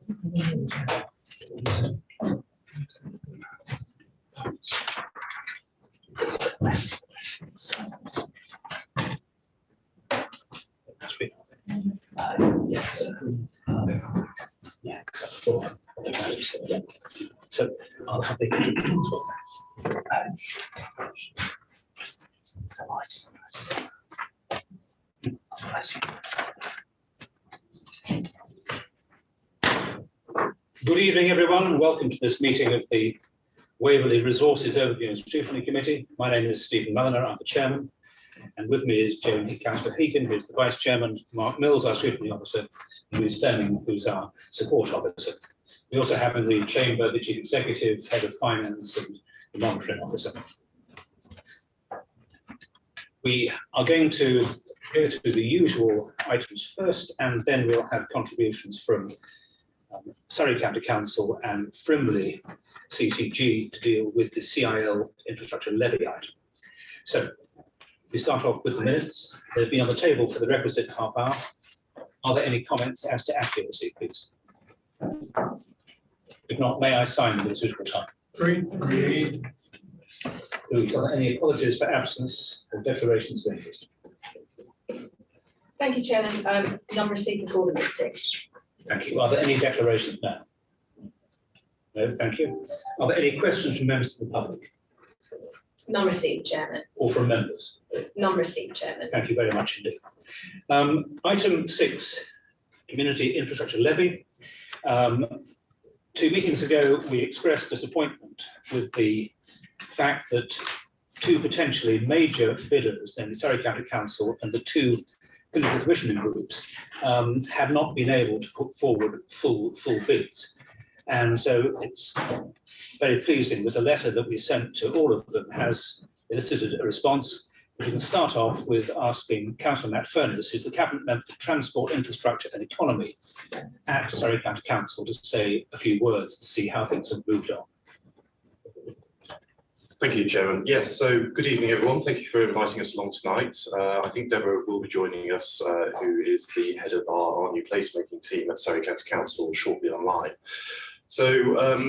So I'll have the Good evening, everyone, and welcome to this meeting of the Waverley Resources Overview and Scrutiny Committee. My name is Stephen Mulliner, I'm the chairman, and with me is Councillor Heakin, who's the vice chairman, Mark Mills, our scrutiny officer, and Louise Fleming, who's our support officer. We also have in the chamber the chief executive, head of finance, and the monitoring officer. We are going to go through the usual items first, and then we'll have contributions from Surrey County Council and Frimley CCG to deal with the CIL infrastructure levy item. So we start off with the minutes. They've been on the table for the requisite half hour. Are there any comments as to accuracy, please? If not, may I sign them at a suitable time? Agreed. Louise, are there any apologies for absence or declarations of interest? Thank you, Chairman. None received before the meeting. Thank you. Are there any declarations now? No, thank you. Are there any questions from members of the public? None received, Chairman. Or from members? None received, Chairman. Thank you very much indeed. Item 6, Community Infrastructure Levy. 2 meetings ago, we expressed disappointment with the fact that 2 potentially major bidders, namely Surrey County Council and the 2 political commissioning groups, had not been able to put forward full bids. And so it's very pleasing that a letter that we sent to all of them has elicited a response. We can start off with asking Councillor Matt Furness, who's the Cabinet Member for Transport, Infrastructure and Economy at Surrey County Council, to say a few words to see how things have moved on. Thank you, Chairman. Yes, so good evening, everyone. Thank you for inviting us along tonight. I think Deborah will be joining us, who is the head of our new placemaking team at Surrey County Council, shortly online. So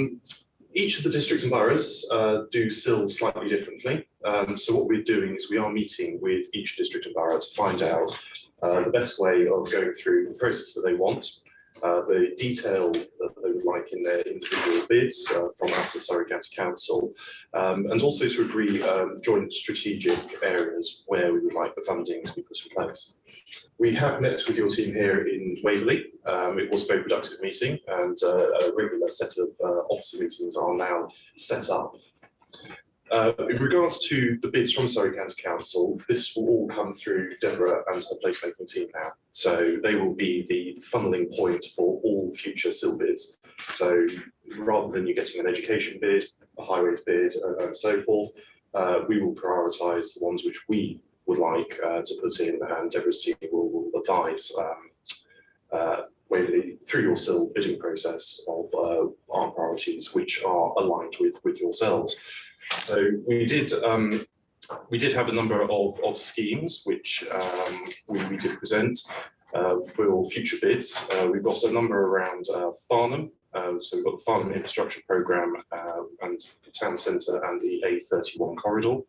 each of the districts and boroughs do SIL slightly differently. So what we're doing is we are meeting with each district and borough to find out the best way of going through the process that they want, the detail that they would like in their individual bids from us at Surrey County Council, and also to agree joint strategic areas where we would like the funding to be put in place. We have met with your team here in Waverley. It was a very productive meeting, and a regular set of officer meetings are now set up. In regards to the bids from Surrey County Council, this will all come through Deborah and her placemaking team now. So they will be the funneling point for all future SIL bids. So rather than you getting an education bid, a highways bid, and so forth, we will prioritise the ones which we would like to put in, and Deborah's team will advise Waverley through your SIL bidding process of our priorities, which are aligned with yourselves. So we did have a number of schemes which we did present for future bids. We've got a number around Farnham. So we've got the Farnham Infrastructure Programme and the Town Centre and the A31 corridor.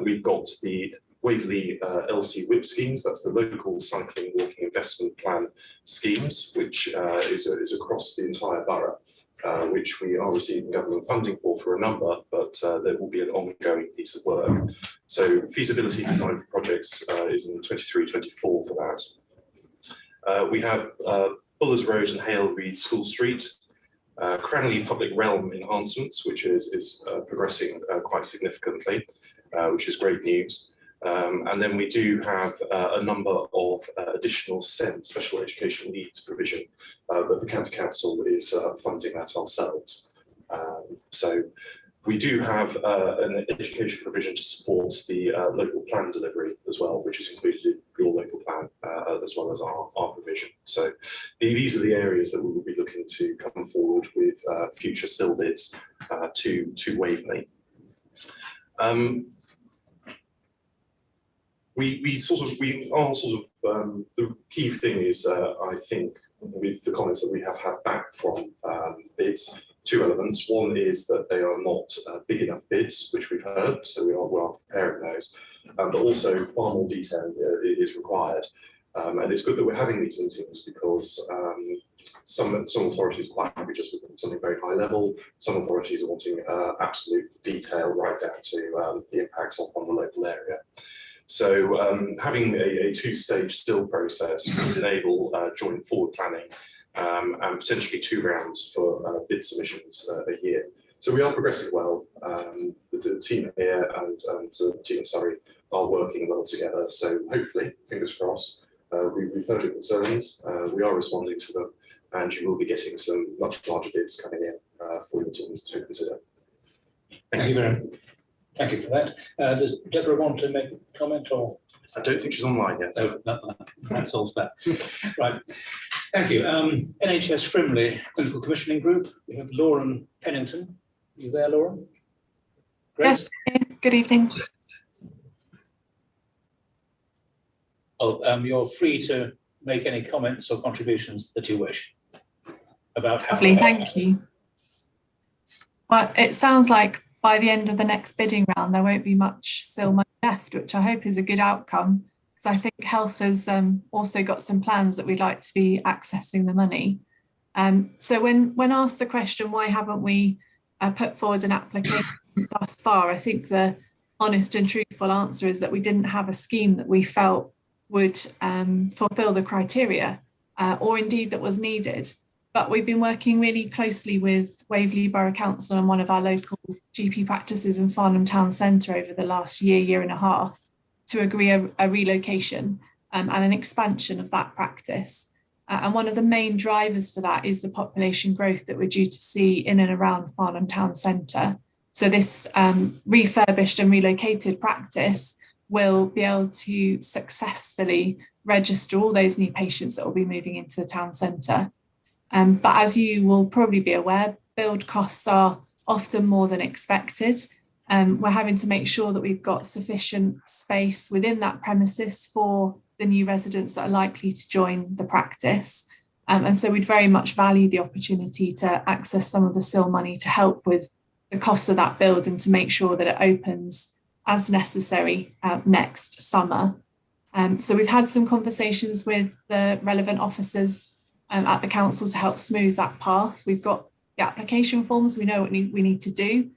We've got the Waverley LC WIP schemes, that's the local cycling walking investment plan schemes, which is across the entire borough, which we are receiving government funding for a number, but there will be an ongoing piece of work. So feasibility design for projects is in 23-24 for that. We have Bullers Road and Hale Reed School Street, Cranley Public Realm enhancements, which is progressing quite significantly, which is great news. And then we do have a number of additional SEND, special educational needs provision, but the County Council is funding that ourselves. So we do have an education provision to support the local plan delivery as well, which is included in your local plan, as well as our provision. So these are the areas that we will be looking to come forward with future SIL bids to Waverley. The key thing is, I think, with the comments that we have had back from bids, two elements. One is that they are not big enough bids, which we've heard, so we are preparing those. But also far more detail is required. And it's good that we're having these meetings because some authorities are quite happy just with something very high level. Some authorities are wanting absolute detail right down to the impacts on the local area. So having a two-stage still process would enable joint forward planning and potentially 2 rounds for bid submissions a year. So we are progressing well. The team here and the team at Surrey are working well together. So hopefully, fingers crossed, we've heard your concerns, we are responding to them, and you will be getting some much larger bids coming in for your teams to consider. Thank you very much. Thank you for that. Does Deborah want to make a comment, or? I don't think she's online yet. No, that solves that. Right. Thank you. NHS Frimley Clinical Commissioning Group. We have Lauren Pennington. Are you there, Lauren? Great. Yes, good evening. Oh, you're free to make any comments or contributions that you wish about how. Lovely, thank you. Well, it sounds like by the end of the next bidding round, there won't be much still money left, which I hope is a good outcome, because I think Health has also got some plans that we'd like to be accessing the money. So when asked the question, why haven't we put forward an application thus far, I think the honest and truthful answer is that we didn't have a scheme that we felt would fulfil the criteria or indeed that was needed. But we've been working really closely with Waverley Borough Council and one of our local GP practices in Farnham Town Centre over the last year and a half to agree a relocation and an expansion of that practice. And one of the main drivers for that is the population growth that we're due to see in and around Farnham Town Centre. So this refurbished and relocated practice will be able to successfully register all those new patients that will be moving into the town centre. But as you will probably be aware, build costs are often more than expected. We're having to make sure that we've got sufficient space within that premises for the new residents that are likely to join the practice. And so we'd very much value the opportunity to access some of the SIL money to help with the costs of that build and to make sure that it opens as necessary next summer. So we've had some conversations with the relevant officers at the council to help smooth that path. We've got the application forms, we know what we need to do.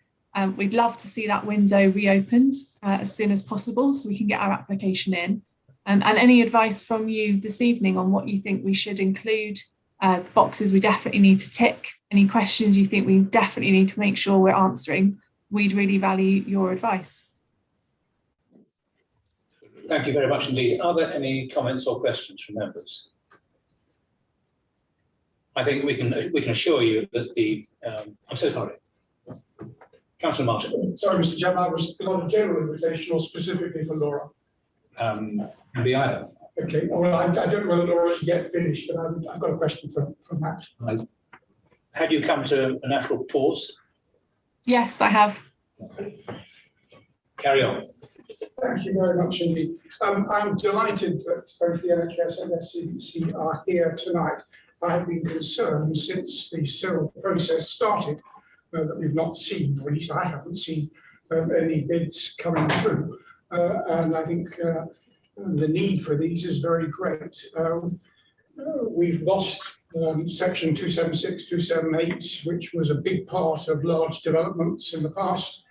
We'd love to see that window reopened as soon as possible so we can get our application in. And any advice from you this evening on what you think we should include, the boxes we definitely need to tick, any questions you think we definitely need to make sure we're answering, we'd really value your advice. Thank you very much indeed. Are there any comments or questions from members? I think we can assure you that the I'm so sorry. Councillor Martin. Sorry, Mr. Chairman, I was on a general invitation or specifically for Laura. Be either. Okay, well, I don't know whether Laura's yet finished, but I've got a question from Matt. Had you come to a natural pause? Yes, I have. Carry on. Thank you very much indeed. I'm delighted that both the NHS and SCDC are here tonight. I have been concerned since the SIL process started that we've not seen, or at least I haven't seen, any bids coming through. And I think the need for these is very great. We've lost section 276, 278, which was a big part of large developments in the past.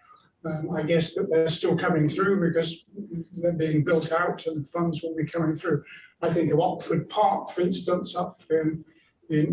I guess that they're still coming through because they're being built out and funds will be coming through. I think of Oxford Park, for instance, up in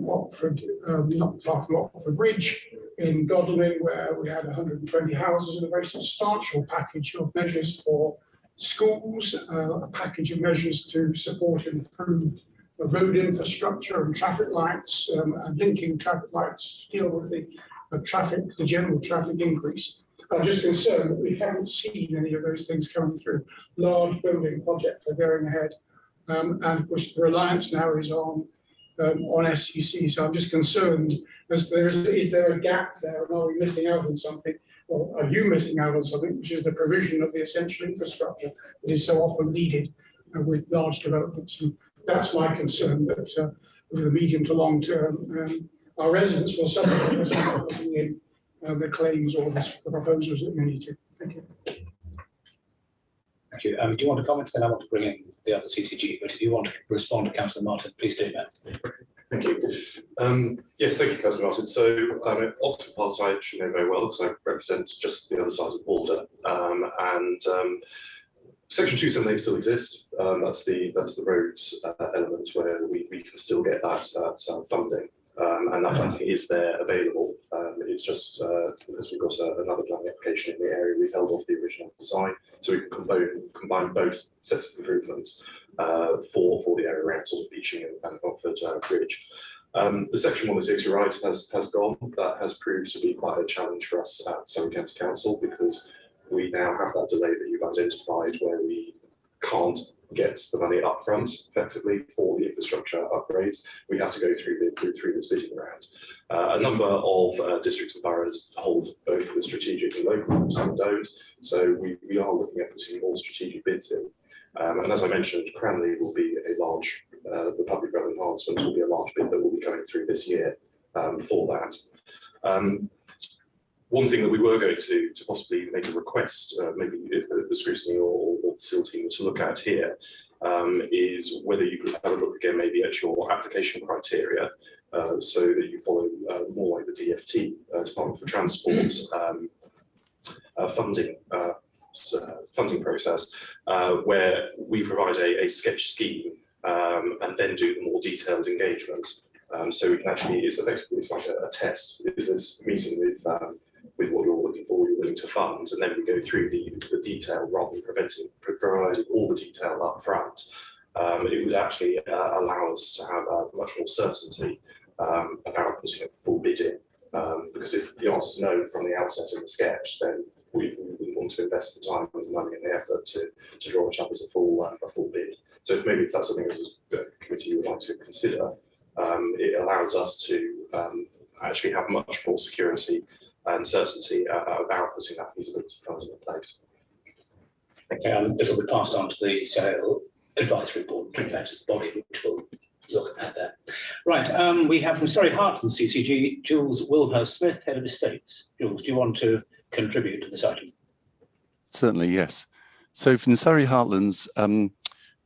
Oxford, not far from Oxford Ridge, in Godalming, where we had 120 houses and a very substantial package of measures for schools, a package of measures to support improved road infrastructure and traffic lights, and linking traffic lights to deal with the general traffic increase. I'm just concerned that we haven't seen any of those things coming through. Large building projects are going ahead, and of course the reliance now is on SCC. So I'm just concerned as is there a gap there, and are we missing out on something? Or are you missing out on something, which is the provision of the essential infrastructure that is so often needed with large developments? And that's my concern, that over the medium to long term. Our residents will suffer as we're putting in the claims or the proposals that we need to. Thank you. Thank you. Do you want to comment? Then I want to bring in the other CCG, but if you want to respond to Councillor Martin, please do that. Thank you. Yes, thank you, Councillor Martin. So Oxford Part I actually know very well because I represent just the other side of the border. Section 278 still exists. That's the roads element where we can still get that funding. And that funding is there available. It's just because we've got another planning application in the area, we've held off the original design, so we can combine both sets of improvements for the area around sort of Beeching and Oxford Bridge. The section 106, you're right, has gone. That has proved to be quite a challenge for us at Surrey County Council because we now have that delay that you've identified where we can't get the money up front effectively for the infrastructure upgrades. We have to go through this bidding round. A number of districts and boroughs hold both the strategic and local, some don't. So we are looking at putting more strategic bids in. And as I mentioned, Cranley will be a large, the public realm enhancement will be a large bid that will be going through this year for that. One thing that we were going to possibly make a request, maybe if the Scrutiny or the SIL team were to look at here, is whether you could have a look again maybe at your application criteria so that you follow more like the DFT, Department for Transport, funding process, where we provide a sketch scheme and then do the more detailed engagement. So we can actually, it's like a test. Is this meeting with what you're looking for, you're willing to fund, and then we go through the detail rather than providing all the detail up front. It would actually allow us to have much more certainty about putting a full bid in. Because if the answer is no from the outset in the sketch, then we want to invest the time and the money and the effort to draw it up as a full bid. So if that's something as a committee you would like to consider, it allows us to actually have much more security and certainty about putting that feasibility funds in place. Okay, this will be passed on to the CIL advisory board, in fact, it's the body which will look at that. Right, we have from Surrey Heartlands CCG, Jules Wilhurst-Smith, Head of Estates. Jules, do you want to contribute to this item? Certainly, yes. So from Surrey Heartlands,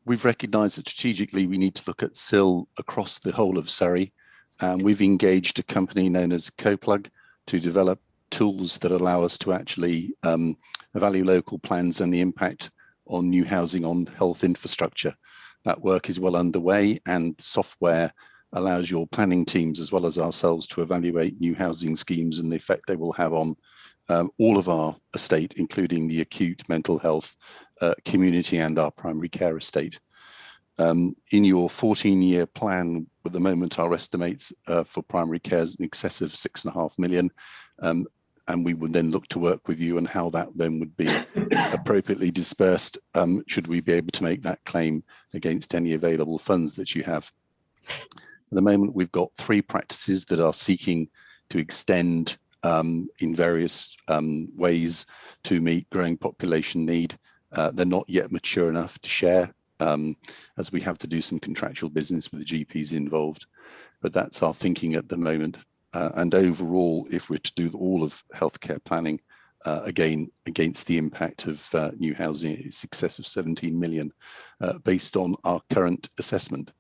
we've recognised that strategically we need to look at SIL across the whole of Surrey. We've engaged a company known as CoPlug to develop tools that allow us to actually evaluate local plans and the impact on new housing on health infrastructure. That work is well underway, and software allows your planning teams as well as ourselves to evaluate new housing schemes and the effect they will have on all of our estate, including the acute mental health community and our primary care estate. In your 14-year plan, at the moment, our estimates for primary care is in excess of £6.5 million. And we would then look to work with you on how that then would be appropriately dispersed should we be able to make that claim against any available funds that you have. At the moment, we've got 3 practices that are seeking to extend in various ways to meet growing population need. They're not yet mature enough to share, as we have to do some contractual business with the GPs involved. But that's our thinking at the moment. And overall, if we're to do all of healthcare planning, again, against the impact of new housing, it's excess of 17 million based on our current assessment.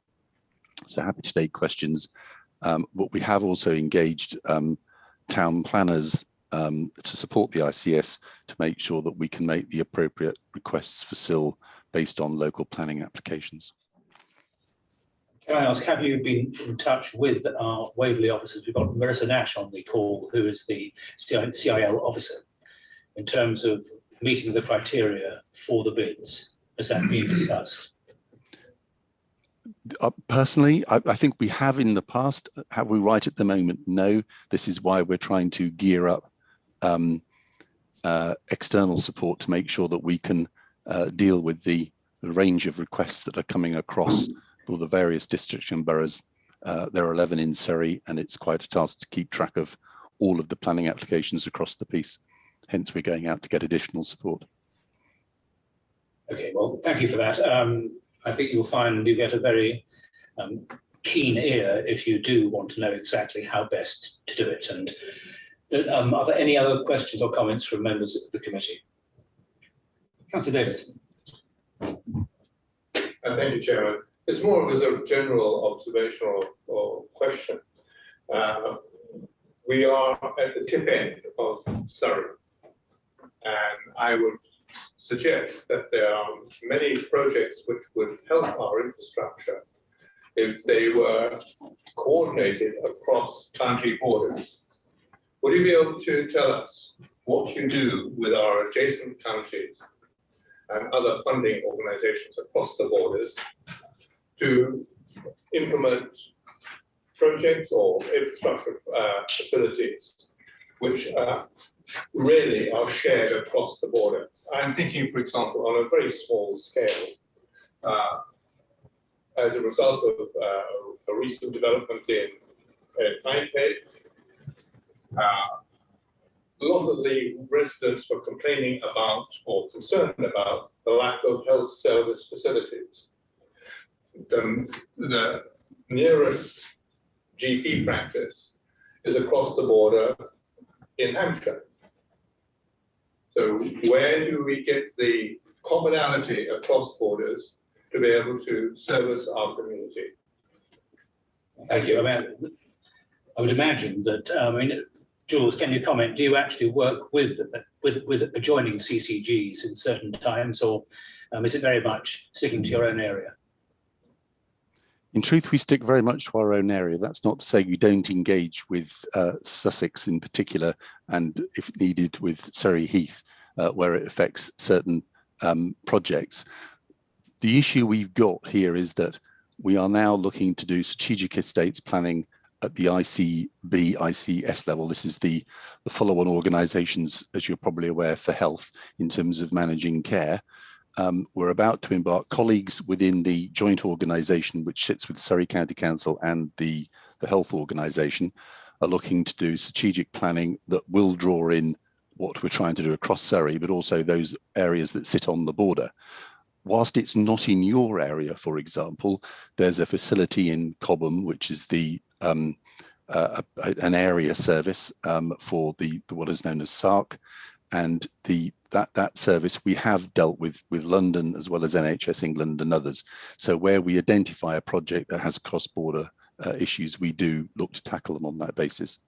So happy to take questions. But we have also engaged town planners to support the ICS to make sure that we can make the appropriate requests for SIL based on local planning applications. Can I ask, have you been in touch with our Waverley officers? We've got Marissa Nash on the call, who is the CIL officer, in terms of meeting the criteria for the bids. Has that been discussed? Personally, I think we have in the past. Have we right at the moment? No. This is why we're trying to gear up external support to make sure that we can deal with the range of requests that are coming across all the various districts and boroughs. There are 11 in Surrey, and it's quite a task to keep track of all of the planning applications across the piece. Hence, we're going out to get additional support. Okay, well, thank you for that. I think you'll find you get a very keen ear if you do want to know exactly how best to do it. And are there any other questions or comments from members of the committee? Councillor Davis. Thank you, Chairman. It's more of a general observation or question. We are at the tip end of Surrey, and I would suggest that there are many projects which would help our infrastructure if they were coordinated across county borders. Would you be able to tell us what you do with our adjacent counties and other funding organizations across the borders to implement projects or infrastructure facilities which really are shared across the border? I'm thinking, for example, on a very small scale, as a result of a recent development in Taipei, a lot of the residents were complaining about or concerned about the lack of health service facilities. The nearest GP practice is across the border in Hampshire. So where do we get the commonality across borders to be able to service our community? Thank you. I would imagine that, Jules, can you comment? Do you actually work with adjoining CCGs in certain times, or is it very much sticking to your own area? In truth, we stick very much to our own area. That's not to say we don't engage with Sussex in particular, and if needed with Surrey Heath, where it affects certain projects. The issue we've got here is that we are now looking to do strategic estates planning at the ICB, ICS level. This is the follow-on organisations, as you're probably aware, for health in terms of managing care. We're about to embark. Colleagues within the joint organisation, which sits with Surrey County Council and the health organisation, are looking to do strategic planning that will draw in what we're trying to do across Surrey, but also those areas that sit on the border. Whilst it's not in your area, for example, there's a facility in Cobham, which is an area service for what is known as SARC, and that service we have dealt with London as well as NHS England and others. So where we identify a project that has cross-border issues, we do look to tackle them on that basis.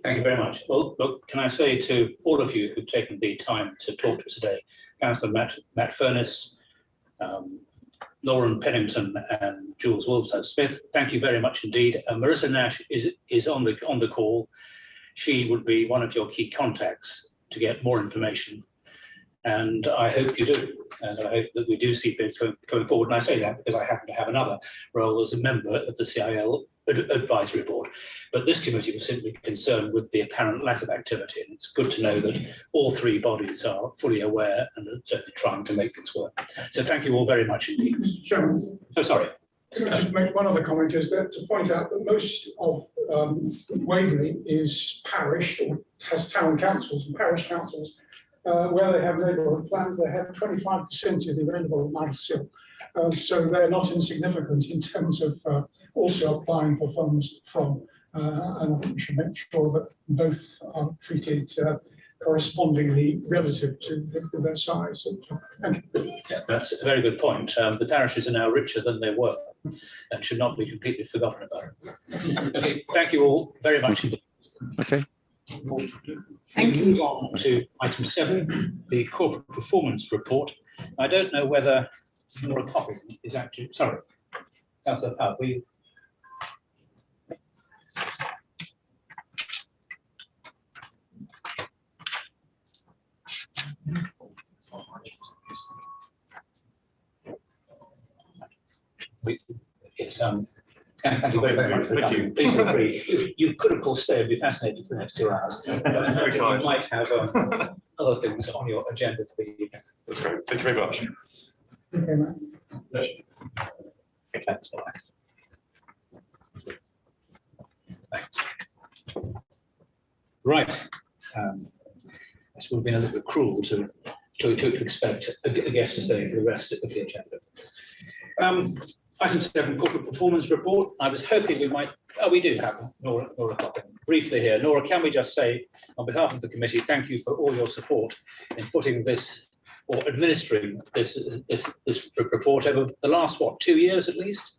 Thank you very much. Well, look, can I say to all of you who've taken the time to talk to us today, Councillor Matt Furness, Lauren Pennington and Jules Wolfson-Smith, thank you very much indeed. Marissa Nash is on the call. She would be one of your key contacts to get more information. And I hope you do. And I hope that we do see bids going forward. And I say that because I happen to have another role as a member of the CIL advisory board. But this committee was simply concerned with the apparent lack of activity. And it's good to know that all three bodies are fully aware and are certainly trying to make things work. So thank you all very much indeed. Mr. Chairman. Oh, sorry. Can I just make one other comment, is that to point out that most of Waverley is parish or has town councils and parish councils where they have neighbourhood plans. They have 25% of the available amount of SIL. So they're not insignificant in terms of also applying for funds from, and I think we should make sure that both are treated correspondingly relative to their size. Thank you. Yeah, that's a very good point. The parishes are now richer than they were and should not be completely forgotten about. Okay, thank you all very much. Okay. Thank you. Move on to item 7, the corporate performance report. I don't know whether more a copy is actually, sorry, Councillor Powell, will you? Yes, thank you very much for coming. Please feel free. You could, of course, stay and be fascinated for the next 2 hours. But you might have other things on your agenda for the evening. That's great. Thank you very much. Okay, Matt. Thanks. Thanks. Right. This would have been a little bit cruel to expect a guest to stay for the rest of the agenda. Item 7, corporate performance report. I was hoping we might, we do have Nora Coppin briefly here. Nora, can we just say, on behalf of the committee, thank you for all your support in putting this, or administering this report over the last, what, 2 years at least?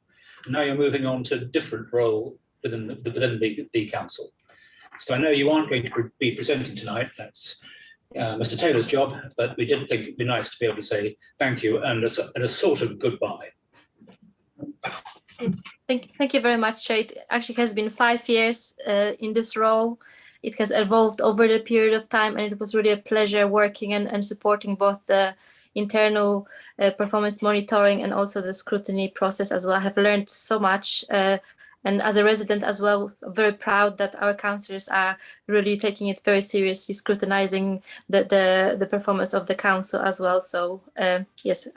Now you're moving on to a different role within the council. So I know you aren't going to be presenting tonight. That's Mr. Taylor's job, but we did think it'd be nice to be able to say thank you and a sort of goodbye. Thank you very much. It actually has been 5 years in this role. It has evolved over the period of time, and it was really a pleasure working and supporting both the internal performance monitoring and also the scrutiny process as well. I have learned so much. And as a resident as well, I'm very proud that our councillors are really taking it very seriously, scrutinizing the performance of the council as well. So yes,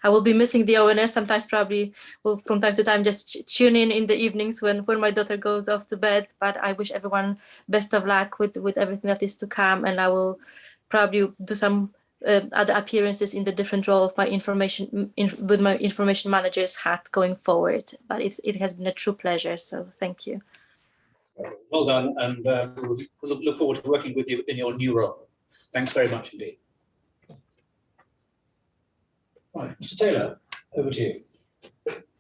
I will be missing the ONS. Sometimes probably will from time to time just tune in the evenings when my daughter goes off to bed. But I wish everyone best of luck with everything that is to come. And I will probably do some other appearances in the different role of my with my information manager's hat going forward. But it has been a true pleasure. So thank you. Well done, and we'll look forward to working with you in your new role. Thanks very much indeed. Right, Mr. Taylor, over to you.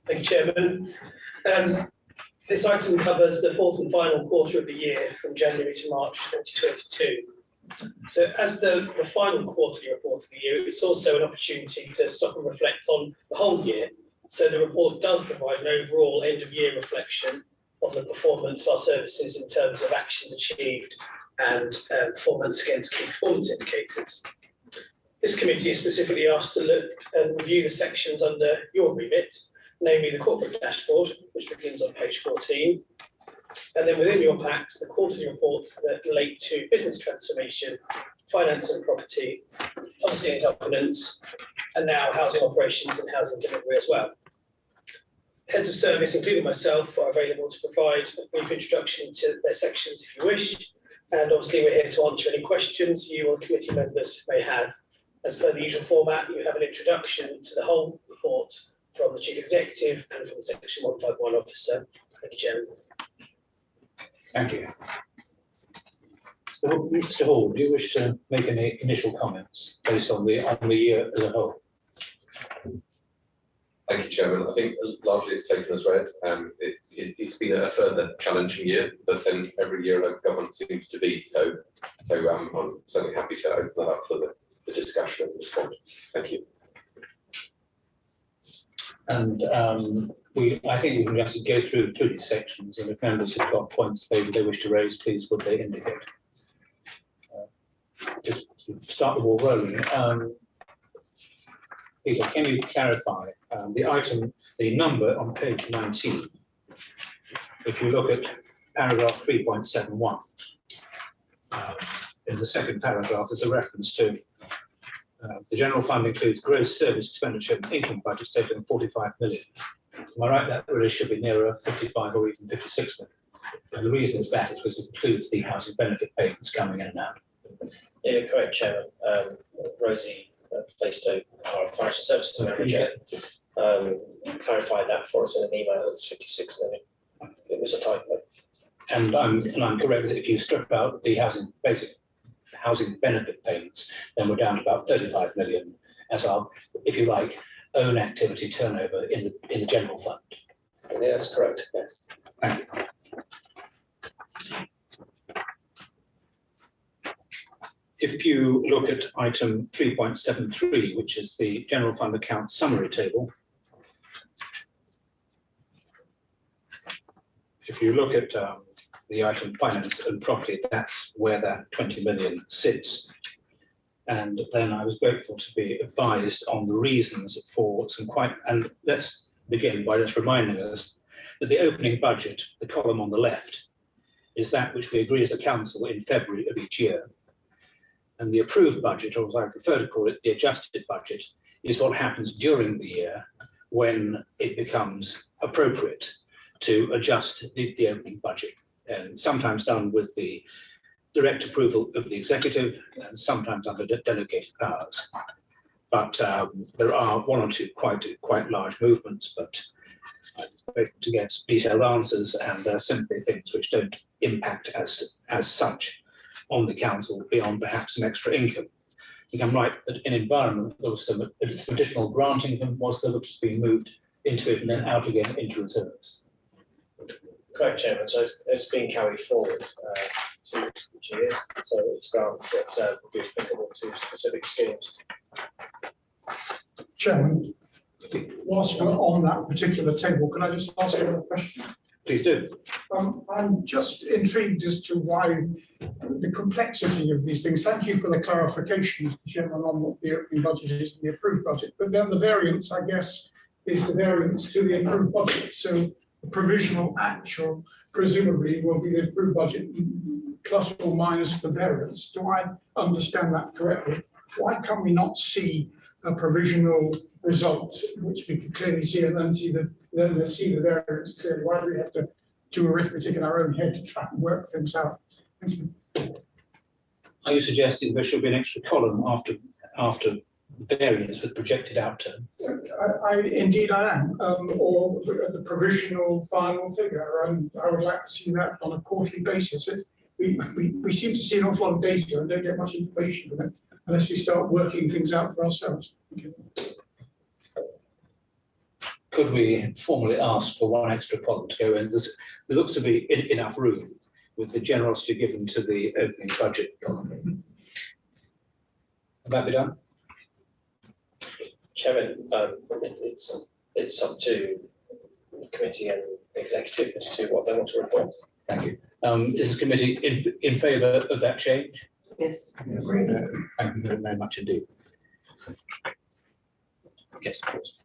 Thank you, Chairman. This item covers the fourth and final quarter of the year from January to March 2022. So as the final quarterly report of the year, it's also an opportunity to stop and reflect on the whole year. So the report does provide an overall end of year reflection on the performance of our services in terms of actions achieved and performance against key performance indicators. This committee is specifically asked to look and review the sections under your remit, namely the corporate dashboard, which begins on page 14, and then within your packs, the quarterly reports that relate to business transformation, finance and property, policy and governance, and now housing operations and housing delivery as well. Heads of service, including myself, are available to provide a brief introduction to their sections if you wish. And obviously we're here to answer any questions you or committee members may have. As per the usual format, you have an introduction to the whole report from the Chief Executive and from the Section 151 officer. Thank you, Chairman. Thank you. So, Mr. Hall, do you wish to make any initial comments based on the year as a whole? Thank you, Chairman. I think largely it's taken as read. It's been a further challenging year, but then every year local government seems to be. So I'm certainly happy to open that up for the discussion and response. Thank you. And I think we can just go through these sections, and if members have got points they wish to raise, please would they indicate. Just to start the ball rolling. Peter, can you clarify the number on page 19? If you look at paragraph 3.71, in the second paragraph, there's a reference to the general fund includes gross service expenditure and income budget stated at 45 million. Am I right? That really should be nearer 55 or even 56 million. And the reason is that is because it includes the housing benefit payments coming in and out. Yeah, correct, Chairman. Rosie placed our financial services manager clarified that for us in an email. It's 56 million. It was a typo. And I'm correct that if you strip out the housing benefit payments, then we're down to about 35 million as our, if you like, own activity turnover in the general fund. Yeah, that's correct. Yes. Thank you. If you look at item 3.73, which is the general fund account summary table, if you look at the item finance and property, that's where that 20 million sits. And then I was grateful to be advised on the reasons for some and let's begin by just reminding us that the opening budget, the column on the left, is that which we agree as a council in February of each year. And the approved budget, or as I prefer to call it, the adjusted budget, is what happens during the year when it becomes appropriate to adjust the opening budget. And sometimes done with the direct approval of the executive and sometimes under delegated powers. But there are one or two quite large movements, but both to get detailed answers and simply things which don't impact as such on the council beyond perhaps some extra income. I think I'm right that in environment there was some additional grant income was there, which has been moved into it and then out again into reserves. Correct, Chairman. So it's been carried forward 2 years. So it's grants that will be applicable to specific schemes. Chairman, whilst we're on that particular table, can I just ask you a question? Please do. I'm just intrigued as to why the complexity of these things. Thank you for the clarification, Chairman, on what the opening budget is and the approved budget. But then the variance, I guess, is the variance to the approved budget. So the provisional actual presumably will be the approved budget plus or minus the variance. Do I understand that correctly? Why can we not see a provisional result, which we can clearly see, and then see the variance clearly? Why do we have to do arithmetic in our own head to try and work things out? Thank you. Are you suggesting there should be an extra column after variance with projected outturn? Indeed I am, or the provisional final figure, and I would like to see that on a quarterly basis. We seem to see an awful lot of data and don't get much information from it unless we start working things out for ourselves. Thank you. Could we formally ask for one extra column to go in? There looks to be enough room with the generosity given to the opening budget column. Can that be done? Chairman, it's up to the committee and the executive as to what they want to report. Thank you. Is the committee in favour of that change? Yes. Thank you very much indeed. Yes, of course.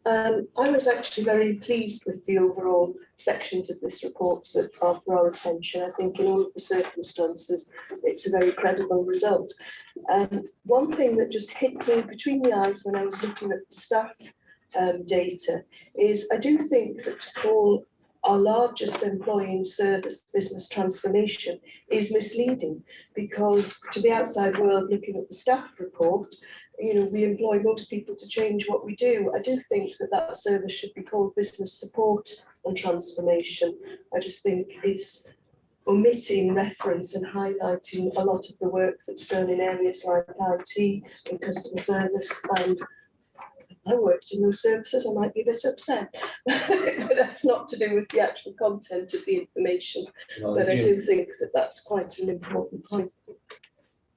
I was actually very pleased with the overall sections of this report that are for our attention. I think in all of the circumstances, it's a very credible result. One thing that just hit me between the eyes when I was looking at the staff data is I do think that to call our largest employing service business transformation is misleading, because to the outside world looking at the staff report, we employ most people to change what we do. I do think that service should be called business support and transformation. I just think it's omitting reference and highlighting a lot of the work that's done in areas like IT and customer service. And I worked in those services, I might be a bit upset, but that's not to do with the actual content of the information. Well, but I do think that that's quite an important point.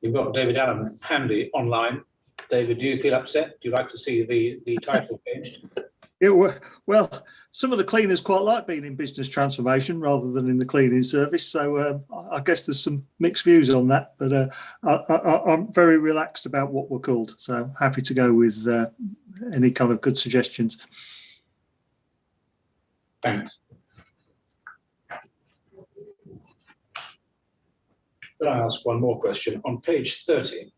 You've got David Allen handy online. David, do you feel upset? Do you like to see the title changed? Yeah, well, some of the cleaners quite like being in business transformation rather than in the cleaning service. So I guess there's some mixed views on that, but I'm very relaxed about what we're called. So happy to go with any kind of good suggestions. Thanks. Could I ask one more question? On page 30,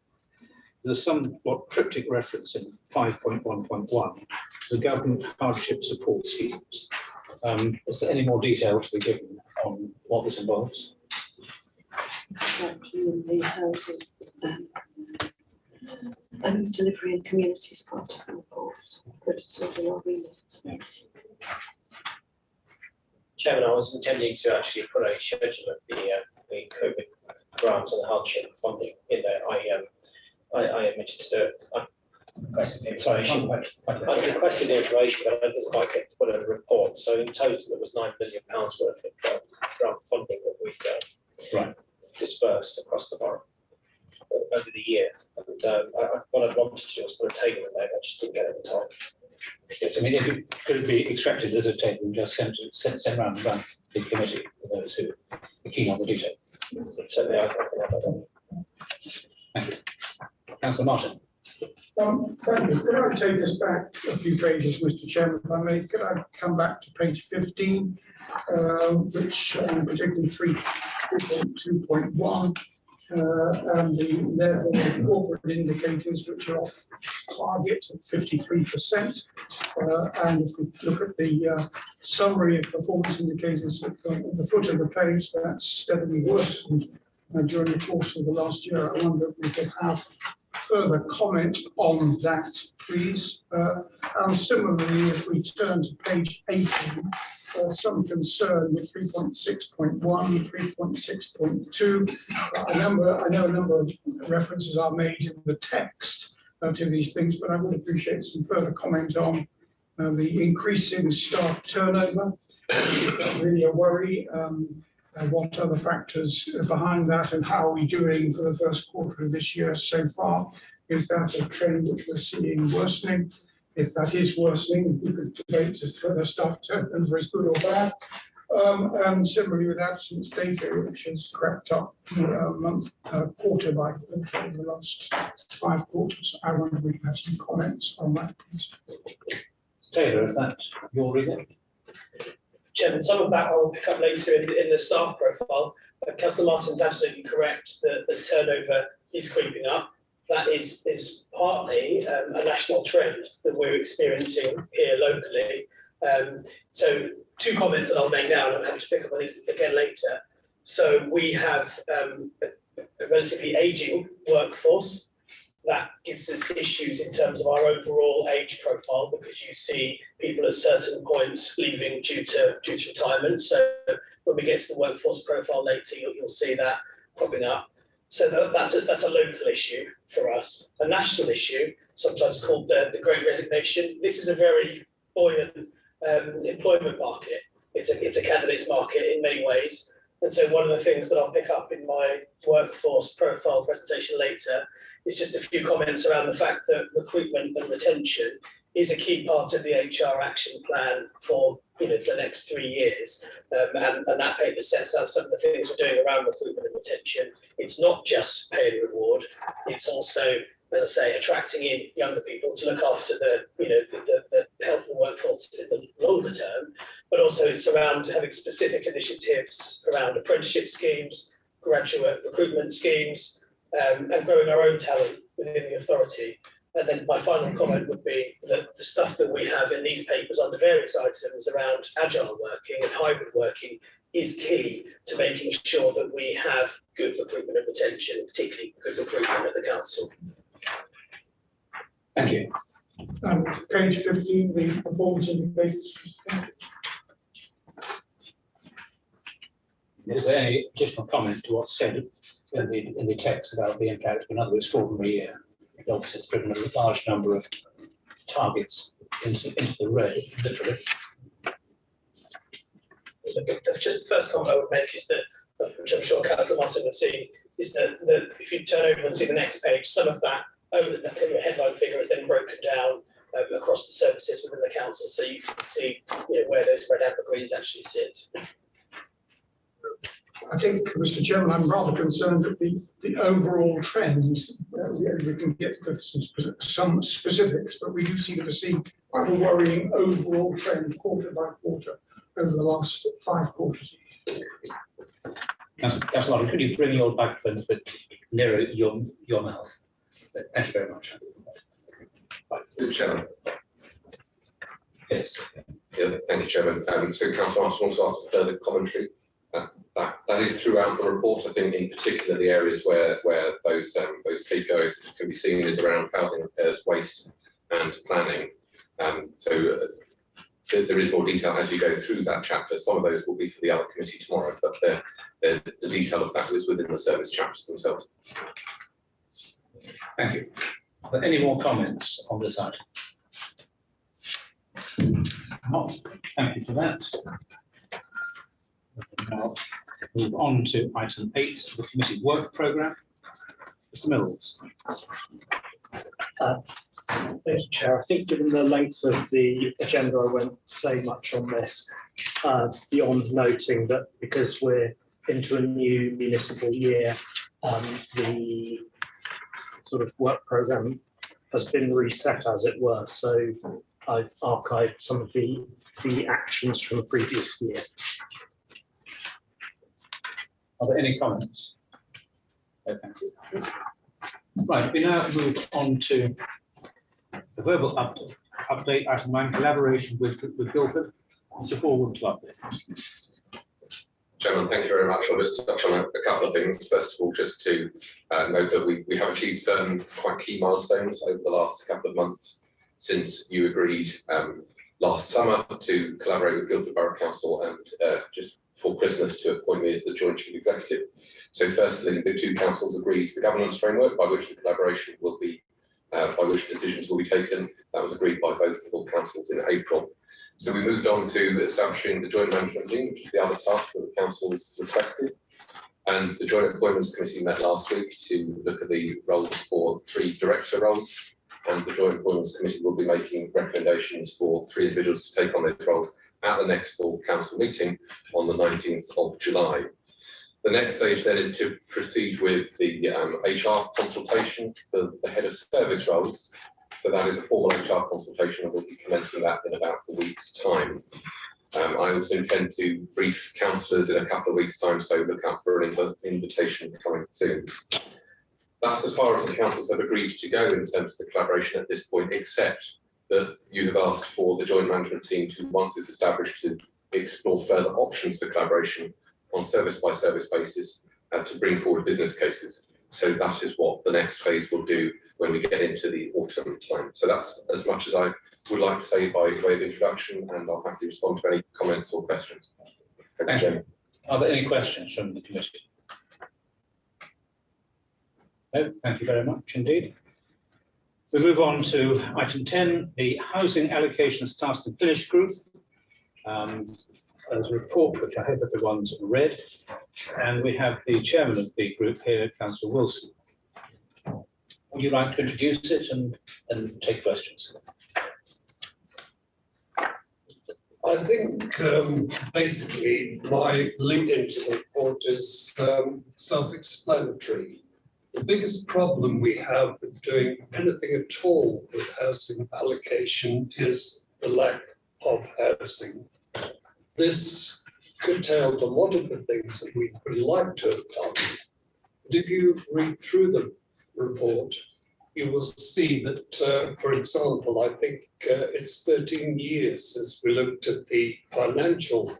there's a somewhat cryptic reference in 5.1.1 to the government hardship support schemes. Is there any more detail to be given on what this involves? The housing and delivery and communities part of the report, but it's not in our remit. Chairman, I was intending to actually put a schedule of the COVID grants and hardship funding in there. I omitted to do it. I requested the information. I requested the information, but I didn't quite get to put a report. So in total, it was £9 million worth of grant funding that we've dispersed across the borough over the year. And what I wanted to do was put a table in there. I just didn't get it in time. Yes, I mean, if it could be extracted as a table and just sent round and round the committee for those who are keen on the detail. Certainly, I can have that done. Thank you. Councillor Martin. Thank you. Could I take us back a few pages, Mr. Chairman, if I may? Could I come back to page 15, which particularly 3.2.1, and the level of corporate indicators, which are off target at 53%. And if we look at the summary of performance indicators at the foot of the page, that's steadily worsened during the course of the last year. I wonder if we could have further comment on that, please? And similarly, if we turn to page 18, some concern with 3.6.1, 3.6.2. I know a number of references are made in the text to these things, but I would appreciate some further comment on the increasing staff turnover. Is that really a worry? What other factors are behind that, and how are we doing for the first quarter of this year so far? Is that a trend which we're seeing worsening? If that is worsening, we could debate as to whether staff turnover is good or bad. And similarly with absence data, which has crept up quarter by quarter in the last 5 quarters. I wonder if we can have some comments on that, please. Taylor, is that your reading? Chairman, some of that I will pick up later in the staff profile. Councillor Martin's absolutely correct that the turnover is creeping up. That is partly a national trend that we're experiencing here locally. So 2 comments that I'll make now, and I'm happy to pick up on these again later. So we have a relatively ageing workforce. That gives us issues in terms of our overall age profile, because you see people at certain points leaving due to retirement. So when we get to the workforce profile later, you'll see that popping up. So that's a local issue for us. A national issue, sometimes called the Great Resignation. This is a very buoyant employment market. It's a candidates market in many ways. And so one of the things that I'll pick up in my workforce profile presentation later is just a few comments around the fact that recruitment and retention is a key part of the HR action plan for the next 3 years. And that paper sets out some of the things we're doing around recruitment and retention. It's not just pay and reward, it's also, as I say, attracting in younger people to look after the health of the workforce in the longer term, but also it's around having specific initiatives around apprenticeship schemes, graduate recruitment schemes, and growing our own talent within the authority. And then my final comment would be that the stuff that we have in these papers under various items around agile working and hybrid working is key to making sure that we have good recruitment and retention, particularly good recruitment at the council. Thank you. Page 15, the performance indicators. Is there any additional comment to what's said in the text about the impact of another extraordinary year? The office has driven a large number of targets into the red, literally. Just the first comment I would make is that, which I'm sure Councillor Martin would see, is that if you turn over and see the next page, some of that headline figure is then broken down across the services within the council, so you can see where those red, amber, greens actually sit. I think, Mr. Chairman, I'm rather concerned that the overall trend, we can get to some specifics, but we do seem to see quite a worrying overall trend quarter by quarter over the last 5 quarters. Councillor Martin, could you bring your microphone a bit nearer your mouth? Thank you very much. Chairman. Yes. Yeah, thank you, Chairman. So Councillor Martin also asked further commentary. That is throughout the report. I think in particular the areas where those KPIs can be seen is around housing repairs, waste and planning. There is more detail as you go through that chapter. Some of those will be for the other committee tomorrow, but the detail of that is within the service chapters themselves. Thank you. Are there any more comments on this item? Not. Thank you for that. Now move on to item 8, the committee work programme. Mr. Mills. Thank you, Chair. I think given the length of the agenda, I won't say much on this beyond noting that because we're into a new municipal year, the sort of work programme has been reset, as it were. So I've archived some of the actions from the previous year. Are there any comments? No, thank you. Right, we now move on to the verbal update, item 9, collaboration with Guildford. Mr. Paul, to update. Chairman, thank you very much. I'll just touch on a couple of things. First of all, just to note that we have achieved certain quite key milestones over the last couple of months since you agreed last summer to collaborate with Guildford Borough Council and just before Christmas to appoint me as the Joint Chief Executive. So firstly, the two councils agreed the governance framework by which the collaboration will be, by which decisions will be taken. That was agreed by both full councils in April. So we moved on to establishing the joint management team, which is the other task that the council has requested. And the Joint Appointments Committee met last week to look at the roles for 3 director roles. And the Joint Appointments Committee will be making recommendations for 3 individuals to take on those roles at the next full council meeting on the 19th of July. The next stage then is to proceed with the HR consultation for the head of service roles. So that is a formal HR consultation and we'll be commencing that in about a week's time. I also intend to brief councillors in a couple of weeks' time, so look out for an invitation coming soon. That's as far as the councils have agreed to go in terms of the collaboration at this point, except that you have asked for the joint management team to, once it's established, to explore further options for collaboration on service by service basis to bring forward business cases. So that is what the next phase will do when we get into the autumn time. So that's as much as I would like to say by way of introduction, and I'll happily respond to any comments or questions. Thank you. Are there any questions from the committee? No, thank you very much indeed. We move on to item 10, the Housing Allocations Task and Finish Group. There's a report which I hope everyone's read, and we have the chairman of the group here, Councillor Wilson. Would you like to introduce it and take questions? I think basically my link into the report is self-explanatory. The biggest problem we have with doing anything at all with housing allocation is the lack of housing. This curtailed a lot of the things that we would like to have done. But if you read through the report, you will see that, for example, I think it's 13 years since we looked at the financial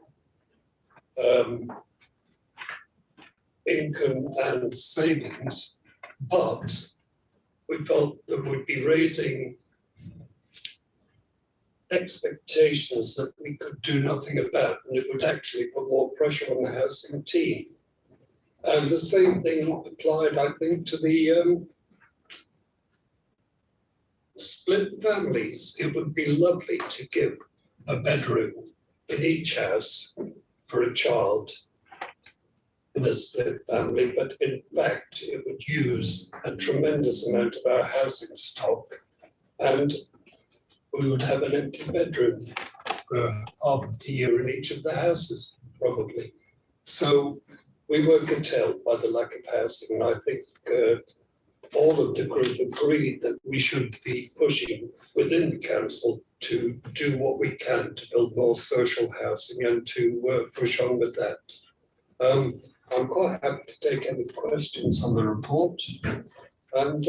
income and savings, but we felt that we'd be raising expectations that we could do nothing about, and it would actually put more pressure on the housing team. And the same thing applied, I think, to the split families. It would be lovely to give a bedroom in each house for a child in a split family, but in fact, it would use a tremendous amount of our housing stock, and we would have an empty bedroom for half of the year in each of the houses, probably. So we were curtailed by the lack of housing, and I think all of the group agreed that we should be pushing within the council to do what we can to build more social housing and to push on with that. I'm quite happy to take any questions on the report and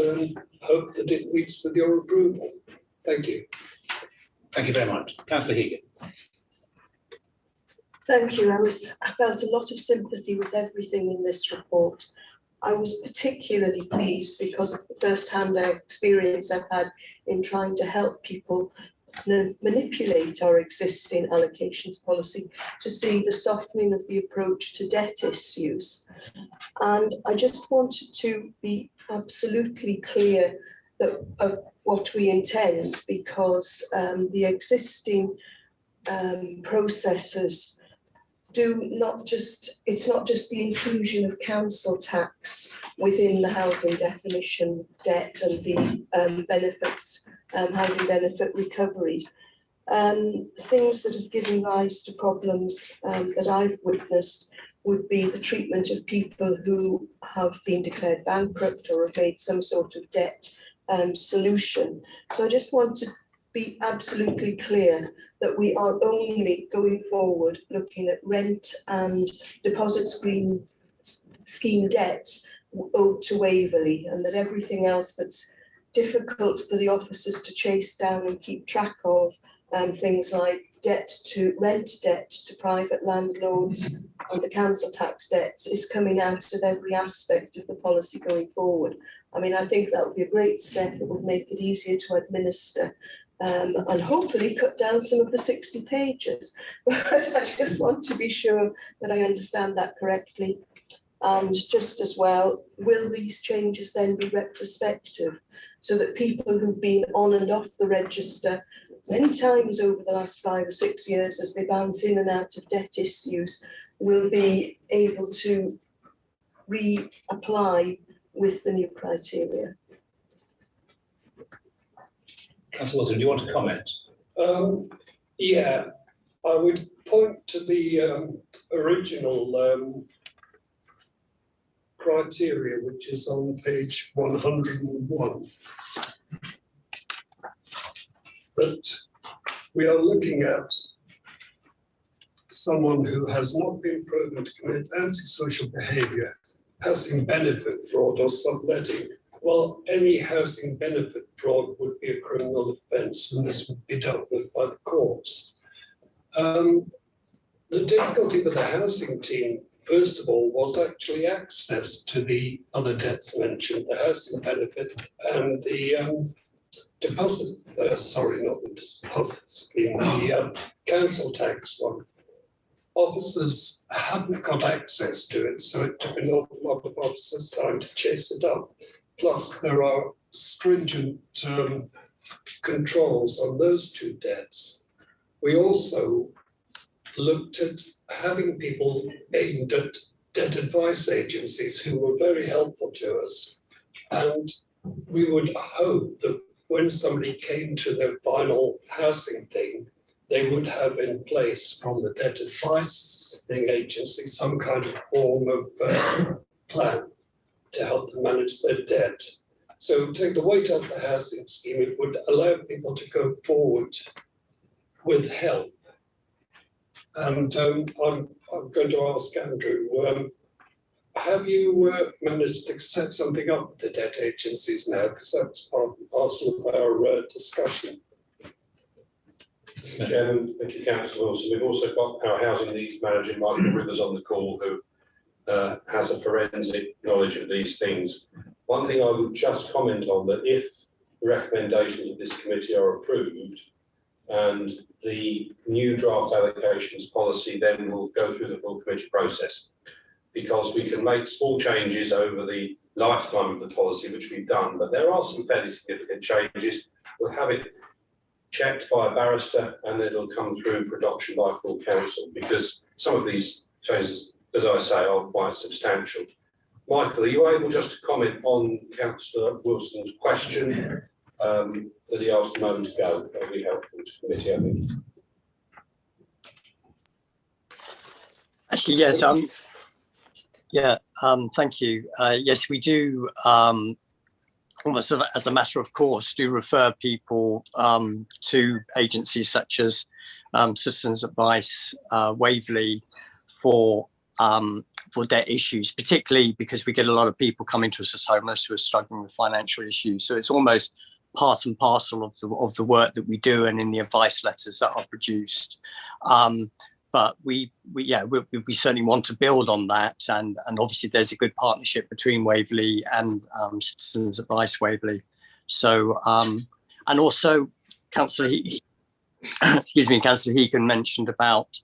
hope that it meets with your approval. Thank you. Thank you very much. Councillor Hegan. Thank you. I felt a lot of sympathy with everything in this report. I was particularly pleased because of the first-hand experience I've had in trying to help people manipulate our existing allocations policy to see the softening of the approach to debt issues. And I just wanted to be absolutely clear that of what we intend, because the existing processes it's not just the inclusion of council tax within the housing definition debt and the benefits, housing benefit recovery. Things that have given rise to problems that I've witnessed would be the treatment of people who have been declared bankrupt or have made some sort of debt solution. So I just want to be absolutely clear that we are only going forward looking at rent and deposit scheme debts owed to Waverley, and that everything else that's difficult for the officers to chase down and keep track of, things like rent debt to private landlords, and the council tax debts is coming out of every aspect of the policy going forward. I mean, I think that would be a great step. It would make it easier to administer and hopefully cut down some of the 60 pages. But I just want to be sure that I understand that correctly. And just as well, will these changes then be retrospective so that people who've been on and off the register many times over the last 5 or 6 years as they bounce in and out of debt issues will be able to reapply with the new criteria? Councillor Wilson, do you want to comment? Yeah, I would point to the original criteria, which is on page 101. But we are looking at someone who has not been proven to commit antisocial behaviour, housing benefit fraud or subletting. Well, any housing benefit fraud would be a criminal offence, and this would be dealt with by the courts. The difficulty with the housing team, first of all, was actually access to the other debts mentioned, the housing benefit and the deposit, sorry, not the deposit scheme, the council tax one. Officers hadn't got access to it, so it took an awful lot of officers' time to chase it up. Plus, there are stringent controls on those two debts. We also looked at having people aimed at debt advice agencies who were very helpful to us. And we would hope that when somebody came to their final housing thing, they would have in place from the debt advice agency some kind of form of plan to help them manage their debt. So take the weight off the housing scheme, it would allow people to go forward with help. And I'm going to ask Andrew, have you managed to set something up with the debt agencies now? Because that's part and parcel of our discussion. Chairman, thank you, Councillor Wilson. We've also got our housing needs manager, Michael Rivers, on the call, who has a forensic knowledge of these things. One thing I would just comment on, that if the recommendations of this committee are approved and the new draft allocations policy then will go through the full committee process, because we can make small changes over the lifetime of the policy, which we've done, but there are some fairly significant changes. We'll have it checked by a barrister and then it'll come through for adoption by full council, because some of these changes, as I say, are quite substantial. Michael, are you able just to comment on Councillor Wilson's question that he asked a moment ago? That would be helpful to the committee, I think. Actually, yes. Thank you. Yes, we do. Almost as a matter of course, do refer people to agencies such as Citizens Advice, Waverley, for debt issues, particularly because we get a lot of people coming to us as homeless who are struggling with financial issues. So it's almost part and parcel of the work that we do and in the advice letters that are produced. But we certainly want to build on that, and obviously there's a good partnership between Waverley and Citizens Advice Waverley. So and also Councillor Councillor Hegan mentioned about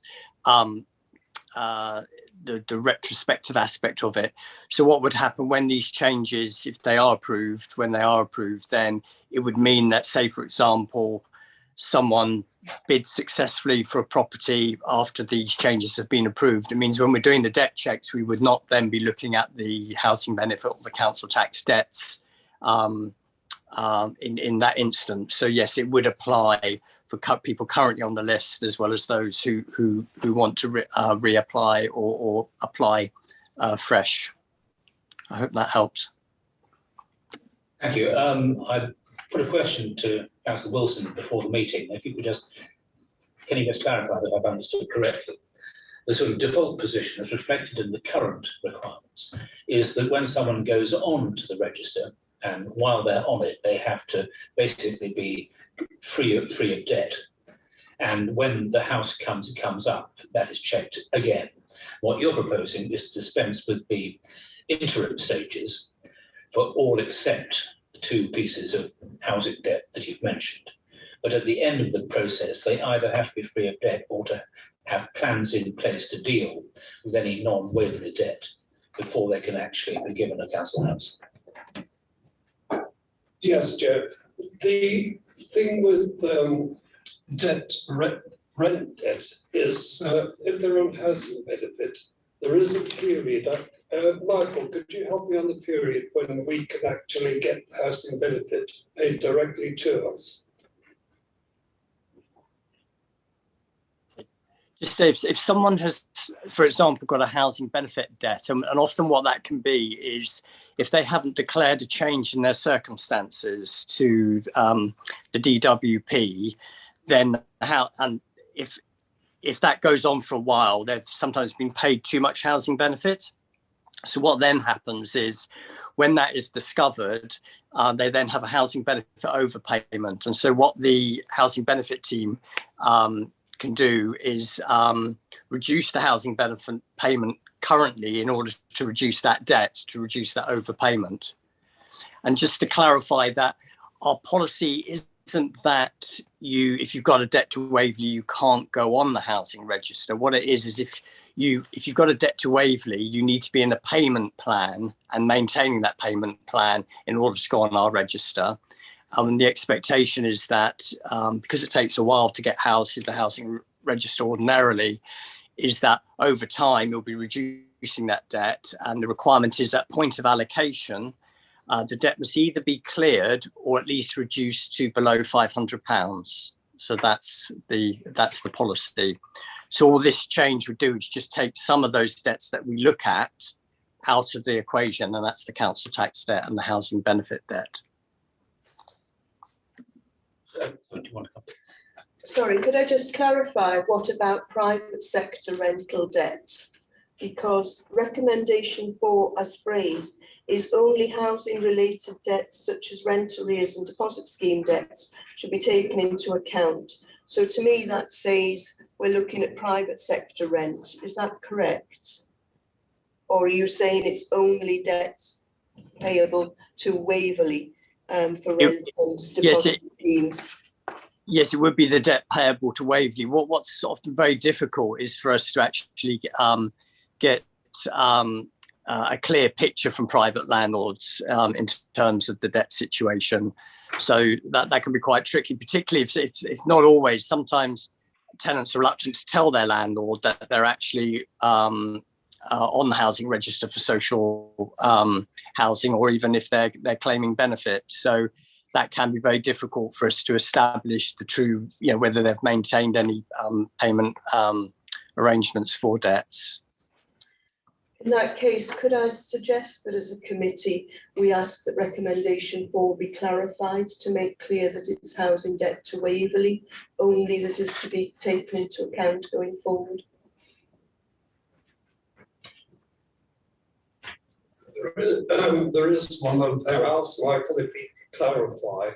the retrospective aspect of it. So what would happen when these changes, if they are approved, then it would mean that, say for example, someone bid successfully for a property after these changes have been approved. It means when we're doing the debt checks, we would not then be looking at the housing benefit or the council tax debts in that instance. So yes, it would apply for people currently on the list, as well as those who want to reapply or apply fresh. I hope that helps. Thank you. I put a question to Councillor Wilson before the meeting. If you could can you just clarify that I've understood correctly? The sort of default position as reflected in the current requirements is that when someone goes on to the register, and while they're on it, they have to basically be free of debt. And when the house comes up, that is checked again. What you're proposing is to dispense with the interim stages for all except the two pieces of housing debt that you've mentioned. But at the end of the process, they either have to be free of debt or to have plans in place to deal with any non-Waverley debt before they can actually be given a council house. Yes, Joe. The thing with rent debt is if they're on housing benefit, there is a period. Michael, could you help me on the period when we can actually get housing benefit paid directly to us? Just if someone has, for example, got a housing benefit debt, and often what that can be is if they haven't declared a change in their circumstances to the DWP, then and if that goes on for a while, they've sometimes been paid too much housing benefit. So what then happens is when that is discovered, they then have a housing benefit overpayment. And so what the housing benefit team can do is reduce the housing benefit payment currently in order to reduce that debt, to reduce that overpayment. And just to clarify that our policy isn't that if you've got a debt to Waverley, you can't go on the housing register. What it is if you've got a debt to Waverley, you need to be in a payment plan and maintaining that payment plan in order to go on our register. And the expectation is that because it takes a while to get housed in the housing register ordinarily, is that over time you'll be reducing that debt. And the requirement is at point of allocation, the debt must either be cleared or at least reduced to below £500. So that's the policy. So all this change would do is just take some of those debts that we look at out of the equation, and that's the council tax debt and the housing benefit debt. Sorry, could I just clarify what about private sector rental debt? Because recommendation 4 as phrased is only housing related debts such as rent arrears and deposit scheme debts should be taken into account. So to me that says we're looking at private sector rent. Is that correct? Or are you saying it's only debts payable to Waverley for rent and deposit schemes? Yes, it would be the debt payable to Waverley. What's often very difficult is for us to actually get a clear picture from private landlords in terms of the debt situation. So that can be quite tricky, particularly if not always. Sometimes tenants are reluctant to tell their landlord that they're actually on the housing register for social housing, or even if they're claiming benefit. So that can be very difficult for us to establish the true, whether they've maintained any payment arrangements for debts. In that case, could I suggest that as a committee, we ask that recommendation 4 be clarified to make clear that it's housing debt to Waverley only that is to be taken into account going forward? There is one of them. I'll ask Michael if he can clarify.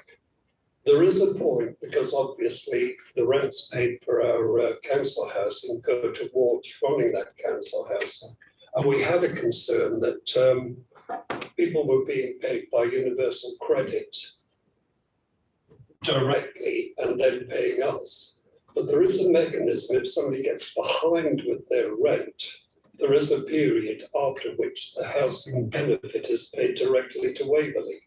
There is a point, because obviously the rents paid for our council house and go towards running that council house. And we had a concern that people were being paid by Universal Credit directly and then paying us. But there is a mechanism if somebody gets behind with their rent, there is a period after which the housing benefit is paid directly to Waverley.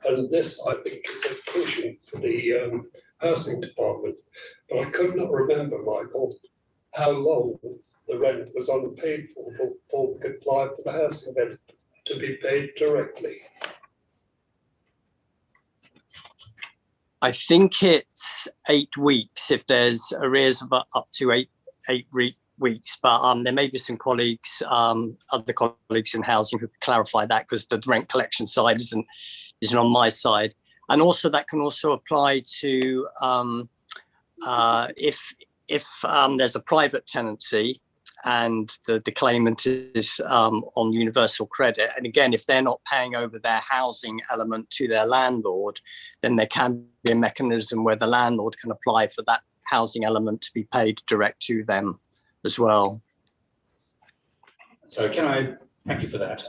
And this, I think, is a cushion for the housing department. But I could not remember, Michael, how long the rent was unpaid for before we could apply for the housing benefit to be paid directly. I think it's 8 weeks if there's arrears of up to eight weeks, but there may be some colleagues, other colleagues in housing who can clarify that, because the rent collection side isn't on my side. And also that can also apply to if there's a private tenancy and the claimant is on universal credit, and again, if they're not paying over their housing element to their landlord, then there can be a mechanism where the landlord can apply for that housing element to be paid direct to them as well. So can I thank you for that?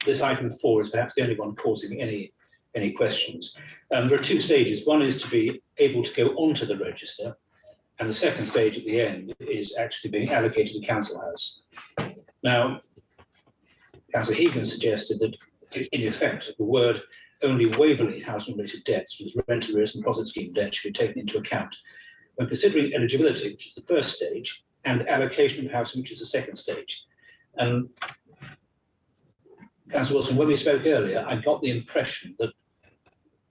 This item 4 is perhaps the only one causing any questions. There are 2 stages. One is to be able to go onto the register, and the second stage at the end is actually being allocated to Council House. Now, Councillor Hegan suggested that, in effect, the word only Waverley housing-related debts, which is rent arrears and deposit scheme debt, should be taken into account when considering eligibility, which is the first stage, and allocation of housing, which is the second stage. And Councillor Wilson, when we spoke earlier, I got the impression that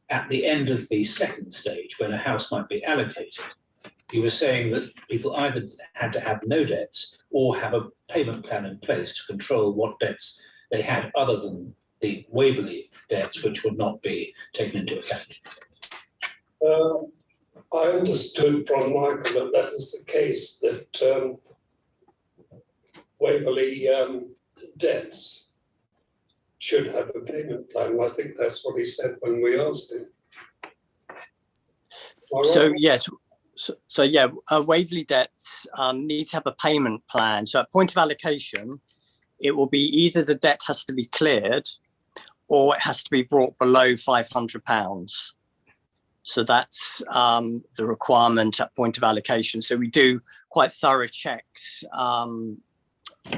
at the end of the second stage, when a house might be allocated, you were saying that people either had to have no debts or have a payment plan in place to control what debts they had other than the Waverley debts, which would not be taken into account. I understood from Michael that is the case, that Waverley debts should have a payment plan. I think that's what he said when we asked him. So yes, so yeah, Waverley debts need to have a payment plan. So at point of allocation, it will be either the debt has to be cleared or it has to be brought below £500. So that's the requirement at point of allocation. So we do quite thorough checks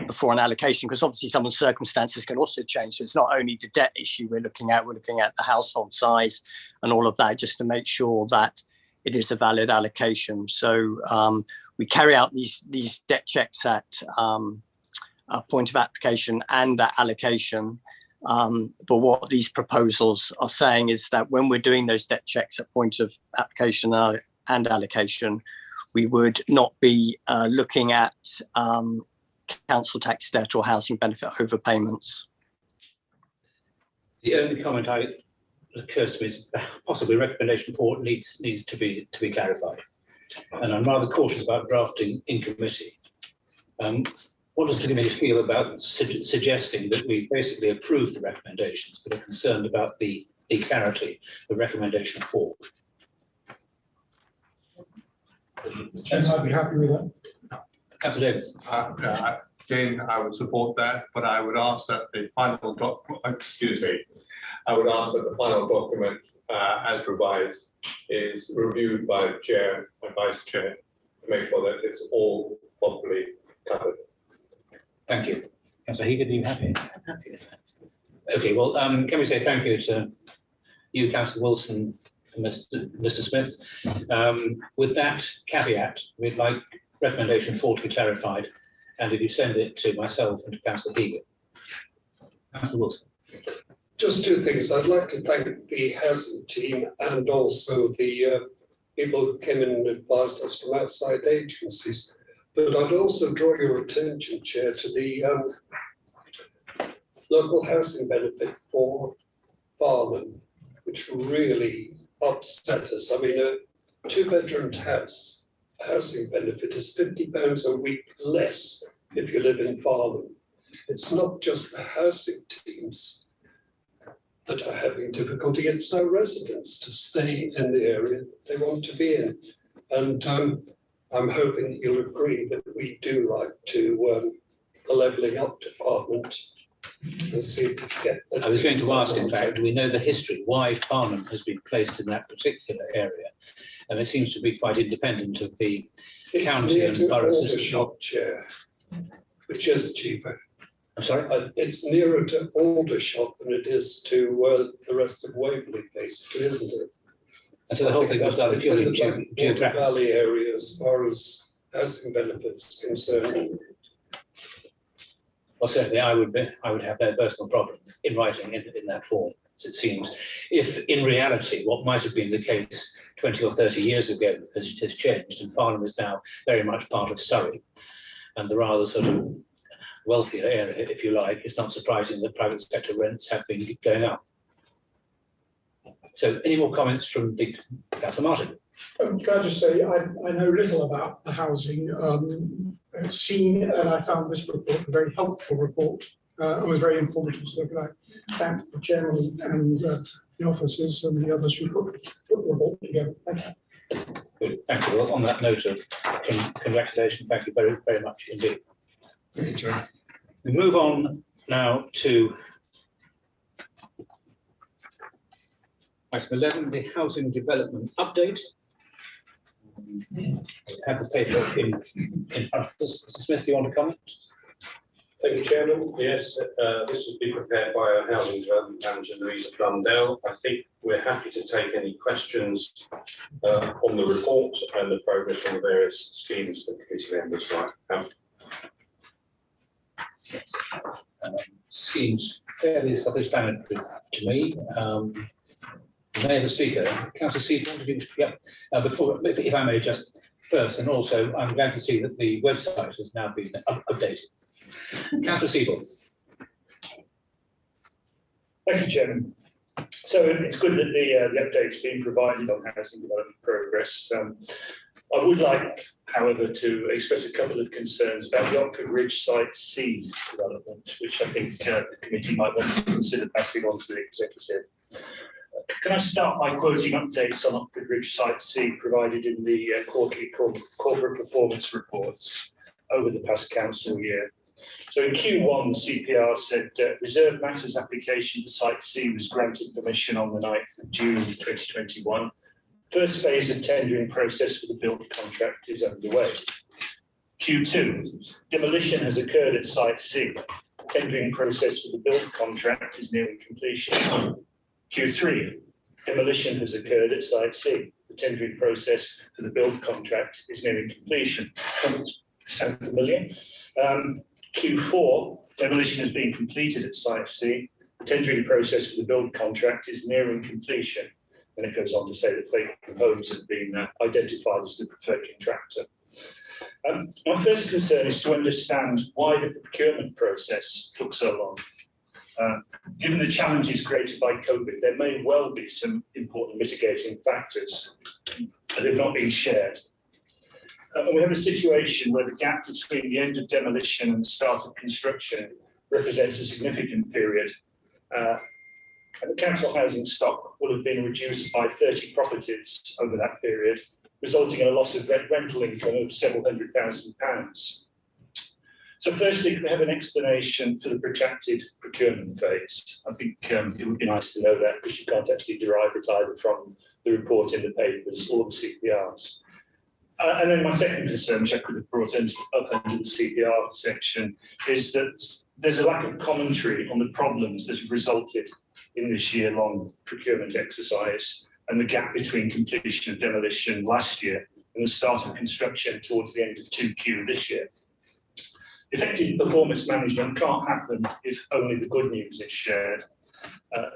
before an allocation, because obviously someone's circumstances can also change. So it's not only the debt issue we're looking at the household size and all of that, just to make sure that it is a valid allocation. So we carry out these debt checks at point of application and at allocation. But what these proposals are saying is that when we're doing those debt checks at point of application and allocation, we would not be looking at council tax debt or housing benefit overpayments. The only comment that occurs to me is possibly recommendation 4 needs to be clarified, and I'm rather cautious about drafting in committee. What does the committee feel about suggesting that we basically approve the recommendations, but are concerned about the clarity of recommendation 4? I'd be happy with that. Councillor Davis. Again, I would support that, but I would ask that the final I would ask that the final document, as revised, is reviewed by the chair and vice chair to make sure that it's all properly covered. Thank you. Councillor Hegan, are you happy? I'm happy with that. Okay, well, can we say thank you to you, Councillor Wilson, and Mr. Smith. With that caveat, we'd like recommendation 4 to be clarified, and if you send it to myself and to Councillor Hegan. Councillor Wilson. Just 2 things. I'd like to thank the housing team and also the people who came in and advised us from outside agencies. But I'd also draw your attention, Chair, to the local housing benefit for Farnham, which really upset us. I mean, a 2-bedroom house housing benefit is £50 a week less if you live in Farnham. It's not just the housing teams that are having difficulty, it's our residents to stay in the area they want to be in. And I'm hoping that you'll agree that we do like to the levelling up department and see if we can get that. I was going to ask, in fact, do we know the history, why Farnham has been placed in that particular area? And it seems to be quite independent of the county and borough system. Shop chair, which is cheaper. I'm sorry? It's nearer to Aldershot than it is to the rest of Waverley, basically, isn't it? And so the whole thing was done purely geographic Valley area as far as housing benefits concerned. Well, certainly I would have no personal problem in writing in that form, as it seems. If in reality what might have been the case 20 or 30 years ago has changed, and Farnham is now very much part of Surrey, and the rather sort of wealthier area, if you like, it's not surprising that private sector rents have been going up. So any more comments from Councillor Martin? Can I just say, I know little about the housing scene, and I found this report a very helpful report. It was very informative, so can I thank the chairman and the officers and the others who put the report together. Thank you. Good, thank you. Well, on that note of congratulations, thank you very, very much indeed. We move on now to item 11, the housing development update. We have the paper in front of us. Mr. Smith, do you want to comment? Thank you, Chairman. Yes, this has been prepared by our Housing Development Manager, Louisa Blundell. I think we're happy to take any questions on the report and the progress on the various schemes that committee members might have. Seems fairly self-explanatory to me. May the Speaker, Councillor Seaton, before, if I may just first, and also I'm glad to see that the website has now been updated. Councillor Seaton. Thank you, Chairman. So it's good that the update's been provided on housing development progress. I would like, however, to express a couple of concerns about the Oxford Ridge Site C development, which I think the committee might want to consider passing on to the executive. Can I start by quoting updates on Oxford Ridge Site C provided in the quarterly corporate performance reports over the past council year? So in Q1, CPR said Reserve Matters application for Site C was granted permission on the 9th of June 2021. First phase of tendering process for the build contract is underway. Q2, demolition has occurred at Site C. Tendering process for the build contract is nearing completion. Q3, demolition has occurred at Site C. The tendering process for the build contract is nearing completion. Q4, demolition has been completed at Site C. The tendering process for the build contract is nearing completion. And it goes on to say that vacant homes have been identified as the preferred contractor. My first concern is to understand why the procurement process took so long. Given the challenges created by COVID, there may well be some important mitigating factors that have not been shared. And we have a situation where the gap between the end of demolition and the start of construction represents a significant period. And the council housing stock will have been reduced by 30 properties over that period, resulting in a loss of rental income of several £100,000. So firstly, can we have an explanation for the protracted procurement phase? I think it would be nice to know that, because you can't actually derive it either from the report in the papers or the CPRs. And then my second concern, which I could have brought up under the CPR section, is that there's a lack of commentary on the problems that have resulted in this year-long procurement exercise and the gap between completion of demolition last year and the start of construction towards the end of 2Q this year. Effective performance management can't happen if only the good news is shared. There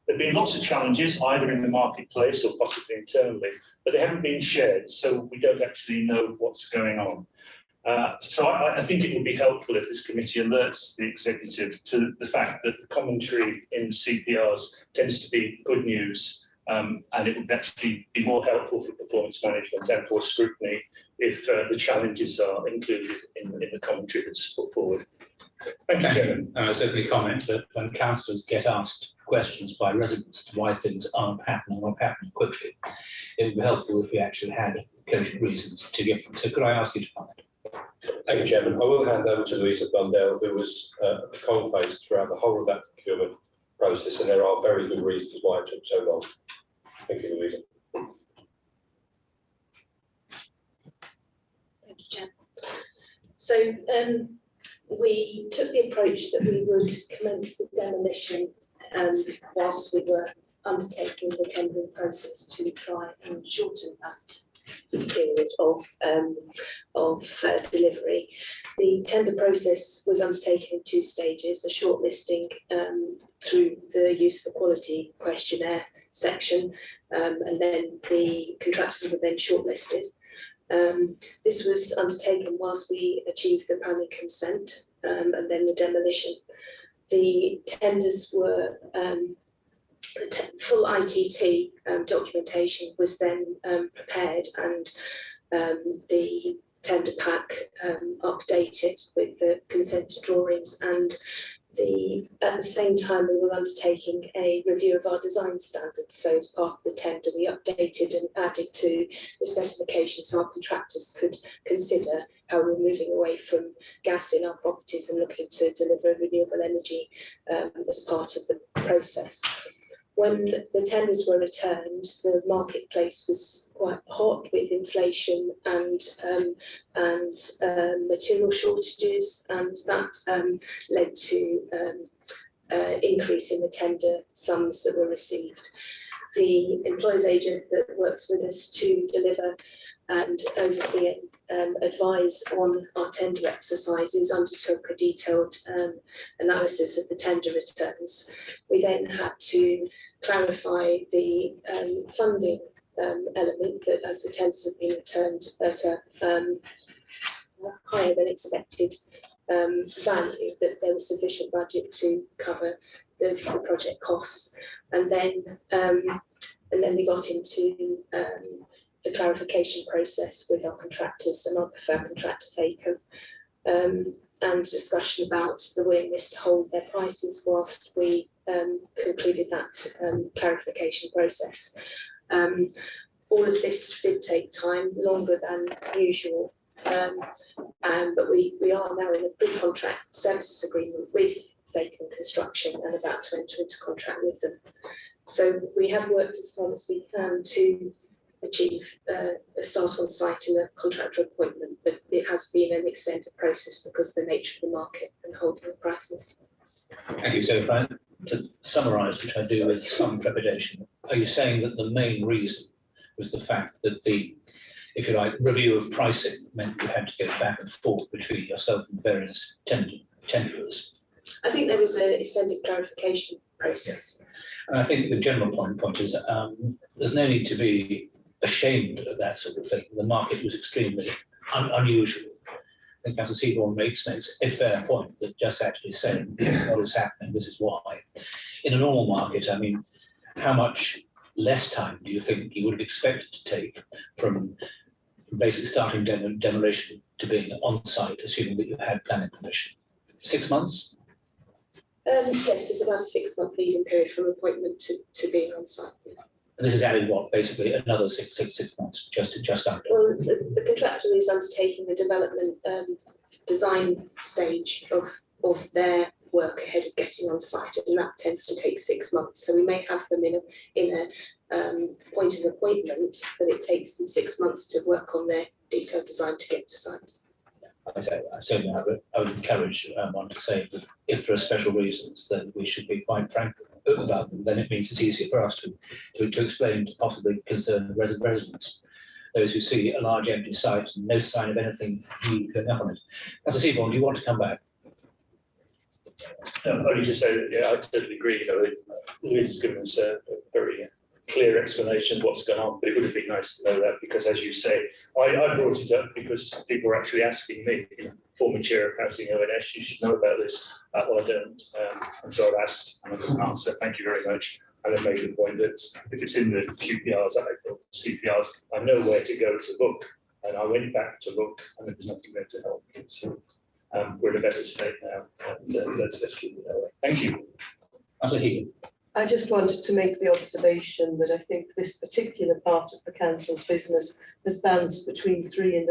have been lots of challenges, either in the marketplace or possibly internally, but they haven't been shared, so we don't actually know what's going on. So I think it would be helpful if this committee alerts the executive to the fact that the commentary in the CPRs tends to be good news, and it would actually be more helpful for performance management and for scrutiny if the challenges are included in the commentary that's put forward. Thank you, Chairman. I certainly comment that when councillors get asked questions by residents as to why things aren't happening or happening quickly, it would be helpful if we actually had cogent reasons to give them. So could I ask you to comment? Thank you, Chairman. I will hand over to Louisa Blundell, who was at the coalface throughout the whole of that procurement process, and there are very good reasons why it took so long. Thank you, Louisa. Thank you, Chair. So we took the approach that we would commence the demolition whilst we were undertaking the tendering process to try and shorten that period of delivery. The tender process was undertaken in 2 stages: a shortlisting through the use of a quality questionnaire section, and then the contractors were then shortlisted. This was undertaken whilst we achieved the planning consent and then the demolition. The tenders were full ITT documentation was then prepared, and the tender pack updated with the consent drawings and At the same time, we were undertaking a review of our design standards. So as part of the tender, we updated and added to the specifications so our contractors could consider how we're moving away from gas in our properties and looking to deliver renewable energy as part of the process. When the tenders were returned, the marketplace was quite hot with inflation and material shortages, and that led to increase in the tender sums that were received. The employers agent that works with us to deliver and oversee and advise on our tender exercises undertook a detailed analysis of the tender returns. We then had to clarify the funding element, that as the tenders have been returned at a higher than expected value, that there was sufficient budget to cover the project costs. And then we got into the clarification process with our contractors and our preferred contractor Faker, and discussion about the willingness to hold their prices whilst we concluded that clarification process. All of this did take time, longer than usual, but we are now in a pre-contract services agreement with Faker Construction and about to enter into contract with them. So we have worked as hard as we can to achieve a start on site and a contractor appointment, but it has been an extended process because of the nature of the market and holding the prices. Thank you. So if I to summarise, which I do with some trepidation, are you saying that the main reason was the fact that the, if you like, review of pricing meant you had to go back and forth between yourself and various tenderers? I think there was an extended clarification process. Yeah. And I think the general point is there's no need to be ashamed of that sort of thing. The market was extremely unusual. I think Councillor Seaborn makes a fair point, that just actually saying what is happening, this is why. In a normal market, I mean, how much less time do you think you would have expected to take from basically starting demolition to being on site, assuming that you had planning permission? 6 months? Yes, it's about a 6-month leading period from appointment to being on site. And this has added what, basically another six months, just under. Well, the contractor is undertaking the development design stage of their work ahead of getting on site, and that tends to take 6 months. So we may have them in a point of appointment, but it takes them 6 months to work on their detailed design to get to site. I certainly I would encourage one to say that if there are special reasons, then we should be quite frank about them. Then it means it's easier for us to explain to possibly concerned residents, those who see a large empty site and no sign of anything new going up on it. As a Seaborn, do you want to come back? Only to say that, yeah, I totally agree. You know, Louise has given us a very clear explanation of what's going on, but it would have been nice to know that, because as you say, I brought it up because people were actually asking me, you know, former chair of Housing ONS, you should know about this. Well, I don't, and so I've asked and I got an answer. Thank you very much. And I made the point that if it's in the QPRs, CPRs, I know where to go to look, and I went back to look, and there was nothing there to help me. So we're in a better state now, and let's keep it that way. Thank you. I just wanted to make the observation that I think this particular part of the council's business has bounced between three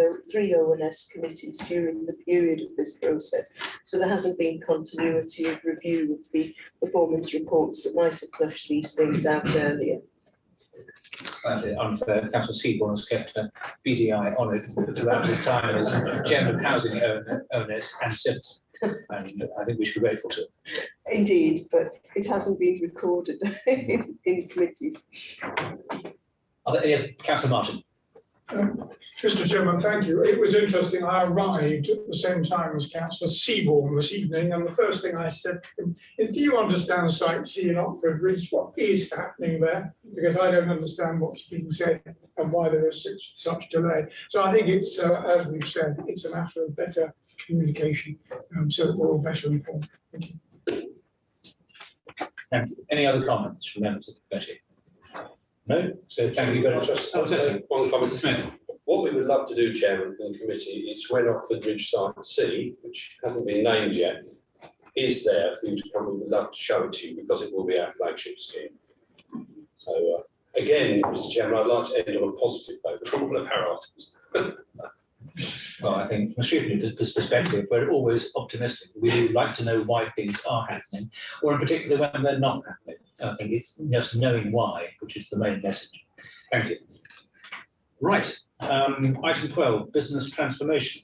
ONS committees during the period of this process. So there hasn't been continuity of review of the performance reports that might have flushed these things out earlier. Slightly unfair. Councillor Seaborn has kept a BDI on it throughout his time as Chairman of Housing ONS and since. And I think we should be grateful to it. Indeed, but it hasn't been recorded in committees. Are there any? Councillor Martin. Mr. Chairman, thank you. It was interesting. I arrived at the same time as Councillor Seaborn this evening, and the first thing I said to him is, do you understand Site C in Oxford Ridge? What is happening there? Because I don't understand what's being said and why there is such delay. So I think it's, as we've said, it's a matter of better communication, so that we're all better informed. Thank you. Thank you. Any other comments from members of the committee? No? So thank you very much. Just one comment, Mr. Smith. What we would love to do, Chairman, in the committee, is when Oxford Ridge Site C, which hasn't been named yet, is there for you to come. We would love to show it to you because it will be our flagship scheme. So again, Mr. Chairman, I'd like to end on a positive note for all of our items. Well, I think from a scrutiny perspective, we're always optimistic. We do like to know why things are happening, or in particular when they're not happening. I think it's just knowing why, which is the main message. Thank you. Right, item 12, business transformation.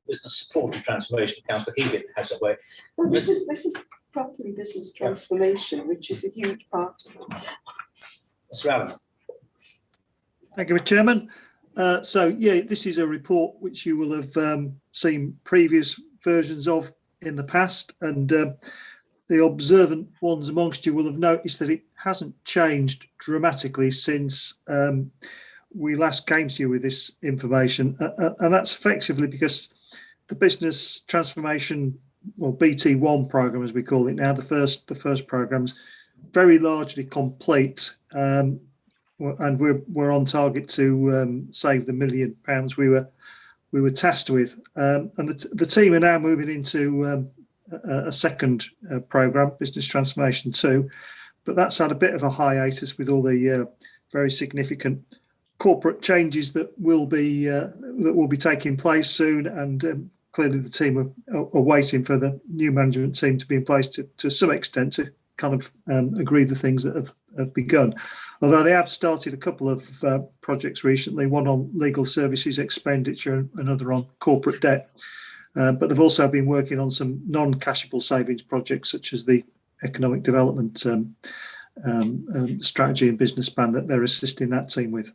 Business support and transformation. Councillor Hewitt has a way. Well, this is properly business transformation, which is a huge part of it. Mr. Allen. Thank you, Mr. Chairman. So, yeah, this is a report which you will have seen previous versions of in the past, and the observant ones amongst you will have noticed that it hasn't changed dramatically since we last came to you with this information, and that's effectively because the business transformation, or BT1 programme as we call it now, the first programme's very largely complete. And we're on target to save the £1 million we were tasked with, and the team are now moving into a second programme, Business Transformation 2, but that's had a bit of a hiatus with all the very significant corporate changes that will be taking place soon, and clearly the team are waiting for the new management team to be in place to some extent to kind of agree the things that have begun. Although they have started a couple of projects recently, one on legal services expenditure and another on corporate debt. But they've also been working on some non-cashable savings projects, such as the economic development strategy and business plan that they're assisting that team with.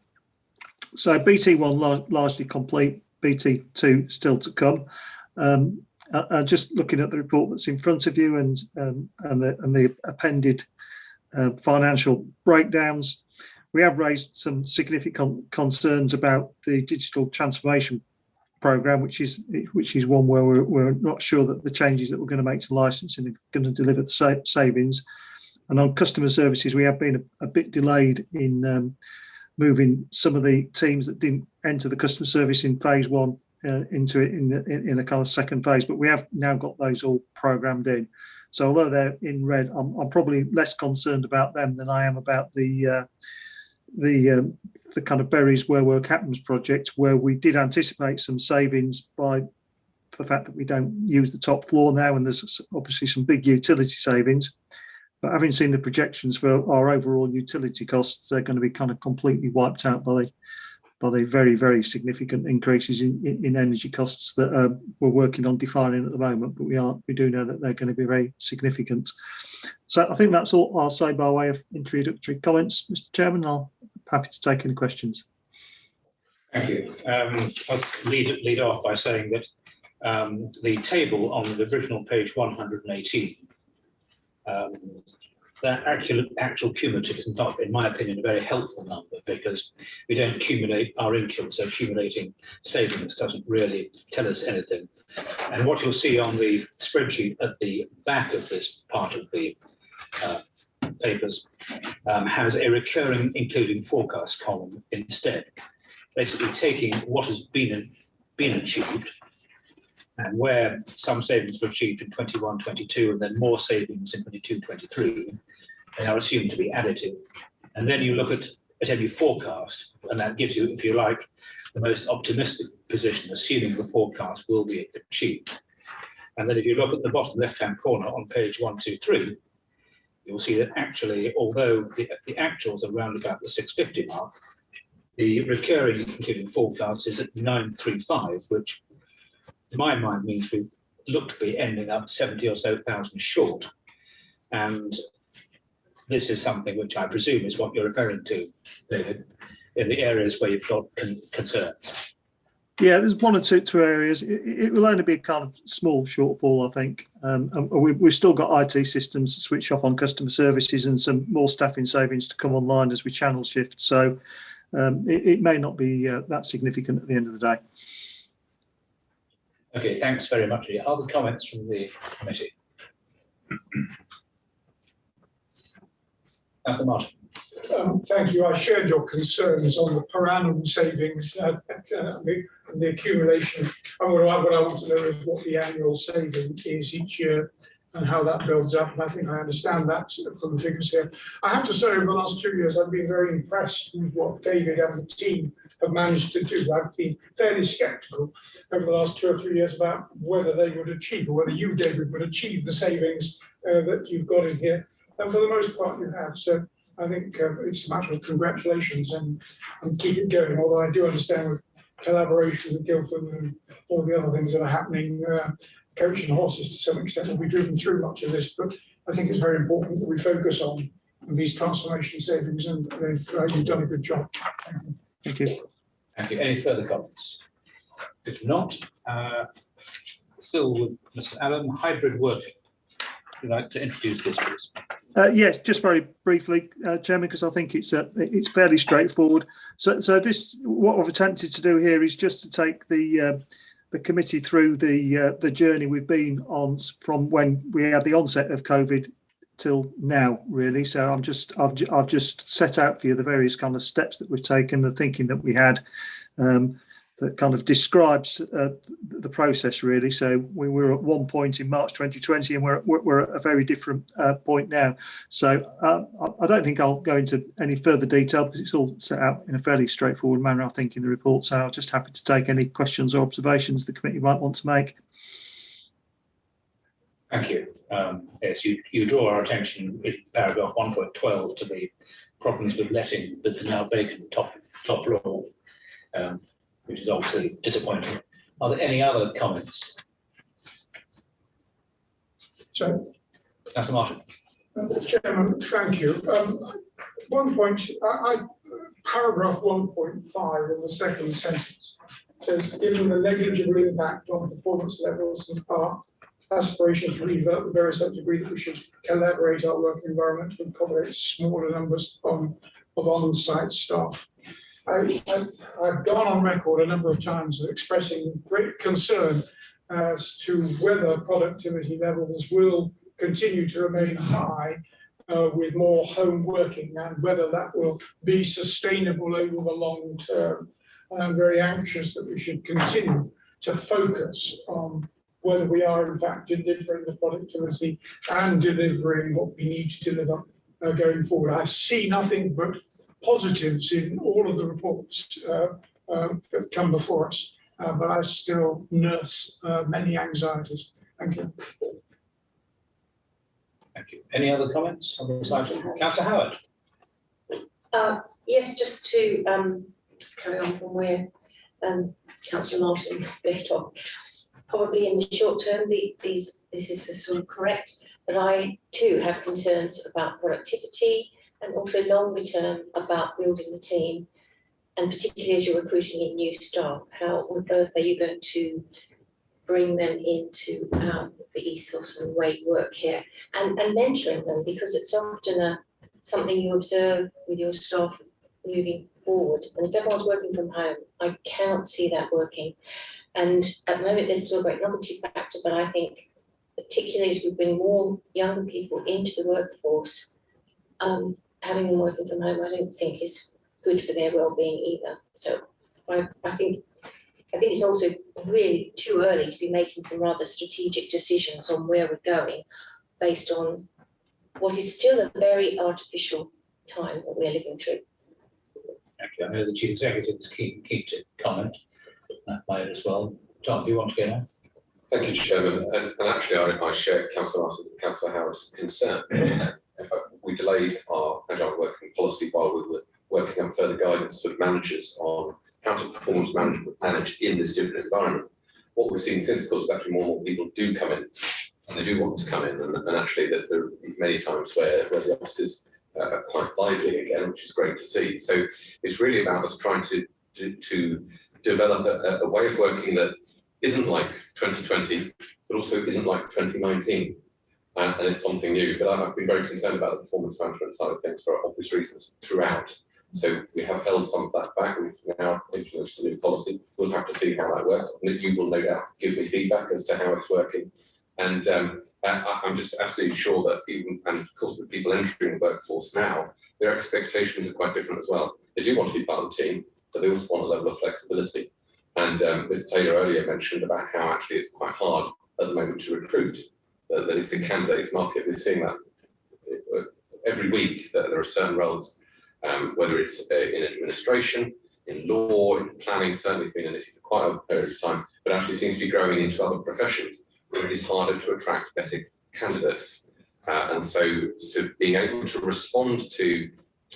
So BT1 largely complete, BT2 still to come. Just looking at the report that's in front of you and the appended financial breakdowns, we have raised some significant concerns about the digital transformation programme, which is one where we're not sure that the changes that we're going to make to licensing are going to deliver the savings. And on customer services, we have been a bit delayed in moving some of the teams that didn't enter the customer service in phase one into it in a kind of second phase, but we have now got those all programmed in. So although they're in red, I'm probably less concerned about them than I am about the kind of Berries Where Work Happens project, where we did anticipate some savings by the fact that we don't use the top floor now, and there's obviously some big utility savings. But having seen the projections for our overall utility costs, they're going to be kind of completely wiped out by the very, very significant increases in energy costs that we're working on defining at the moment, but we do know that they're going to be very significant. So I think that's all I'll say by way of introductory comments, Mr. Chairman. I'm happy to take any questions. Thank you. I'll lead off by saying that the table on the original page 118, that actual cumulative is not, in my opinion, a very helpful number, because we don't accumulate our income, so accumulating savings doesn't really tell us anything. And what you'll see on the spreadsheet at the back of this part of the papers has a recurring including forecast column instead, basically taking what has been achieved and where some savings were achieved in 21-22 and then more savings in 22-23, they are assumed to be additive. And then you look at any forecast, and that gives you, if you like, the most optimistic position, assuming the forecast will be achieved. And then if you look at the bottom left-hand corner on page 123, you'll see that actually, although the actuals are around about the 650 mark, the recurring including forecast is at 935, which in my mind means we look to be ending up 70 or so thousand short. And this is something which I presume is what you're referring to, David, in the areas where you've got concerns. Yeah, there's one or two areas. It will only be a kind of small shortfall, I think. And we've still got IT systems to switch off on customer services and some more staffing savings to come online as we channel shift. So it may not be that significant at the end of the day. Okay, thanks very much. Other comments from the committee? Councillor Martin. Thank you. I shared your concerns on the per annum savings and the accumulation. And what I want to know is what the annual saving is each year. and how that builds up. And I think I understand that from the figures here. I have to say, over the last 2 years, I've been very impressed with what David and the team have managed to do. I've been fairly sceptical over the last 2 or 3 years about whether they would achieve, or whether you, David, would achieve the savings that you've got in here. And for the most part, you have. So I think it's a matter of congratulations and keep it going. Although I do understand with collaboration with Guildford and all the other things that are happening, coach and horses to some extent will be driven through much of this, but I think it's very important that we focus on these transformation savings, and you've done a good job. Thank you. Thank you. Any further comments? If not, still with Mr. Allen, hybrid working. Would you like to introduce this, please? Yes, just very briefly, Chairman, because I think it's fairly straightforward. So this, what I've attempted to do here is just to take the committee through the journey we've been on from when we had the onset of COVID till now, really. So I've just set out for you the various kind of steps that we've taken, the thinking that we had, that kind of describes the process, really. So we were at one point in March 2020, and we're at a very different point now. So I don't think I'll go into any further detail because it's all set out in a fairly straightforward manner, I think, in the report. So I'm just happy to take any questions or observations the committee might want to make. Thank you. Yes, you draw our attention in paragraph 1.12 to the problems with letting the now vacant top floor, which is obviously disappointing. Are there any other comments? So, Councillor Martin. Chairman, thank you. One point, paragraph 1.5 in the second sentence says, given the negligible impact on performance levels and our aspiration to redevelop the various sectors, agree that we should collaborate our work environment to accommodate smaller numbers of on-site staff. I've gone on record a number of times of expressing great concern as to whether productivity levels will continue to remain high with more home working, and whether that will be sustainable over the long term. And I'm very anxious that we should continue to focus on whether we are in fact delivering the productivity and delivering what we need to deliver going forward. I see nothing but positives in all of the reports that come before us, but I still nurse many anxieties. Thank you. Thank you. Any other comments on this item? Councillor Howard. Yes, just to carry on from where Councillor Martin left off. Probably in the short term, this is sort of correct, but I too have concerns about productivity and also longer term about building the team, and particularly as you're recruiting in new staff, how on earth are you going to bring them into the ethos and way you work here, and mentoring them, because it's often something you observe with your staff moving forward. And if everyone's working from home, I cannot see that working. And at the moment, there's still a great novelty factor, but I think particularly as we bring more younger people into the workforce, having them working from home, I don't think is good for their well-being either. So I think it's also really too early to be making some rather strategic decisions on where we're going based on what is still a very artificial time that we're living through. Thank you. I know the Chief Executive is keen to comment. That as well. John, do you want to get on? Thank you, Chairman. And actually, I share Councillor Howard's concern. We delayed our agile working policy while we were working on further guidance for managers on how to performance manage in this different environment. What we've seen since, of course, is actually more and more people do come in, and they do want to come in, and actually that there are many times where the offices are quite lively again, which is great to see. So it's really about us trying to develop a way of working that isn't like 2020, but also isn't like 2019. And it's something new. But I've been very concerned about the performance management side of things for obvious reasons throughout. So we have held some of that back. We've now influenced a new policy. We'll have to see how that works. And you will no doubt give me feedback as to how it's working. And I'm just absolutely sure that even, and of course the people entering the workforce now, their expectations are quite different as well. They do want to be part of the team, but they also want a level of flexibility. And Mr. Taylor earlier mentioned about how actually it's quite hard at the moment to recruit. that is the candidates market. We're seeing that every week, that there are certain roles, whether it's in administration, in law, in planning, certainly been an issue for quite a period of time, but actually seems to be growing into other professions where it is harder to attract better candidates. And so being able to respond to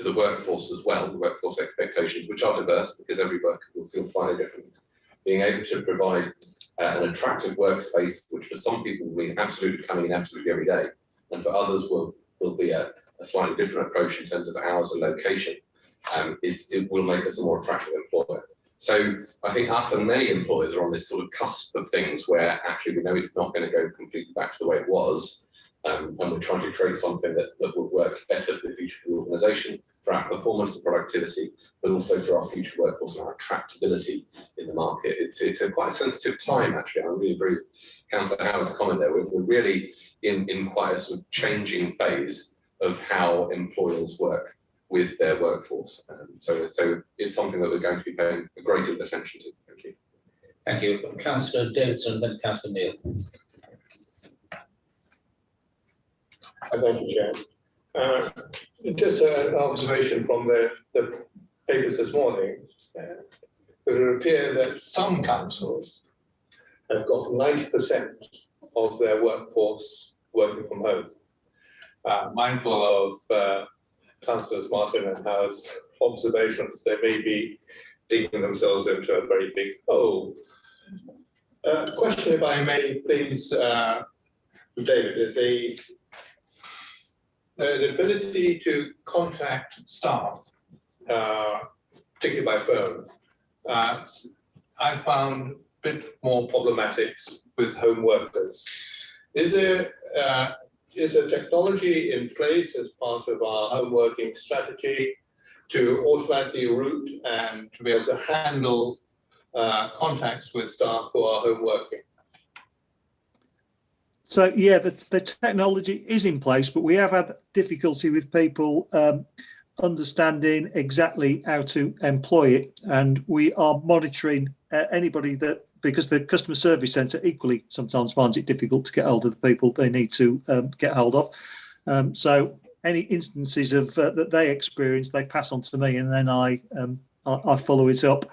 the workforce as well, the workforce expectations, which are diverse because every worker will feel slightly different, being able to provide an attractive workspace, which for some people will mean absolutely coming in absolutely every day, and for others will be a slightly different approach in terms of hours and location, it will make us a more attractive employer. So I think us and many employers are on this sort of cusp of things where actually we know it's not going to go completely back to the way it was, and we're trying to create something that will work better for the future of the organisation, for our performance and productivity, but also for our future workforce and our attractability in the market. It's a quite a sensitive time, actually. I really agree with Councillor Howard's comment there. We're really in quite a sort of changing phase of how employers work with their workforce. So it's something that we're going to be paying a great deal of attention to. Thank you. Thank you. Councillor Davidson and then Councillor Neil. Thank you, Chair. Just an observation from the papers this morning. It would appear that some councils have got 90% of their workforce working from home. Mindful of Councillors Martin and Howard's observations, they may be digging themselves into a very big hole. Question, if I may, please, David, the ability to contact staff, particularly by phone, I found a bit more problematic with home workers. Is there technology in place as part of our home working strategy to automatically route and to be able to handle contacts with staff who are home working? So yeah, the technology is in place, but we have had difficulty with people understanding exactly how to employ it, and we are monitoring anybody that, because the customer service centre equally sometimes finds it difficult to get hold of the people they need to get hold of. So any instances of that they experience, they pass on to me, and then I follow it up.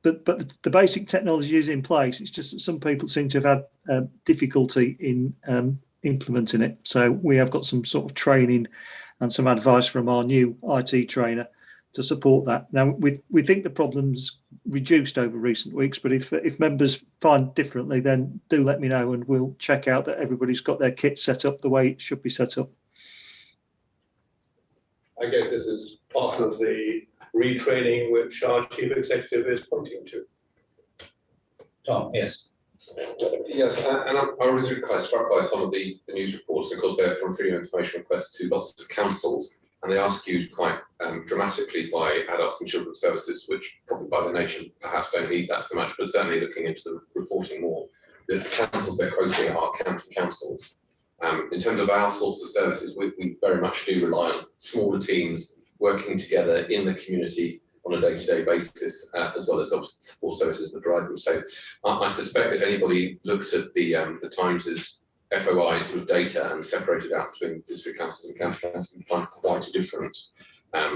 But the basic technology is in place. It's just that some people seem to have had difficulty in implementing it. So we have got some sort of training and some advice from our new IT trainer to support that. Now, we think the problem's reduced over recent weeks, but if members find differently, then do let me know and we'll check out that everybody's got their kit set up the way it should be set up. I guess this is part of the retraining which our chief executive is pointing to. Tom, yes. Yes, and I was really quite struck by some of the news reports. Of course, they're from freedom of information requests to lots of councils, and they are skewed quite dramatically by adults and children's services, which probably by their nature perhaps don't need that so much, but certainly looking into the reporting more. The councils they're quoting are county councils. In terms of our sorts of services, we very much do rely on smaller teams working together in the community on a day-to-day basis, as well as support services that provide them. So I suspect if anybody looked at the Times's FOI sort of data and separated out between district councils and county councils, you'd find quite a different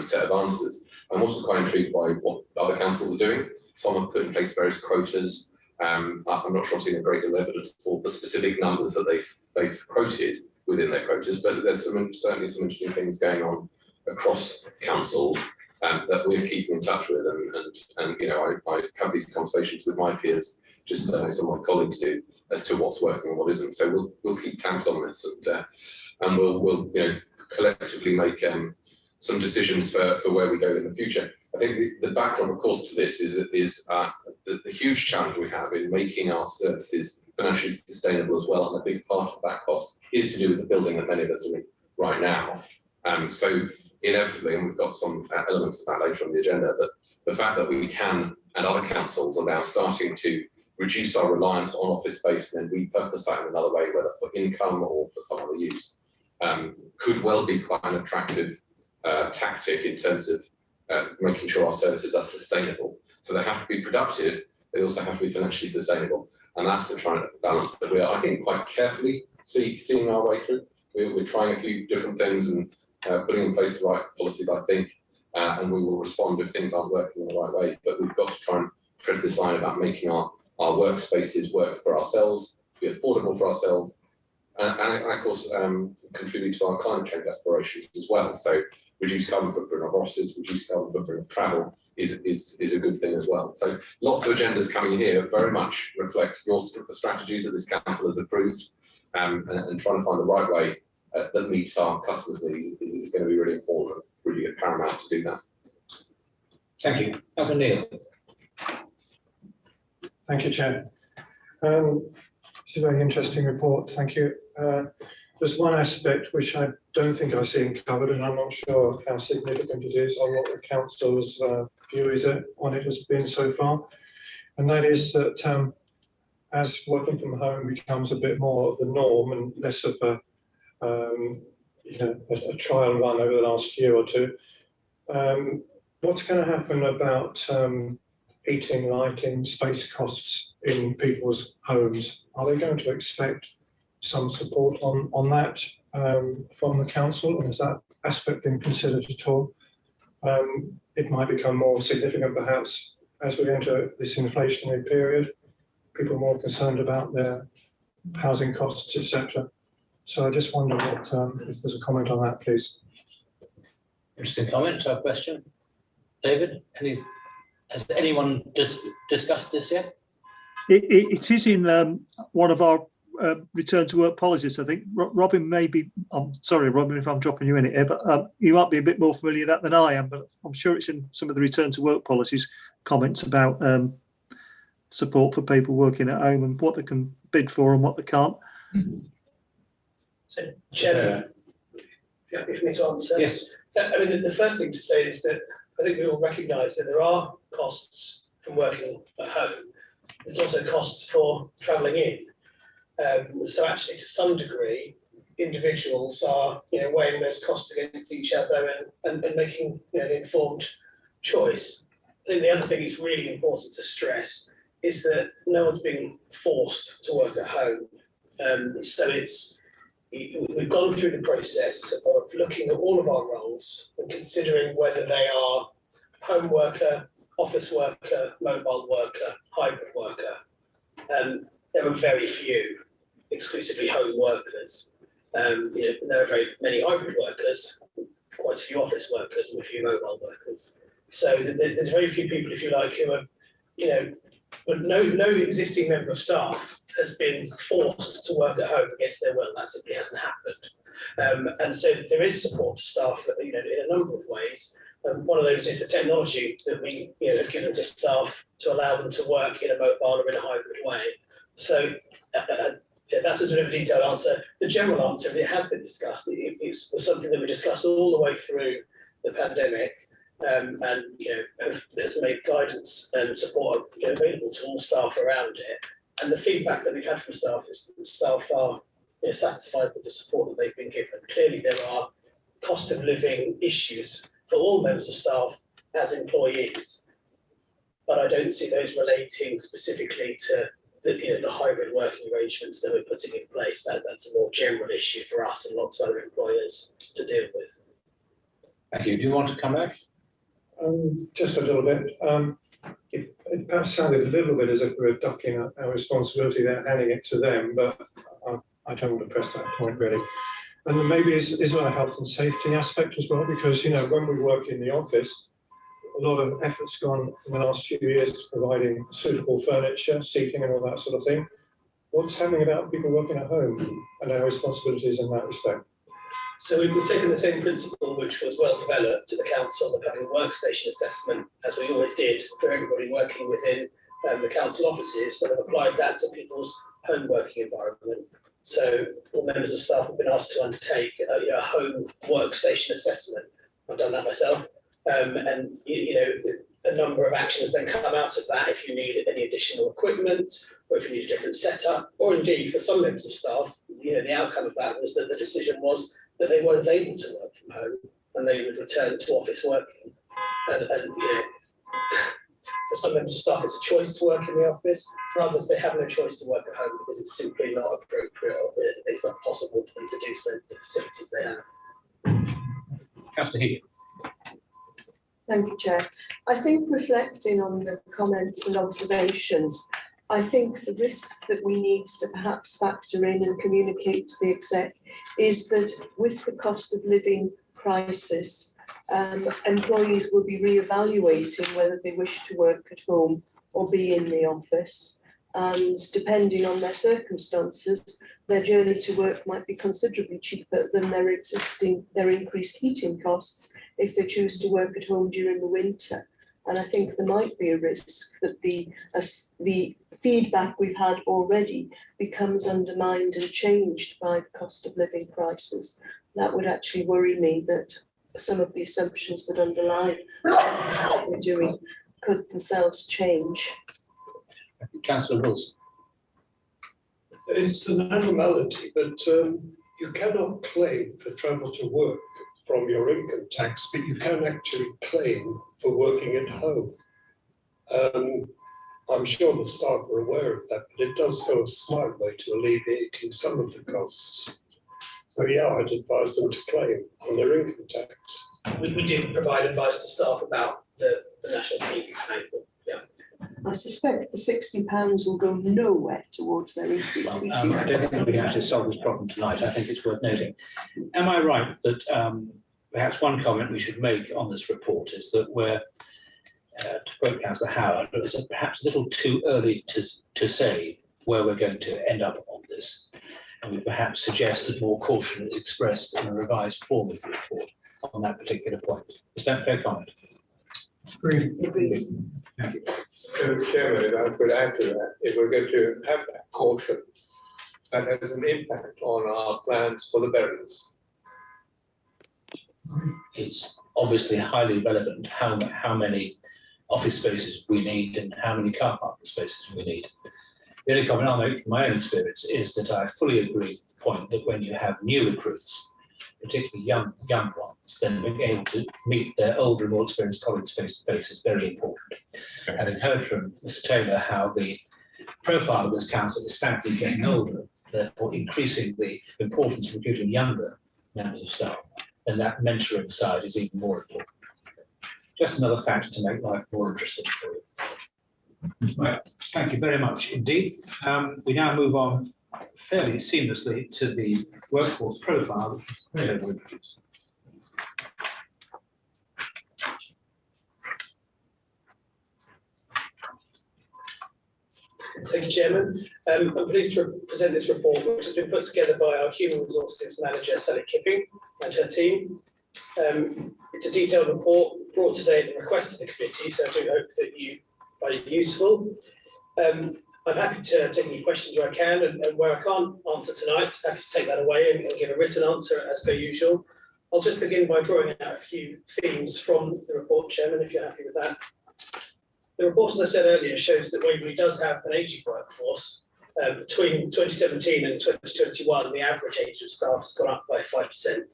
set of answers. I'm also quite intrigued by what other councils are doing. Some have put in place various quotas. I'm not sure I've seen a great deal of evidence for the specific numbers that they've quoted within their quotas, but there's certainly some interesting things going on across councils that we're keeping in touch with, and you know, I have these conversations with my peers, just as some of my colleagues do, as to what's working and what isn't. So we'll keep tabs on this, and we'll you know, collectively make some decisions for where we go in the future. I think the backdrop, of course, to this is the huge challenge we have in making our services financially sustainable as well, and a big part of that cost is to do with the building that many of us are in right now. So inevitably, and we've got some elements of that later on the agenda, but the fact that we can, and other councils are now starting to reduce our reliance on office space and then repurpose that in another way, whether for income or for some other use, could well be quite an attractive tactic in terms of making sure our services are sustainable. So they have to be productive, they also have to be financially sustainable. And that's the trying to balance that we are, I think, quite carefully seeing our way through. We're trying a few different things and putting in place the right policies, I think, and we will respond if things aren't working in the right way. But we've got to try and tread this line about making our workspaces work for ourselves, be affordable for ourselves, and of course contribute to our climate change aspirations as well. So reduce carbon footprint of offices, reduce carbon footprint of travel is a good thing as well. So lots of agendas coming here very much reflect the strategies that this council has approved, and trying to find the right way that meets our customers' needs is going to be really important, really paramount to do that. Thank you. Councillor Neil. Thank you, Chair. It's a very interesting report. Thank you. There's one aspect which I don't think I've seen covered, and I'm not sure how significant it is, or what the council's view is on it has been so far, and that is that as working from home becomes a bit more of the norm and less of a trial run over the last year or two, what's going to happen about heating, lighting, space costs in people's homes? Are they going to expect some support on that from the council, and has that aspect been considered at all? It might become more significant perhaps as we enter this inflationary period, people are more concerned about their housing costs, etc. So I just wonder what, if there's a comment on that, please. Interesting comment or question. David, has anyone discussed this yet? It is in one of our return to work policies. I think Robin I'm sorry, Robin, if I'm dropping you in it here, but you might be a bit more familiar with that than I am, but I'm sure it's in some of the return to work policies comments about support for people working at home and what they can bid for and what they can't. So, Chairman, if you're happy for me to answer? Yes. I mean, the first thing to say is that I think we all recognise that there are costs from working at home. There's also costs for travelling in. So actually, to some degree, individuals are weighing those costs against each other and making an informed choice. I think the other thing is really important to stress is that no one's being forced to work at home. So we've gone through the process of looking at all of our roles and considering whether they are home worker, office worker, mobile worker, hybrid worker. There are very few exclusively home workers. There are very many hybrid workers, quite a few office workers, and a few mobile workers. So there's very few people, if you like, who are, but no existing member of staff has been forced to work at home against their will. That simply hasn't happened. And so there is support to staff, in a number of ways. One of those is the technology that we have given to staff to allow them to work in a mobile or in a hybrid way. So that's a sort of a detailed answer. The general answer, it has been discussed. It was something that we discussed all the way through the pandemic, and has made guidance and support available to all staff around it. And the feedback that we've had from staff is that the staff are satisfied with the support that they've been given. Clearly, there are cost of living issues for all members of staff as employees, but I don't see those relating specifically to the hybrid working arrangements that we're putting in place. That's a more general issue for us and lots of other employers to deal with. Thank you. Do you want to come back? Just a little bit. It perhaps sounded a little bit as if we were ducking our responsibility there, handing it to them, but I don't want to press that point really. And then maybe is there a health and safety aspect as well? Because when we work in the office, a lot of effort's gone in the last few years to providing suitable furniture, seating, and all that sort of thing. What's happening about people working at home and our responsibilities in that respect? So we've taken the same principle, which was well developed to the council, of having a workstation assessment, as we always did for everybody working within the council offices, and have applied that to people's home working environment. So all members of staff have been asked to undertake a home workstation assessment. I've done that myself, and a number of actions then come out of that. If you need any additional equipment, or if you need a different setup, or indeed for some members of staff, the outcome of that was that the decision was that they weren't able to work from home and they would return to office working. And For some members of staff, it's a choice to work in the office. For others, they have no choice to work at home because it's simply not appropriate or it's not possible for them to do so in the facilities they have. Councillor Healy. Thank you, Chair. I think reflecting on the comments and observations, I think the risk that we need to perhaps factor in and communicate to the exec is that with the cost of living crisis, employees will be re-evaluating whether they wish to work at home or be in the office. And depending on their circumstances, their journey to work might be considerably cheaper than their increased heating costs if they choose to work at home during the winter. And I think there might be a risk that the feedback we've had already becomes undermined and changed by the cost of living crisis. That would actually worry me, that some of the assumptions that underlie what we're doing could themselves change. Councillor Wilson. It's an abnormality, but you cannot claim for travel to work from your income tax, but you can actually claim for working at home. I'm sure the staff are aware of that, but it does go a slight way to alleviating some of the costs. So yeah, I'd advise them to claim on their income tax. We did provide advice to staff about the National Scheme. Yeah. I suspect the £60 will go nowhere towards their increased heating. I don't think we can actually solve this problem tonight. I think it's worth noting. Am I right that perhaps one comment we should make on this report is that we're, to quote Councillor Howard, it's perhaps a little too early to say where we're going to end up on this. And we perhaps suggest that more caution is expressed in a revised form of the report on that particular point. Is that a fair comment? Agreed. Thank you. Chairman, if I could add to that, if we're going to have that caution, that has an impact on our plans for the burials. It's obviously highly relevant how many office spaces we need and how many car parking spaces we need. The only comment I'll make from my own experience is that I fully agree with the point that when you have new recruits, particularly young ones, then being able to meet their older, more experienced colleagues face to face is very important. Having heard from Mr. Taylor how the profile of this council is sadly getting older, therefore increasing the importance of recruiting younger members of staff, then that mentoring side is even more important. Just another factor to make life more interesting for you. Well, thank you very much indeed. We now move on fairly seamlessly to the workforce profile. Thank you, Chairman. I'm pleased to present this report, which has been put together by our Human Resources Manager, Sally Kipping, and her team. It's a detailed report brought today at the request of the committee, so I do hope that you find it useful. I'm happy to take any questions where I can, and where I can't answer tonight, happy to take that away and give a written answer as per usual. I'll just begin by drawing out a few themes from the report, Chairman, if you're happy with that. The report, as I said earlier, shows that Waverley does have an ageing workforce. Between 2017 and 2021, the average age of staff has gone up by 5%.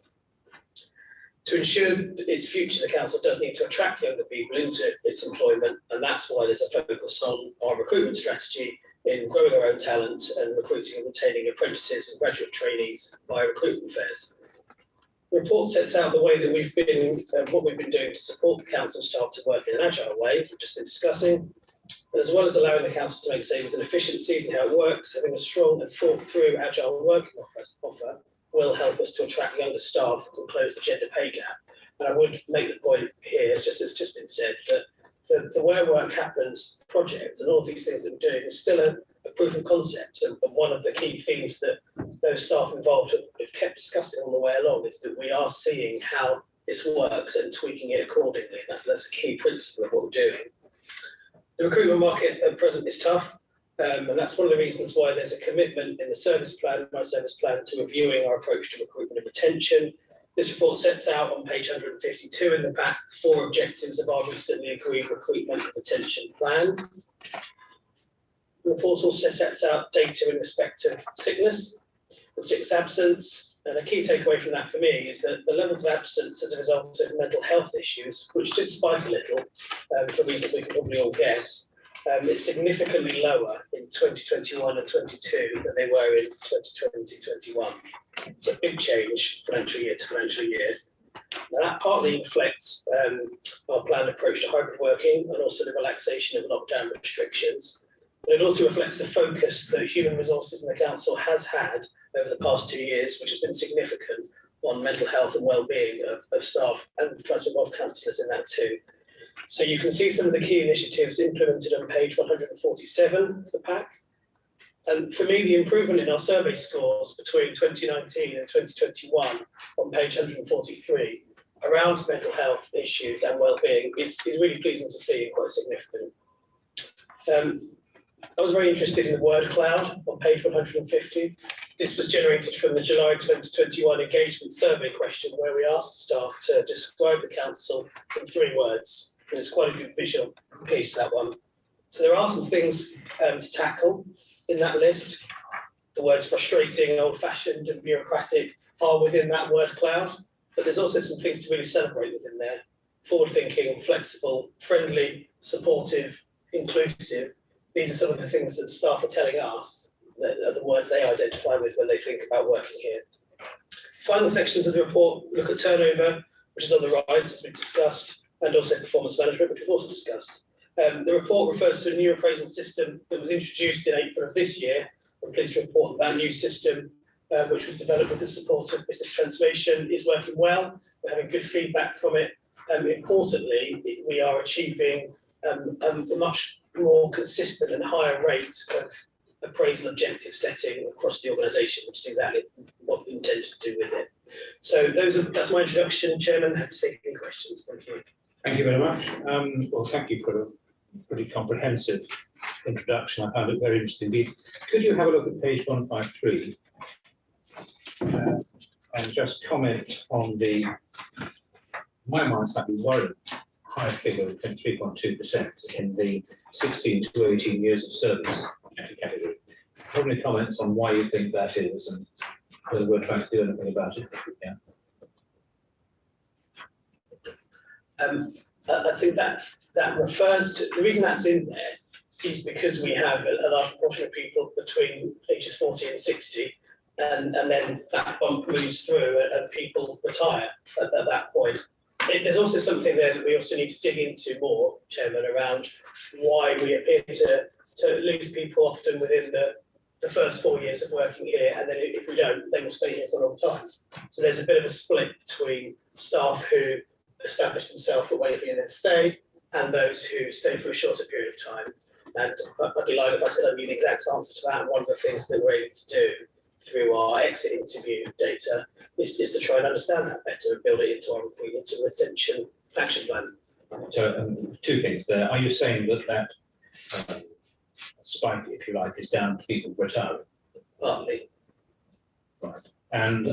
To ensure its future, the council does need to attract younger people into its employment, and that's why there's a focus on our recruitment strategy in growing our own talent and recruiting and retaining apprentices and graduate trainees via recruitment fairs. The report sets out the way that we've been, what we've been doing to support the council staff to work in an agile way, we've just been discussing, as well as allowing the council to make savings and efficiencies and how it works. Having a strong and thought through agile working offer will help us to attract younger staff and close the gender pay gap. And I would make the point here, as just been said, that the Where Work Happens project and all of these things that we're doing is still a proof of concept. And one of the key themes that those staff involved have kept discussing all the way along is that we are seeing how this works and tweaking it accordingly. That's a key principle of what we're doing. The recruitment market at present is tough. And that's one of the reasons why there's a commitment in the service plan, my service plan, to reviewing our approach to recruitment and retention. This report sets out on page 152 in the pack 4 objectives of our recently agreed recruitment and retention plan. The report also sets out data in respect of sickness and sickness absence, And a key takeaway from that for me is that the levels of absence as a result of mental health issues, which did spike a little for reasons we can probably all guess, is significantly lower in 2021 and 22 than they were in 2020-21. It's a big change financial year to financial year. Now, that partly reflects our planned approach to hybrid working and also the relaxation of lockdown restrictions. But it also reflects the focus that human resources in the council has had over the past 2 years, which has been significant on mental health and well-being of staff, and trying to involve councillors in that too. So you can see some of the key initiatives implemented on page 147 of the pack. And for me, the improvement in our survey scores between 2019 and 2021 on page 143 around mental health issues and well-being is really pleasing to see and quite significant. I was very interested in the word cloud on page 150. This was generated from the July 2021 engagement survey question, where we asked staff to describe the council in 3 words. And it's quite a good visual piece, that one. So there are some things to tackle in that list. The words frustrating, old-fashioned and bureaucratic are within that word cloud, but there's also some things to really celebrate within there. Forward-thinking, flexible, friendly, supportive, inclusive. These are some of the things that staff are telling us that are the words they identify with when they think about working here. Final sections of the report look at turnover, which is on the rise, as we've discussed, and also performance management, which we've also discussed. The report refers to a new appraisal system that was introduced in April of this year. I'm pleased to report that new system, which was developed with the support of business transformation, is working well. We're having good feedback from it. Importantly, we are achieving a much more consistent and higher rate of appraisal objective setting across the organisation, which is exactly what we intend to do with it. So that's my introduction, Chairman. Happy to take any questions. Thank you. Thank you very much. Well, thank you for a pretty comprehensive introduction. I found it very interesting indeed. Could you have a look at page 153 and just comment on the, in my mind, slightly worrying high figure of 3.2% in the 16 to 18 years of service category. Probably comments on why you think that is and whether we're trying to do anything about it. Yeah. I think that refers to, the reason that's in there is because we have a large proportion of people between ages 40 and 60, and then that bump moves through and people retire at that point. There's also something there that we also need to dig into more, Chairman, around why we appear to lose people often within the first 4 years of working here, and then if we don't, they will stay here for a long time. So there's a bit of a split between staff who establish themselves at Waverley and then stay, and those who stay for a shorter period of time. And I'd be lying if I said I knew the exact answer to that. And one of the things that we're able to do through our exit interview data is to try and understand that better and build it into our retention action plan. So 2 things there. Are you saying that spike, if you like, is down to people retiring? Partly. Right. And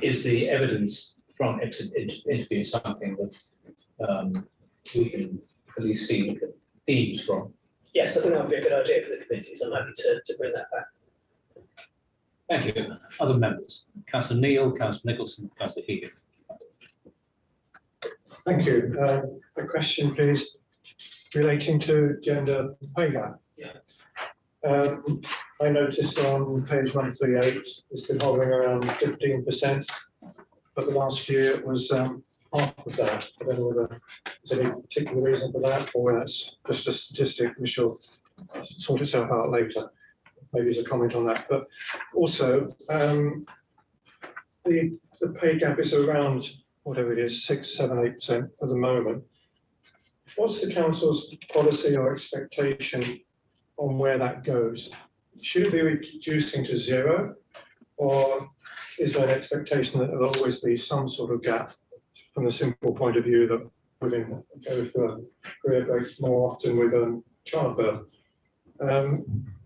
is the evidence from exit interview something that we can at least see themes from? Yes, I think that would be a good idea for the committee, so I'm happy to bring that back. Thank you. Other members? Councillor Neil, Councillor Nicholson, Councillor Hegan. Thank you. A question, please, relating to gender pay gap. Yeah. I noticed on page 138, it's been hovering around 15%, but the last year it was half of that. I don't know whether there's any particular reason for that, or that's just a statistic which will sort itself out later. Maybe as a comment on that. But also, the pay gap is around, whatever it is, 6, 7, 8% at the moment. What's the council's policy or expectation on where that goes? Should it be reducing to 0, or is there an expectation that there'll always be some sort of gap from the simple point of view that women go through a career break more often with childbirth?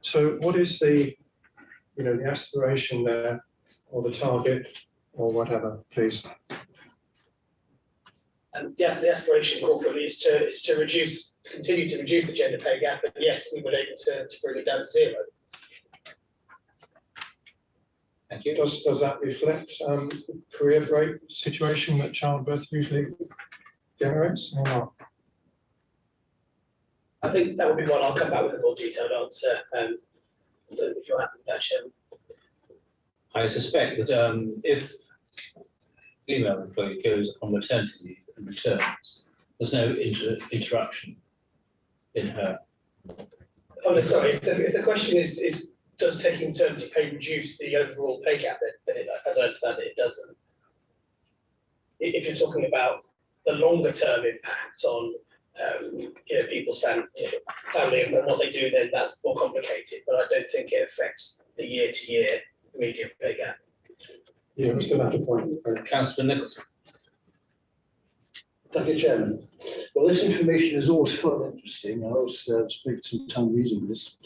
So what is the aspiration there, or the target, or whatever, please? The aspiration corporately is to continue to reduce the gender pay gap, and yes, we would aim to bring it down to 0. Thank you. Does that reflect the career break situation that childbirth usually generates or not? I think that would be one I'll come back with a more detailed answer. If you're happy with that, Chairman. I suspect that if female employee goes on maternity leave and returns, there's no interruption in her. Oh, no, sorry. If the question is does taking maternity pay reduce the overall pay gap, then as I understand it, it doesn't. If you're talking about the longer term impact on people's family and what they do, then that's more complicated. But I don't think it affects the year-to-year median pay gap. Yeah, we still have to point. Councillor Nicholson. Thank you, Chairman. Well, this information is always fun and interesting. I always spent some time reading this.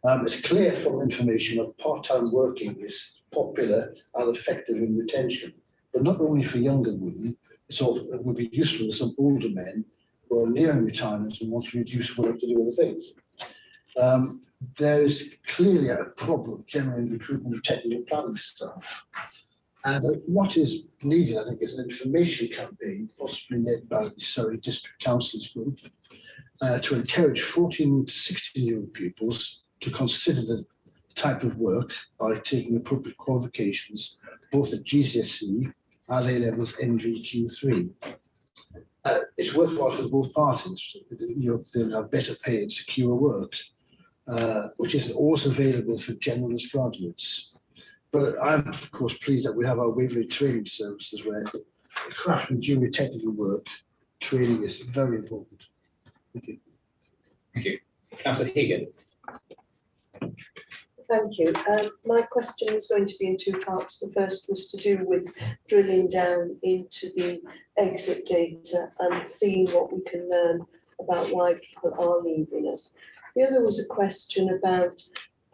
It's clear from information that part-time working is popular and effective in retention, but not only for younger women. It would be useful for some older men who are nearing retirement and want to reduce work to do other things. There is clearly a problem generating recruitment of technical planning staff. And what is needed, I think, is an information campaign, possibly led by the Surrey District Council's group, to encourage 14 to 16-year-old pupils to consider the type of work by taking appropriate qualifications, both at GCSE and A-levels NVQ3. It's worthwhile for both parties. They'll have better paid, secure work, which isn't always available for generalist graduates. But I'm, of course, pleased that we have our Waverley training services where craft and junior technical work training is very important. Thank you. Thank you. Councillor Higgin. Thank you. My question is going to be in two parts. The first was to do with drilling down into the exit data and seeing what we can learn about why people are leaving us. The other was a question about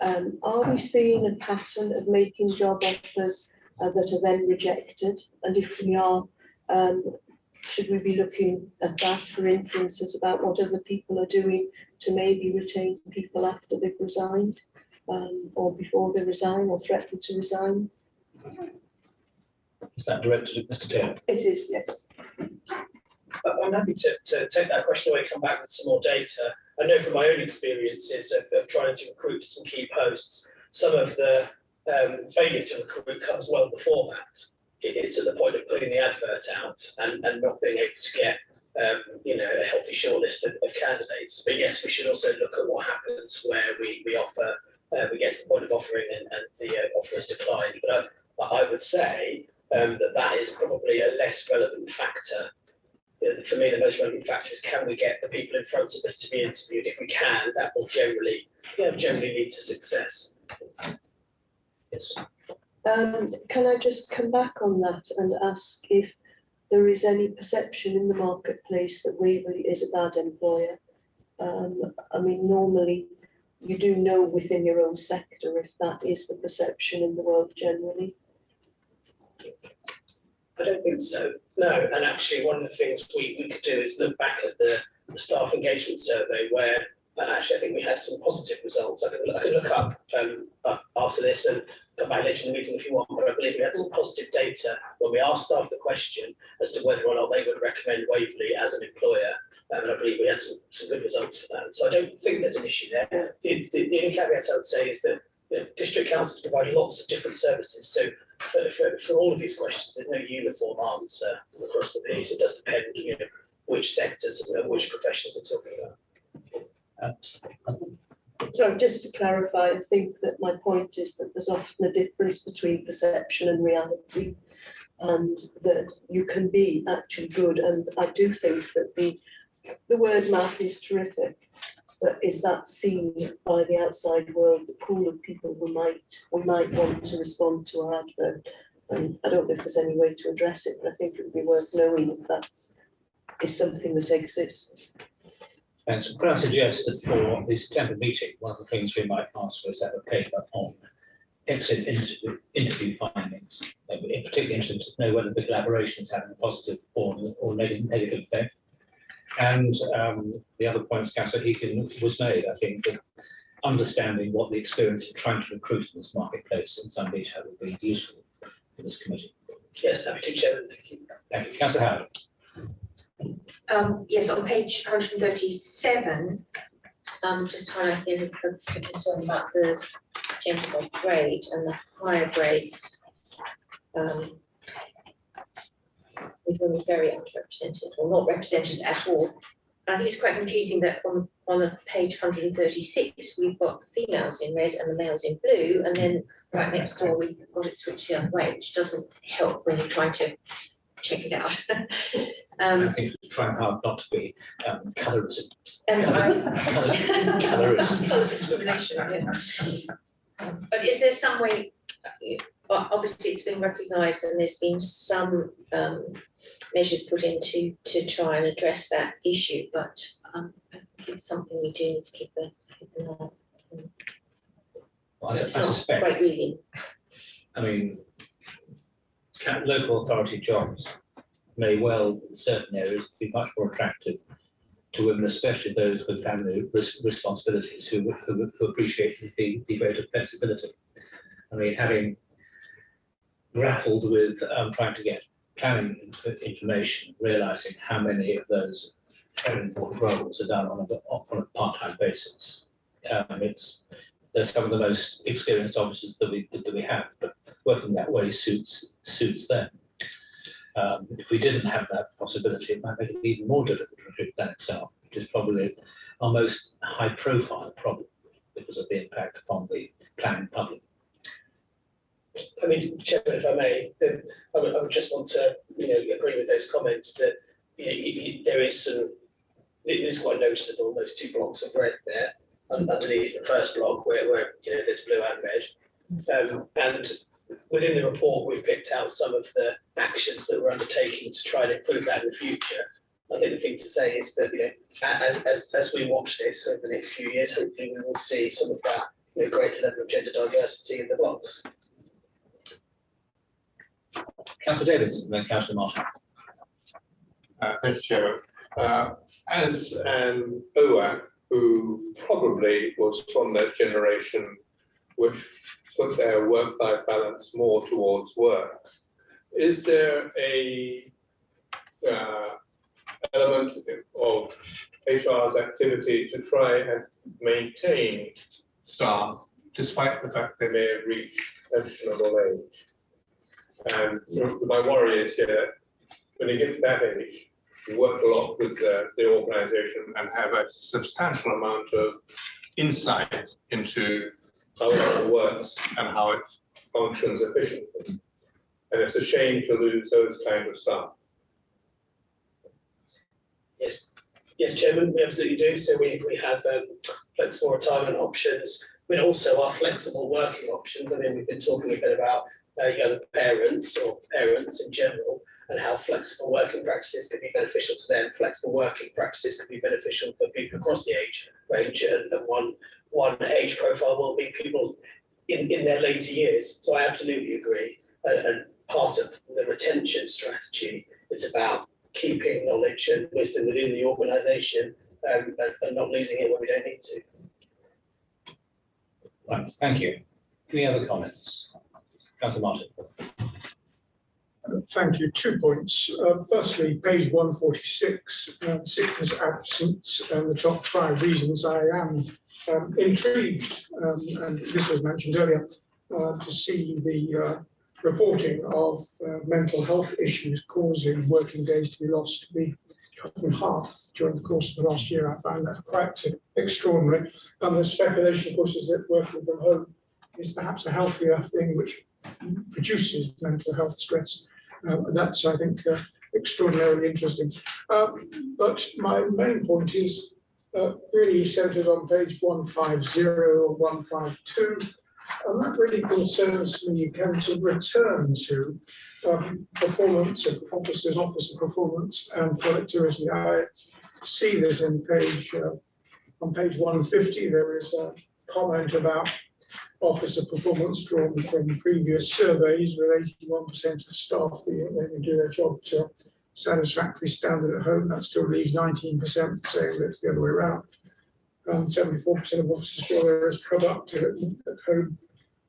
are we seeing a pattern of making job offers that are then rejected? And if we are, should we be looking at that for inferences about what other people are doing to maybe retain people after they've resigned or before they resign or threaten to resign? Is that directed at Mr. Taylor? It is, yes. I'm happy to take that question away and come back with some more data. I know from my own experiences of trying to recruit some key posts, some of the failure to recruit comes well before that. It's at the point of putting the advert out and not being able to get a healthy shortlist of candidates. But yes, we should also look at what happens where we offer, we get to the point of offering and the offer is declined. But I would say that is probably a less relevant factor. For me, the most relevant factor is can we get the people in front of us to be interviewed? If we can, that will generally lead to success. Yes. Can I just come back on that and ask if there is any perception in the marketplace that Waverley is a bad employer? I mean, normally you do know within your own sector if that is the perception in the world generally. I don't think so. No, and actually one of the things we could do is look back at the staff engagement survey where actually I think we had some positive results. I could look up after this and come back later in the meeting if you want, but I believe we had some positive data when we asked staff the question as to whether or not they would recommend Waverley as an employer. And I believe we had some good results for that. So I don't think there's an issue there. The only caveat I would say is that district councils provide lots of different services. So for all of these questions, there's no uniform answer across the piece. It does depend, which sectors and which professions we're talking about. So just to clarify, I think that my point is that there's often a difference between perception and reality, and that you can be actually good. And I do think that the word map is terrific, but is that seen by the outside world, the pool of people who we might want to respond to our advert? And I don't know if there's any way to address it, but I think it would be worth knowing if that is something that exists. And so could I suggest that for the September meeting, one of the things we might ask for is to have a paper on exit interview findings. In particular, interested to know whether the collaboration is having a positive or negative effect. And the other points Councillor Heaton was made, I think, that understanding what the experience of trying to recruit in this marketplace in some detail would be useful for this committee. Yes, happy to, Chairman. Thank you. Thank you. Councillor Howard. Yes, on page 137, just highlighting a concern about the change of grade and the higher grades. We've been very underrepresented or not represented at all. I think it's quite confusing that on page 136 we've got the females in red and the males in blue, and then right next door we've got it switched the other way, which doesn't help when you're trying to check it out. I think we're trying hard not to be colorism. Colorism. Colour discrimination, yeah. But is there some way, obviously it's been recognised and there's been some measures put in to try and address that issue, but I think it's something we do need to keep an eye on. Well, I It's not suspect, great reading. I mean, local authority jobs may well, in certain areas, be much more attractive to women, especially those with family responsibilities who appreciate the greater flexibility. I mean, having grappled with trying to get planning information, realising how many of those very important roles are done on a part-time basis. They're some of the most experienced officers that we have, but working that way suits them. If we didn't have that possibility, it might make it even more difficult to recruit that itself, which is probably our most high-profile problem because of the impact upon the planning public. I mean, Chairman, if I may, I would just want to, agree with those comments that there is some. It is quite noticeable. Those two blocks of red there, underneath the first block where there's blue and red, and within the report we've picked out some of the actions that we're undertaking to try and improve that in the future. I think the thing to say is that as we watch this over the next few years, hopefully we will see some of that greater level of gender diversity in the blocks. Councillor Davidson, then Councillor Martin. Thank you, Chairman. As an OAC who probably was from that generation which put their work-life balance more towards work, is there a element of HR's activity to try and maintain staff despite the fact they may have reached pensionable age? And my worry is here, when you get to that age, you work a lot with the organisation and have a substantial amount of insight into how it works and how it functions efficiently. And it's a shame to lose those kind of staff. Yes, Chairman, we absolutely do. So we have flexible retirement options, but also our flexible working options. I mean, we've been talking a bit about young parents or parents in general, and how flexible working practices can be beneficial to them. Flexible working practices can be beneficial for people across the age range, and one age profile will be people in their later years. So I absolutely agree. And part of the retention strategy is about keeping knowledge and wisdom within the organisation and not losing it when we don't need to. Right, thank you. Any other comments? Councillor Martin. Thank you. 2 points. Firstly, page 146, sickness absence, and the top 5 reasons. I am intrigued, and this was mentioned earlier, to see the reporting of mental health issues causing working days to be lost to be cut in half during the course of the last year. I find that quite extraordinary. And the speculation, of course, is that working from home is perhaps a healthier thing which produces mental health stress. That's, I think, extraordinarily interesting. But my main point is really centred on page 150 or 152, and that really concerns me again to return to performance of officers, officer performance and productivity. I see this in on page 150, there is a comment about officer performance drawn from previous surveys with 81% of staff feeling they can do their job to a satisfactory standard at home. That still leaves 19% saying that it's the other way around. 74% of officers feel they're as productive at home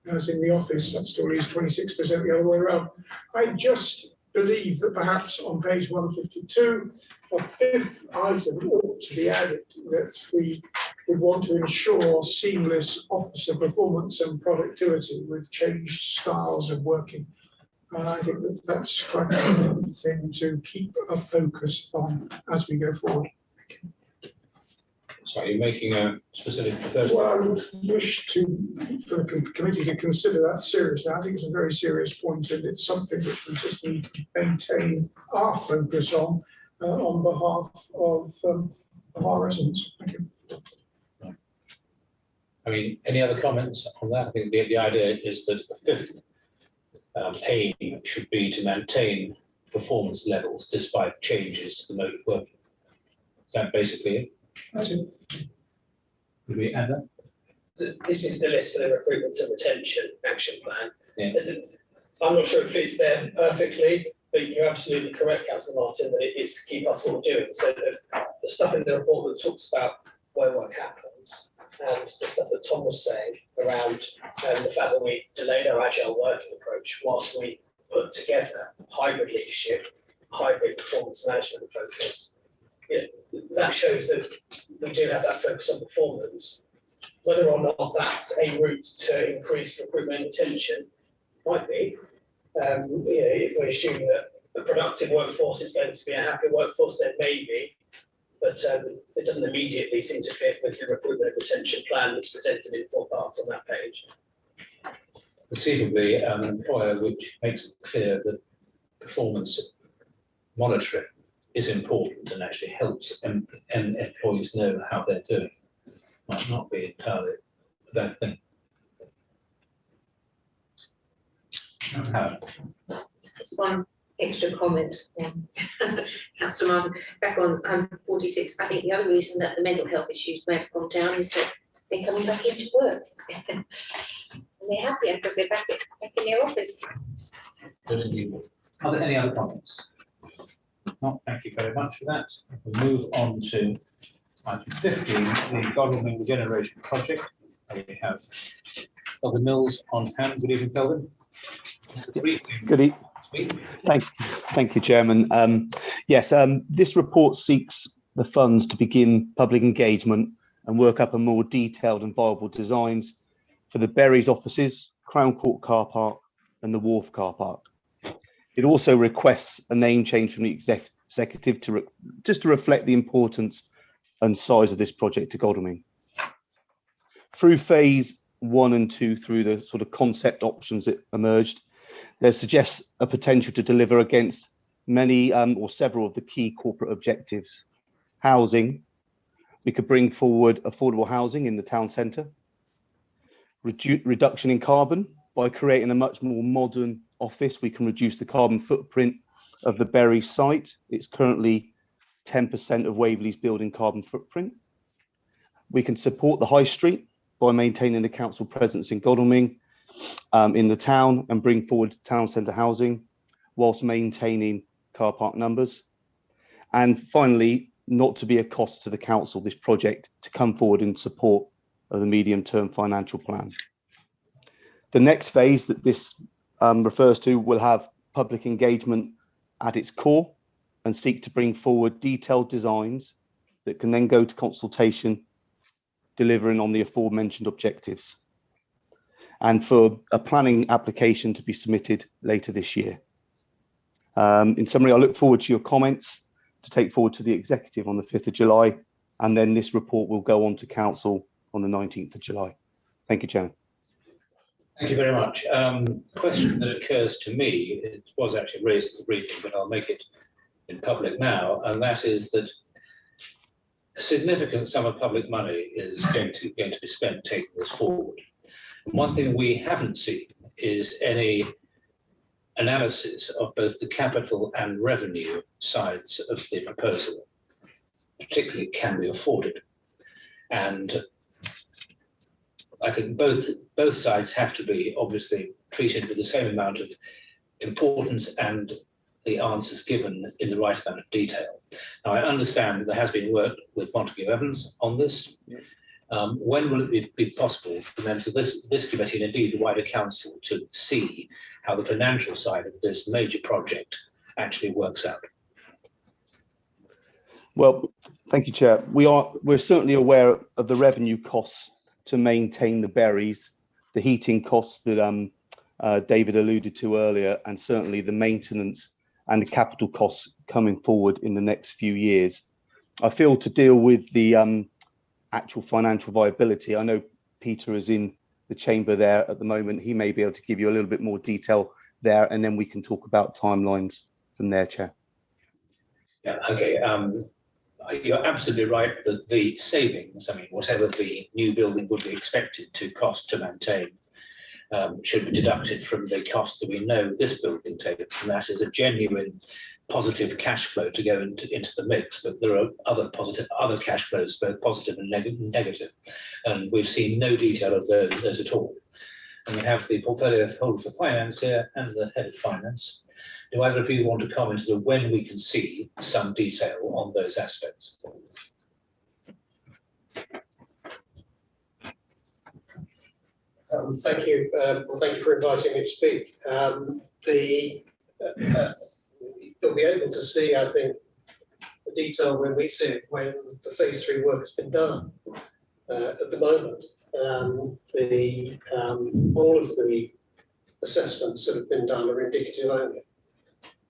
as in the office. That still leaves 26% the other way around. I just believe that perhaps on page 152, a fifth item ought to be added, that we would want to ensure seamless officer performance and productivity with changed styles of working. And I think that that's quite an important thing to keep a focus on as we go forward. So are you making a specific proposal? Well, I would wish for the committee to consider that seriously. I think it's a very serious point, and it's something which we just need to maintain our focus on behalf of our residents. Thank you. I mean, any other comments on that? I think the idea is that the fifth aim should be to maintain performance levels despite changes to the mode of working. Is that basically it? That's it. Would we add that? This is the list for the recruitment and retention action plan. Yeah. I'm not sure it fits there perfectly, but you're absolutely correct, Councillor Martin, that it's keep us all doing. So the stuff in the report that talks about where work happens and the stuff that Tom was saying around the fact that we delayed our agile working approach whilst we put together hybrid leadership, hybrid performance management focus. That shows that we do have that focus on performance. Whether or not that's a route to increase recruitment and retention might be. If we assume that a productive workforce is going to be a happy workforce, then maybe. But it doesn't immediately seem to fit with the recruitment and retention plan that's presented in 4 parts on that page. Conceivably, an employer which makes it clear that performance monitoring is important and actually helps employees know how they're doing might not be entirely a bad thing. Just one extra comment, Councillor Martin, back on 146. I think the other reason that the mental health issues may have gone down is that they're coming back into work. And they're happier because they're back in their office. Good indeed. Are there any other comments? No, thank you very much for that. We'll move on to item 15, the Godalming Regeneration Project. We have Kelvin Mills on hand. Good evening, Kelvin. Good evening. Thank you, Chairman. Yes, this report seeks the funds to begin public engagement and work up a more detailed and viable designs for the Berries offices, Crown Court car park and the Wharf car park. It also requests a name change from the executive to just to reflect the importance and size of this project to Godalming. Through phase 1 and 2, through the sort of concept options that emerged, there suggests a potential to deliver against many or several of the key corporate objectives. Housing, we could bring forward affordable housing in the town centre. Reduction in carbon, by creating a much more modern office, we can reduce the carbon footprint of the Bury site. It's currently 10% of Waverley's building carbon footprint. We can support the high street by maintaining the council presence in Godalming in the town and bring forward town centre housing whilst maintaining car park numbers. And finally, not to be a cost to the council, this project to come forward in support of the medium-term financial plan. The next phase that this refers to will have public engagement at its core and seek to bring forward detailed designs that can then go to consultation, delivering on the aforementioned objectives, and for a planning application to be submitted later this year. In summary, I look forward to your comments to take forward to the executive on the 5th of July, and then this report will go on to council on the 19th of July. Thank you, Chairman. Thank you very much. Question that occurs to me, it was actually raised at the briefing, but I'll make it in public now, and that is that a significant sum of public money is going to be spent taking this forward. And one thing we haven't seen is any analysis of both the capital and revenue sides of the proposal, particularly can be afforded. And I think both sides have to be obviously treated with the same amount of importance and the answers given in the right amount of detail. Now, I understand that there has been work with Montague Evans on this, When will it be possible for members of this committee and indeed the wider council to see how the financial side of this major project actually works out? Well, thank you, Chair. We're certainly aware of the revenue costs to maintain the berries, the heating costs that David alluded to earlier, and certainly the maintenance and the capital costs coming forward in the next few years. I feel to deal with the actual financial viability, I know Peter is in the chamber there at the moment. He may be able to give you a little bit more detail there, and then we can talk about timelines from there, Chair. Yeah, okay. You're absolutely right that the savings, I mean, whatever the new building would be expected to cost to maintain, should be deducted from the cost that we know this building takes, and that is a genuine positive cash flow to go into the mix. But there are other cash flows, both positive and negative, and we've seen no detail of those at all. And we have the portfolio holder for finance here and the head of finance. Do either of you want to comment as to when we can see some detail on those aspects? Thank you. Thank you for inviting me to speak. You'll be able to see, I think, the detail when we see it, when the phase 3 work has been done. At the moment, all of the assessments that have been done are indicative only.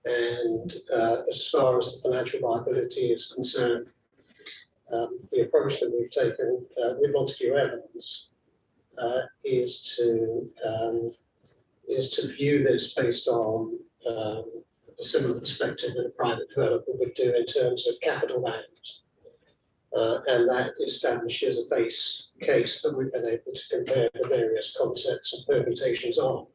And as far as the financial viability is concerned, the approach that we've taken with Montague Evans is to view this based on a similar perspective that a private developer would do in terms of capital values. And that establishes a base case that we've been able to compare the various concepts and permutations on.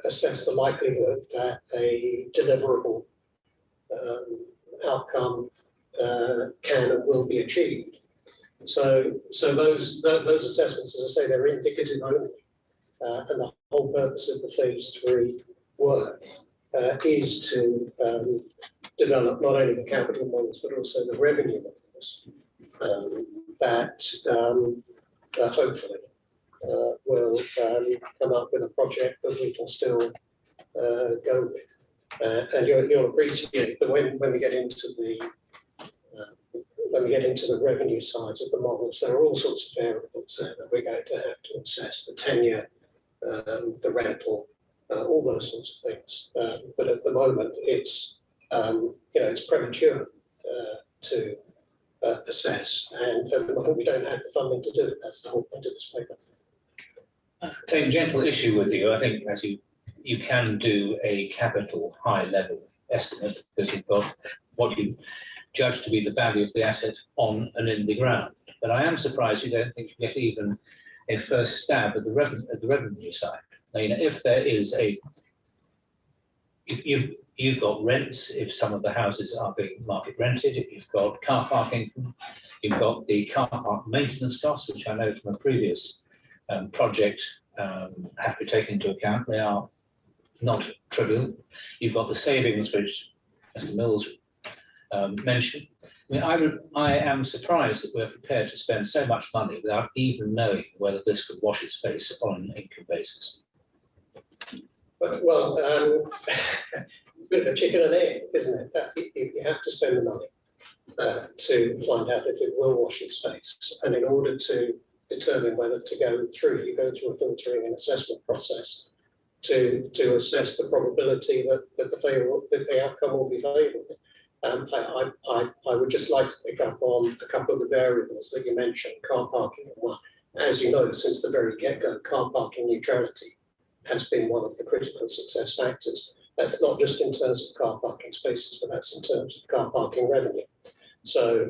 Assess the likelihood that a deliverable outcome can and will be achieved. So those assessments, as I say, they're indicative only, and the whole purpose of the phase 3 work is to develop not only the capital models but also the revenue models that hopefully will come up with a project that we can still go with. And you'll appreciate that when we get into the revenue sides of the models, there are all sorts of variables there that we're going to have to assess: the tenure, the rental, all those sorts of things. But at the moment, it's it's premature to assess, and at the moment we don't have the funding to do it. That's the whole point of this paper. Take gentle issue with you. I think that you can do a capital high level estimate because you've got what you judge to be the value of the asset on and in the ground. But I am surprised you don't think you get even a first stab at the revenue side. Now, if there is you've got rents, if some of the houses are being market rented, if you've got car parking, you've got the car park maintenance costs, which I know from a previous project have to be taken into account. They are not trivial. You've got the savings, which Mr. Mills mentioned. I mean, I am surprised that we're prepared to spend so much money without even knowing whether this could wash its face on an income basis. Well, a bit of a chicken and egg, isn't it? You have to spend the money to find out if it will wash its face. And in order to determine whether to go through, you go through a filtering and assessment process to assess the probability that the outcome will be favourable. I would just like to pick up on a couple of the variables that you mentioned, car parking. As you know, since the very get-go, car parking neutrality has been one of the critical success factors. That's not just in terms of car parking spaces, but that's in terms of car parking revenue. So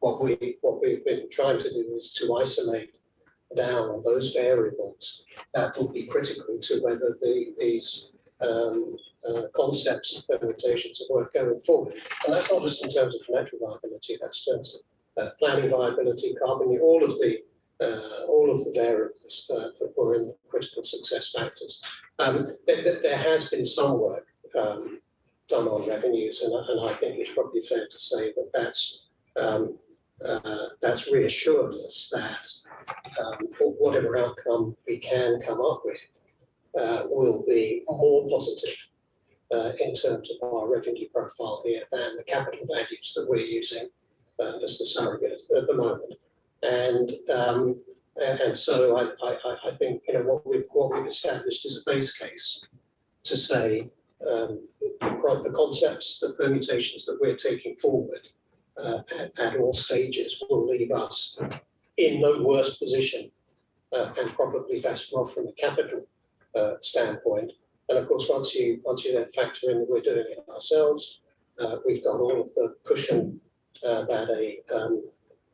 what we've been trying to do is to isolate down on those variables that will be critical to whether these concepts and permutations are worth going forward. And that's not just in terms of financial viability, that's in terms of planning viability, carbon, all of the variables that were in the critical success factors. There has been some work done on revenues, and I think it's probably fair to say that that's reassured us that whatever outcome we can come up with will be more positive in terms of our revenue profile here than the capital values that we're using as the surrogate at the moment. And so I think what we've established is a base case to say the concepts, the permutations that we're taking forward at all stages will leave us in no worse position and probably better off from a capital standpoint. And of course, once you then factor in that we're doing it ourselves, we've got all of the cushion that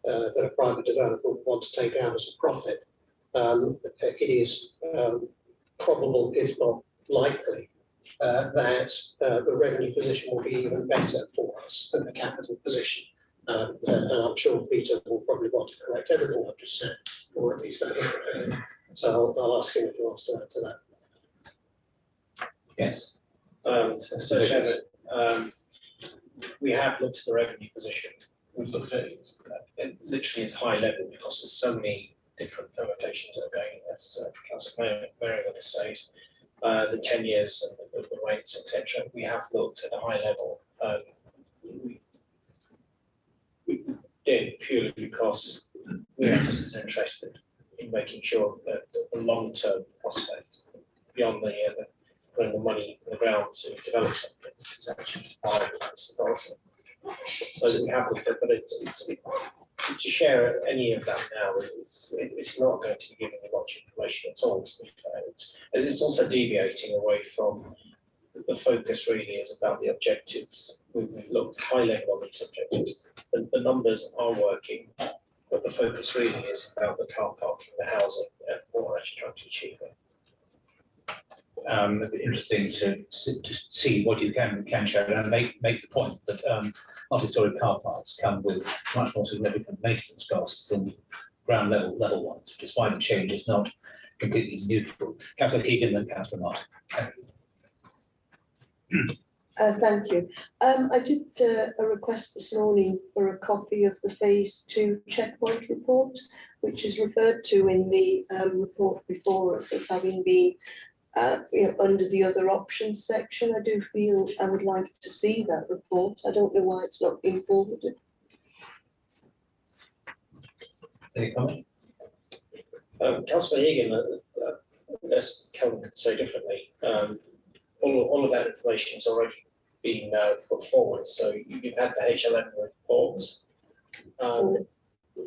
a private developer would want to take out as a profit. It is probable, if not likely, that the revenue position will be even better for us than the capital position. And I'm sure Peter will probably want to correct everything I've just said, or at least that. So I'll ask him if he wants to add to that. Yes. So Chairman, we have looked at the revenue position. We've looked at it literally as high level because there's so many different permutations that are going, as Councillor Merriman has said, the 10 years of the rates, etc. We have looked at a high level. We did purely because we are just as interested in making sure that the long-term prospect beyond the putting the money in the ground to develop something is actually viable and supportive. So that we have looked at, but to share any of that now it's not going to be giving you much information at all, to be fair. It's also deviating away from the focus really is about the objectives. We've looked high level on these objectives. The numbers are working, but the focus really is about the car parking, the housing, and what we're actually trying to achieve there. It'd be interesting to see what you can share and make the point that multi-storey car parks come with much more significant maintenance costs than ground level ones, which is why the change is not completely neutral. Councillor Keegan, then Councillor Martin. Thank you. I did a request this morning for a copy of the Phase 2 checkpoint report, which is referred to in the report before us as having been under the other options section. I do feel I would like to see that report. I don't know why it's not been forwarded. Any comment? Councillor Egan, as Karen could say differently, all of that information has already been put forward. So you've had the HLM report. So,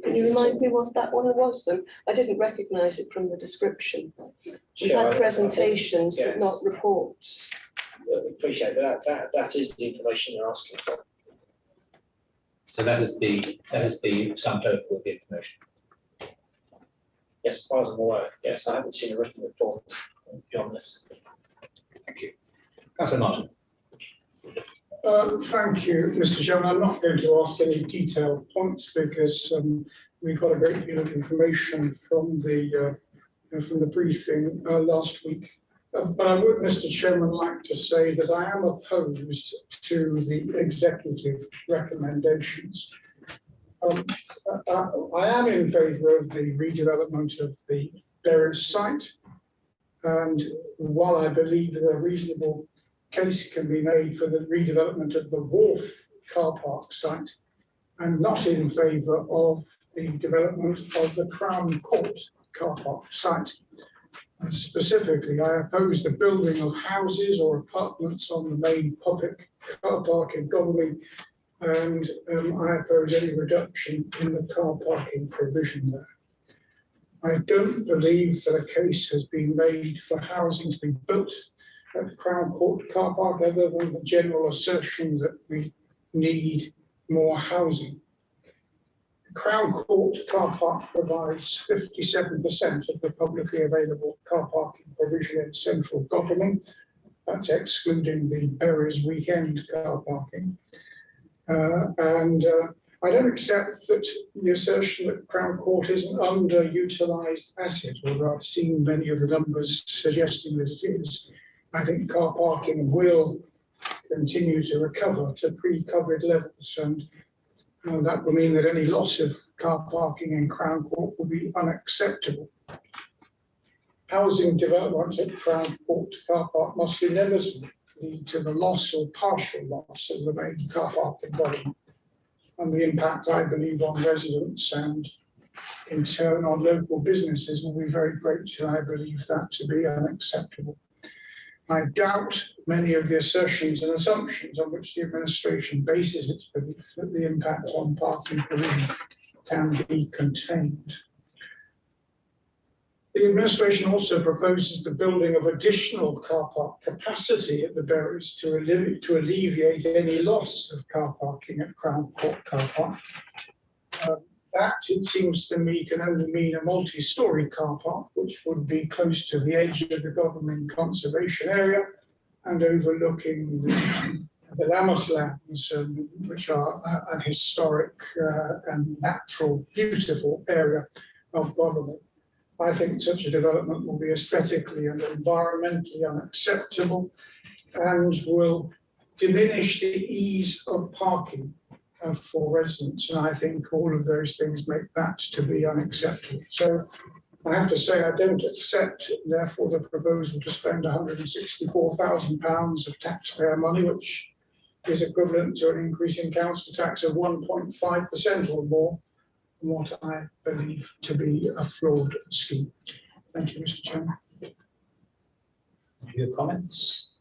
can you remind me what that one was, though? I didn't recognise it from the description. We've had presentations, but not reports. Appreciate that is the information you're asking for. So that is the sum total of the information. Yes, as far as I'm aware. Yes, I haven't seen a written report beyond this. Thank you. Councillor Martin. Thank you, Mr. Chairman. I'm not going to ask any detailed points because we've got a great deal of information from the briefing last week. But I would, Mr. Chairman, like to say that I am opposed to the executive recommendations. I am in favour of the redevelopment of the Berry site, and while I believe that a reasonable case can be made for the redevelopment of the Wharf car park site, I'm not in favour of the development of the Crown Court car park site. And specifically, I oppose the building of houses or apartments on the main public car park in Godalming, and I oppose any reduction in the car parking provision there. I don't believe that a case has been made for housing to be built at the Crown Court car park other than the general assertion that we need more housing. The Crown Court car park provides 57% of the publicly available car parking provision in central Godalming. That's excluding the Berries weekend car parking. I don't accept that the assertion that Crown Court is an underutilised asset, although I've seen many of the numbers suggesting that it is. I think car parking will continue to recover to pre-COVID levels, and that will mean that any loss of car parking in Crown Court will be unacceptable. Housing development at Crown Court car park must inevitably lead to the loss or partial loss of the main car park environment, and the impact, I believe, on residents and in turn on local businesses will be very great, and I believe that to be unacceptable. I doubt many of the assertions and assumptions on which the administration bases its belief that the impact on parking provision can be contained. The administration also proposes the building of additional car park capacity at the Berries to alleviate any loss of car parking at Crown Court car park. That, it seems to me, can only mean a multi-storey car park, which would be close to the edge of the Godalming Conservation Area and overlooking the Lammas lands, which are an historic and natural, beautiful area of Godalming. I think such a development will be aesthetically and environmentally unacceptable and will diminish the ease of parking for residents, and I think all of those things make that to be unacceptable. So I have to say I don't accept, therefore, the proposal to spend £164,000 of taxpayer money, which is equivalent to an increase in council tax of 1.5% or more, what I believe to be a flawed scheme. Thank you, Mr. Chairman. Your comments?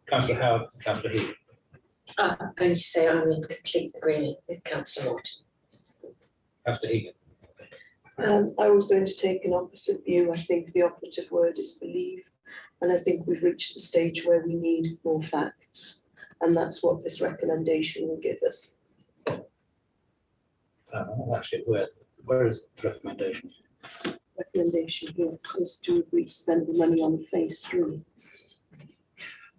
Councillor Howard, Councillor Heath. Only to say I'm in complete agreement with Councillor Morton. Councillor Heath. I was going to take an opposite view. I think the operative word is believe, and I think we've reached the stage where we need more facts, and that's what this recommendation will give us. Actually, where is the recommendation? Recommendation here is to agree to spend the money on phase 3.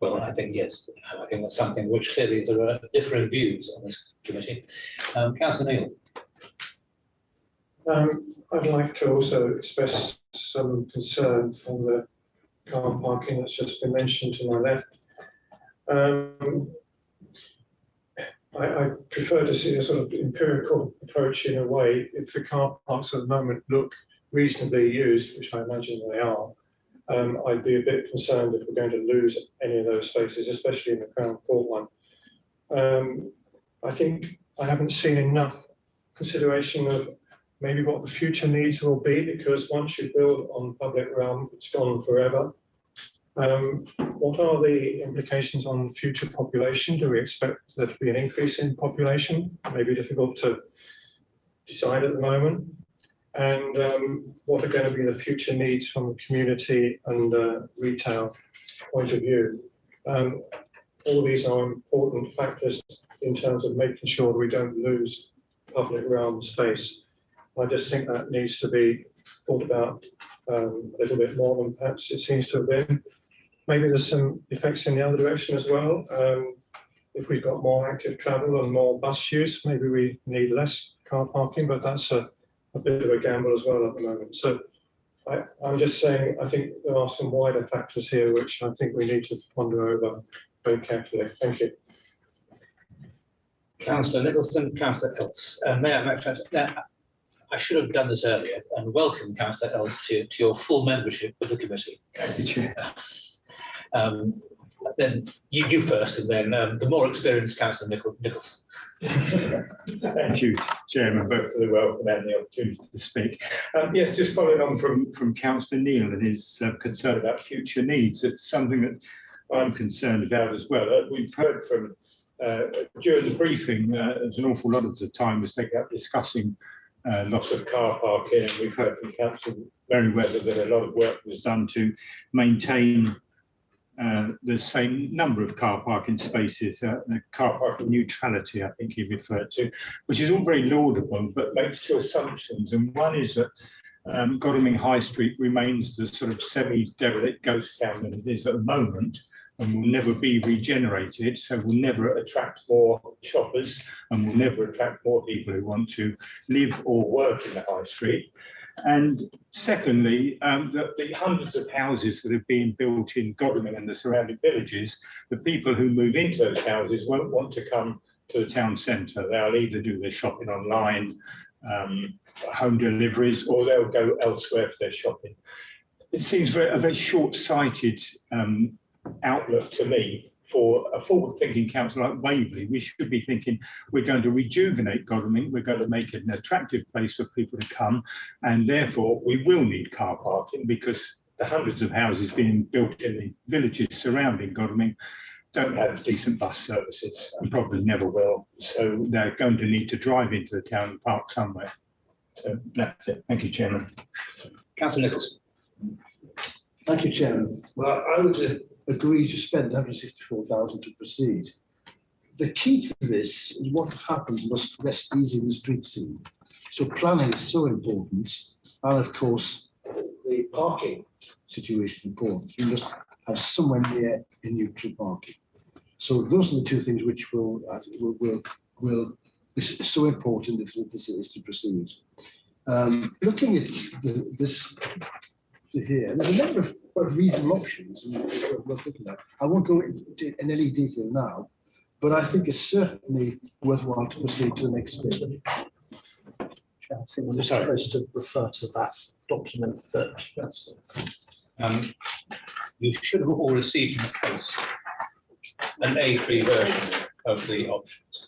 Well, I think yes. I think that's something which clearly there are differing views on this committee. Councillor Neal. I'd like to also express some concern on the car parking that's just been mentioned to my left. I prefer to see a sort of empirical approach in a way. If the car parks at the moment look reasonably used, which I imagine they are, I'd be a bit concerned if we're going to lose any of those spaces, especially in the Crown Court one. I think I haven't seen enough consideration of maybe what the future needs will be, because once you build on public realm, it's gone forever. What are the implications on future population? Do we expect there to be an increase in population? Maybe difficult to decide at the moment. And what are going to be the future needs from a community and retail point of view? All these are important factors in terms of making sure we don't lose public realm space. I just think that needs to be thought about a little bit more than perhaps it seems to have been. Maybe there's some effects in the other direction as well. If we've got more active travel and more bus use, maybe we need less car parking, but that's a bit of a gamble as well at the moment. So I'm just saying, I think there are some wider factors here which I think we need to ponder over very carefully. Thank you. Councillor Nicholson, Councillor Ells. May I should have done this earlier and welcome Councillor Ells to your full membership of the committee. Thank you, Chair. Then you first, and then the more experienced Councillor Nicholson. Thank you, Chairman, both for the welcome and the opportunity to speak. Yes, just following on from Councillor Neal and his concern about future needs. It's something that I'm concerned about as well. We've heard from, during the briefing, there's an awful lot of the time was taken up discussing loss of car parking, and we've heard from Councillor Merriweather that a lot of work was done to maintain the same number of car parking spaces, the car parking neutrality, I think he referred to, which is all very laudable, but makes two assumptions. And one is that Godalming High Street remains the sort of semi-derelict ghost town that it is at the moment, and will never be regenerated, so will never attract more shoppers and will never attract more people who want to live or work in the high street. And secondly, the hundreds of houses that have been built in Godalming and the surrounding villages, the people who move into those houses won't want to come to the town centre. They'll either do their shopping online, home deliveries, or they'll go elsewhere for their shopping. It seems a very short-sighted outlook to me. For a forward-thinking council like Waverley, we should be thinking we're going to rejuvenate Godalming, we're going to make it an attractive place for people to come, and therefore we will need car parking, because the hundreds of houses being built in the villages surrounding Godalming don't have decent bus services and probably never will. So they're going to need to drive into the town and park somewhere. So that's it. Thank you, Chairman. Councillor Nicholson. Thank you, Chairman. Well, I would agree to spend 164,000 to proceed. The key to this is what happens must rest easy in the street scene. So planning is so important, and of course the parking situation is important. You must have somewhere near a neutral parking. So those are the two things which will be so important if this is to proceed. Looking at this here, there's a number of quite reasonable options we're looking at. I won't go into in any detail now, but I think it's certainly worthwhile to proceed to the next stage. I think we're supposed to refer to that document that's. You should have all received in the post an A3 version of the options.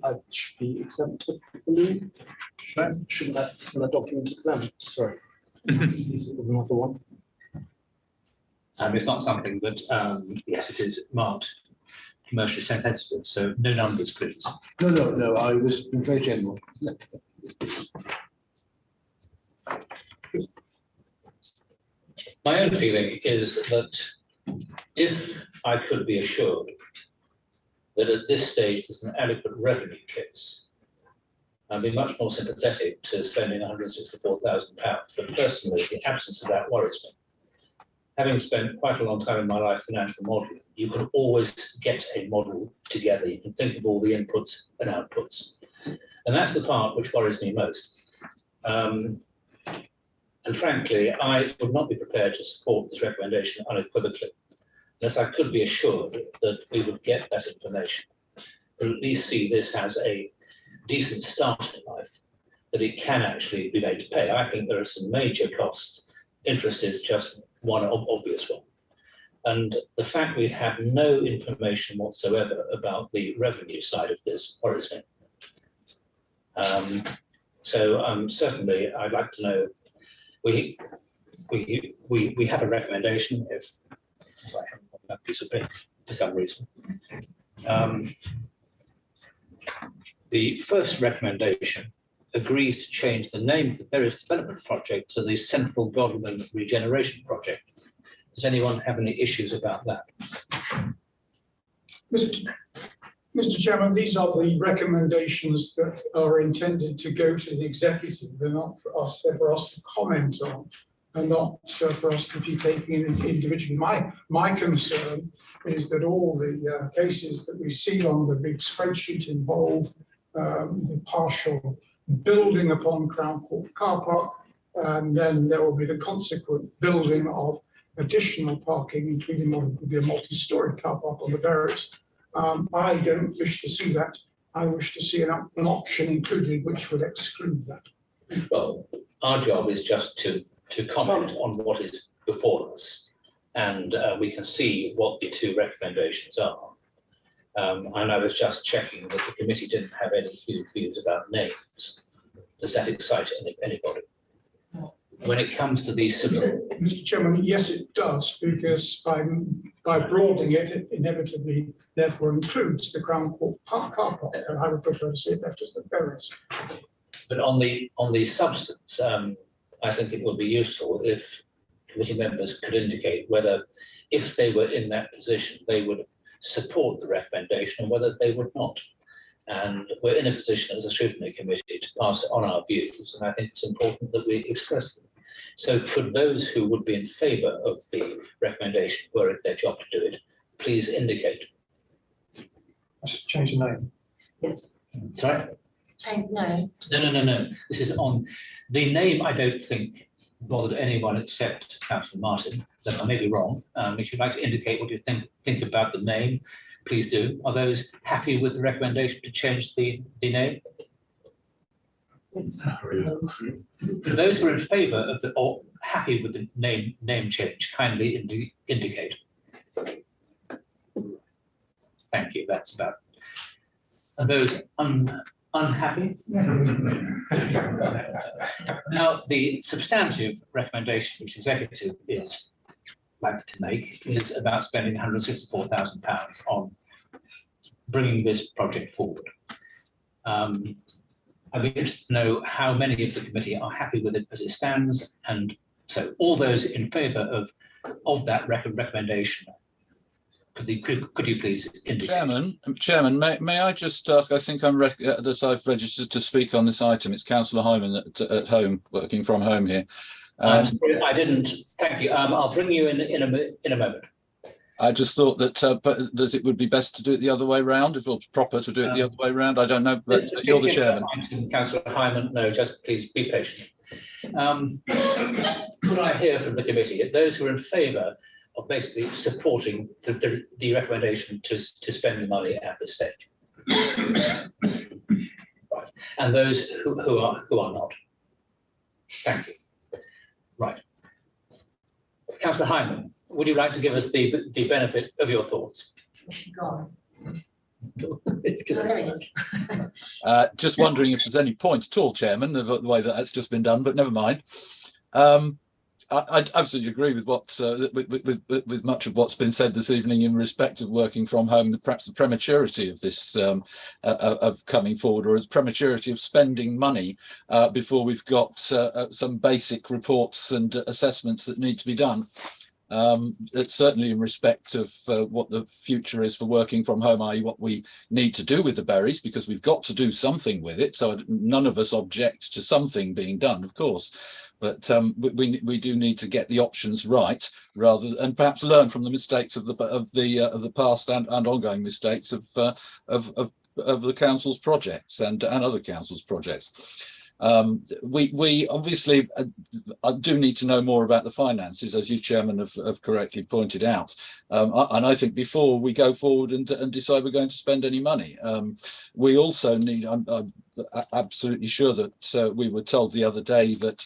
I should be exempted, I believe. Shouldn't that document exempt? Sorry. Another one. It's not something that, yes, it is marked commercially sensitive, so no numbers, please. No, I was very general. My own feeling is that if I could be assured that at this stage there's an adequate revenue case, I'd be much more sympathetic to spending £164,000. But personally, the absence of that worries me. Having spent quite a long time in my life financial modelling, you can always get a model together. You can think of all the inputs and outputs. And that's the part which worries me most. And frankly, I would not be prepared to support this recommendation unequivocally, unless I could be assured that we would get that information. But at least see this as a decent start in life, that it can actually be made to pay. I think there are some major costs. Interest is just one obvious one. And the fact we've had no information whatsoever about the revenue side of this worries me. Certainly, I'd like to know. We have a recommendation. If I haven't got that piece of paper for some reason. The first recommendation agrees to change the name of the Berries Development Project to the Central Godalming Regeneration Project. Does anyone have any issues about that? Mr. Chairman, these are the recommendations that are intended to go to the executive. They're not for us to comment on, and not for us to be taking it individually. My concern is that all the cases that we see on the big spreadsheet involve the partial building upon Crown Court car park, and then there will be the consequent building of additional parking, including what would be a multi-storey car park on the Berries. I don't wish to see that. I wish to see an option included which would exclude that. Well, our job is just to comment on what is before us, and we can see what the two recommendations are. And I was just checking that the committee didn't have any huge views about names. Does that excite anybody? When it comes to these similar... Mr. Chairman, yes, it does, because by broadening it, it inevitably therefore includes the Crown Court car park, and I would prefer to see it left as the Berries. But on the substance, I think it would be useful if committee members could indicate whether, if they were in that position, they would support the recommendation and whether they would not. And we're in a position as a scrutiny committee to pass on our views, and I think it's important that we express them. So could those who would be in favour of the recommendation, were it their job to do it, please indicate? Let's change the name. Yes. Sorry? No. No. This is on the name. I don't think bothered anyone except Councillor Martin. But I may be wrong. If you'd like to indicate what you think about the name, please do. Are those happy with the recommendation to change the name? For those who are in favour of the or happy with the name change, kindly indicate. Thank you. That's about. And those unhappy? Now, the substantive recommendation which the executive is likely to make is about spending £164,000 on bringing this project forward. I'd be interested to know how many of the committee are happy with it as it stands, and so all those in favour of that recommendation, could you please indicate? Chairman, may I just ask? I think that I've registered to speak on this item. It's Councillor Hyman at home, working from home here. I didn't. Thank you. I'll bring you in a moment. I just thought that it would be best to do it the other way round, if it was proper to do it the other way round. I don't know, but you're the chairman. Councillor Hyman, no, just please be patient. Could I hear from the committee, those who are in favour of basically supporting the recommendation to spend the money at this stage? Right. And those who are not? Thank you. Right. Councillor Hyman, would you like to give us the benefit of your thoughts? Gone. Just wondering if there's any point at all, Chairman, the way that's just been done, but never mind. I absolutely agree with what with much of what's been said this evening in respect of working from home. Perhaps the prematurity of this of coming forward, or its prematurity of spending money before we've got some basic reports and assessments that need to be done. It's certainly in respect of what the future is for working from home, i.e. what we need to do with the berries, because we've got to do something with it. So none of us object to something being done, of course. But we do need to get the options right, and perhaps learn from the mistakes of the past and ongoing mistakes of the council's projects and other councils' projects. We obviously do need to know more about the finances, as you, Chairman, have correctly pointed out. And I think before we go forward and decide we're going to spend any money, we also need, I'm absolutely sure that we were told the other day that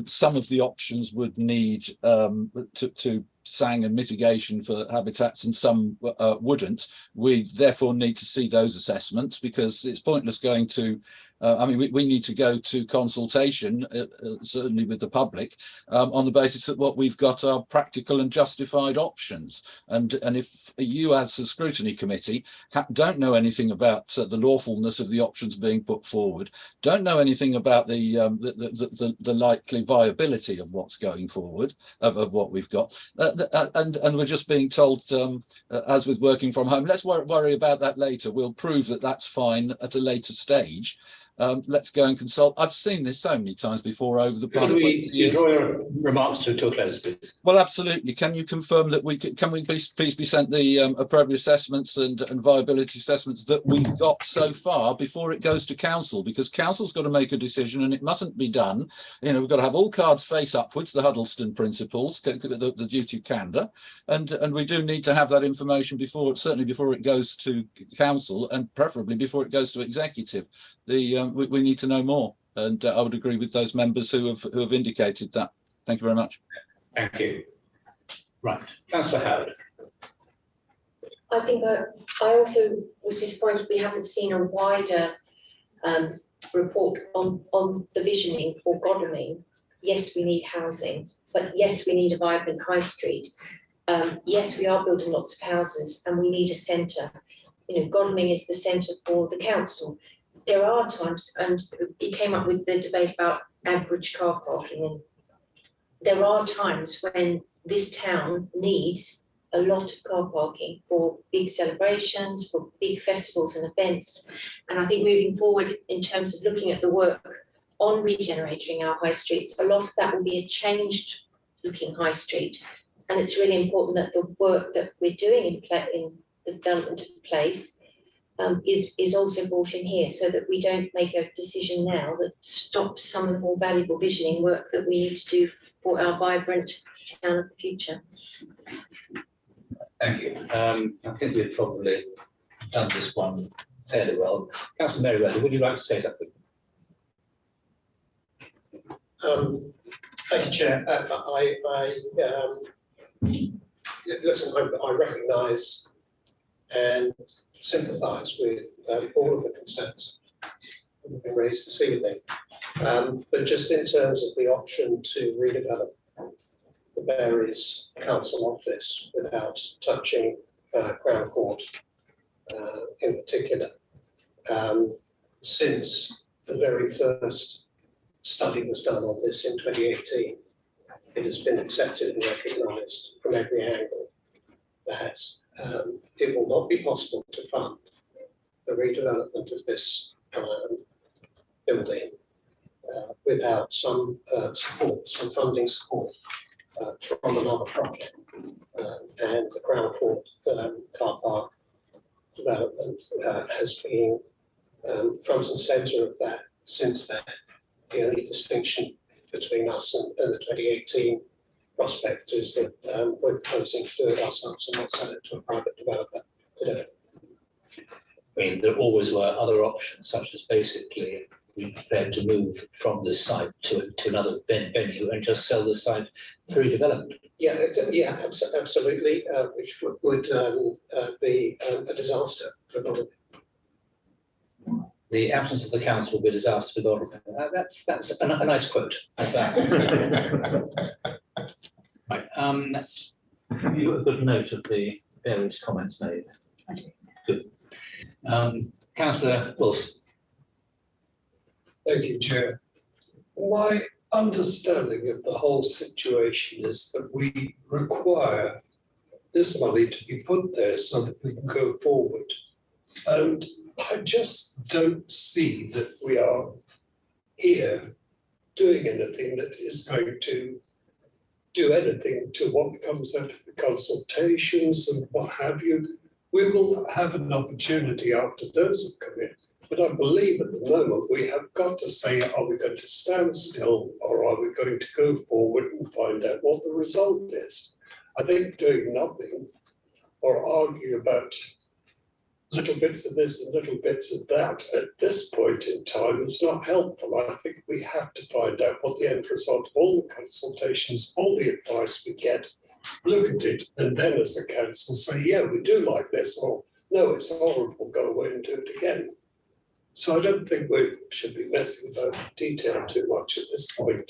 some of the options would need to SANG and mitigation for habitats, and some wouldn't. We therefore need to see those assessments, because it's pointless going to we need to go to consultation, certainly with the public, on the basis that what we've got are practical and justified options. And if you, as the Scrutiny Committee, don't know anything about the lawfulness of the options being put forward, don't know anything about the likely viability of what's going forward, of what we've got, and we're just being told, as with working from home, let's worry about that later. We'll prove that that's fine at a later stage. Let's go and consult. I've seen this so many times before over the past 20 years. Draw your remarks to a close, please. Well, absolutely. Can you confirm that can we please be sent the appropriate assessments and viability assessments that we've got so far before it goes to council? Because council's got to make a decision, and it mustn't be done. We've got to have all cards face upwards, the Huddleston principles, the duty of candour, and we do need to have that information certainly before it goes to council, and preferably before it goes to executive. We need to know more, and I would agree with those members who have indicated that. Thank you very much. Thank you. Right, Councillor Howard. I think I also was disappointed we haven't seen a wider report on the visioning for Godalming. Yes, we need housing, but yes, we need a vibrant high street. Yes, we are building lots of houses, and we need a centre. Godalming is the centre for the council. There are times, and it came up with the debate about average car parking, and there are times when this town needs a lot of car parking for big celebrations, for big festivals and events. And I think moving forward in terms of looking at the work on regenerating our high streets, a lot of that will be a changed looking high street. And it's really important that the work that we're doing in the development of the place is also brought in here, so that we don't make a decision now that stops some of the more valuable visioning work that we need to do for our vibrant town of the future. Thank you. I think we've probably done this one fairly well. Councillor Merriweather, would you like to say something? Thank you, Chair. Listen, I recognise and sympathise with all of the concerns that have been raised this evening. But just in terms of the option to redevelop the Berries Council office without touching Crown Court in particular, since the very first study was done on this in 2018, it has been accepted and recognised from every angle that it will not be possible to fund the redevelopment of this building without some support, some funding support from another project. And the Crown Court car park development has been front and centre of that since then. The only distinction between us and the 2018 prospect is that we're proposing to do it ourselves and not sell it to a private developer today. I mean, there always were other options, such as basically we prepared to move from this site to another venue and just sell the site for redevelopment. Yeah, absolutely, which would be a disaster for Godalming. The absence of the council will be a disaster for Godalming. That's a nice quote. Right. Have you got a good note of the various comments made? I do. Good. Councillor Wilson. Thank you, Chair. My understanding of the whole situation is that we require this money to be put there so that we can go forward. And I just don't see that we are here doing anything that is going to do anything to what comes out of the consultations and what have you. We will have an opportunity after those have come in. But I believe at the moment we have got to say, are we going to stand still or are we going to go forward and find out what the result is? I think doing nothing or argue about little bits of this and little bits of that at this point in time is not helpful. I think we have to find out what the end result of all the consultations, all the advice we get, look at it, and then as a council say, yeah, we do like this, or no, it's horrible, go away and do it again. So I don't think we should be messing about detail too much at this point,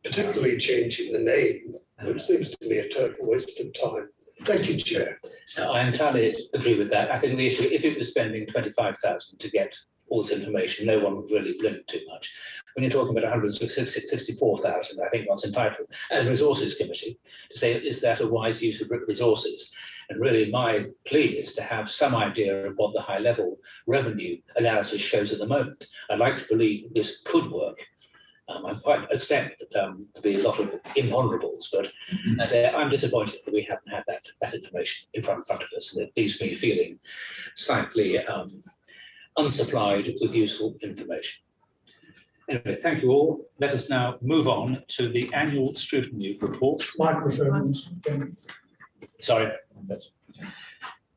particularly changing the name, which seems to me a total waste of time. Thank you, Chair. I entirely agree with that. I think the issue, if it was spending 25,000 to get all this information, no one would really blink too much. When you're talking about 164,000, I think one's entitled, as Resources Committee, to say, is that a wise use of resources? And really my plea is to have some idea of what the high level revenue analysis shows at the moment. I'd like to believe that this could work. I'm quite accept that to be a lot of imponderables, but I say I'm disappointed that we haven't had that information in front of us, and it leaves me feeling slightly unsupplied with useful information. Anyway, thank you all. Let us now move on to the annual scrutiny report. Microphones. Sorry.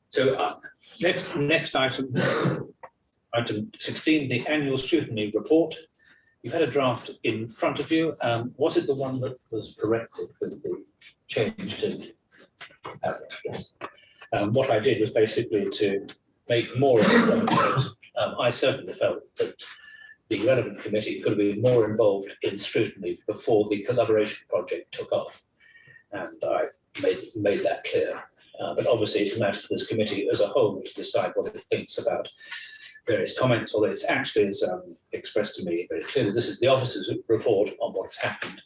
So next item, item 16, the annual scrutiny report. You've had a draft in front of you. Was it the one that was corrected with the changed in yes. What I did was basically to make more of it. I certainly felt that the relevant committee could have been more involved in scrutiny before the collaboration project took off. And I made that clear. But obviously it's a matter for this committee as a whole to decide what it thinks about various comments, although it's actually, as expressed to me very clearly, this is the officers' report on what has happened.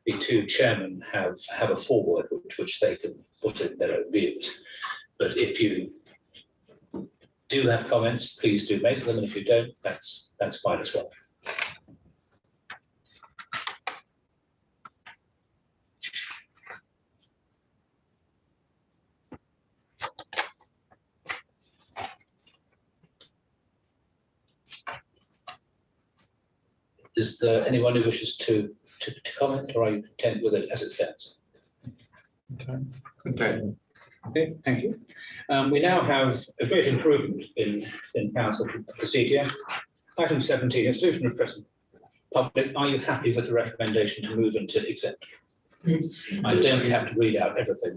The two chairmen have a foreword which they can put in their own views. But if you do have comments, please do make them, and if you don't, that's fine as well. Is there anyone who wishes to comment, or are you content with it as it stands? Okay. Okay, thank you. We now have a great improvement in council procedure. Item 17, exclusion of present public. Are you happy with the recommendation to move into exempt? I don't have to read out everything.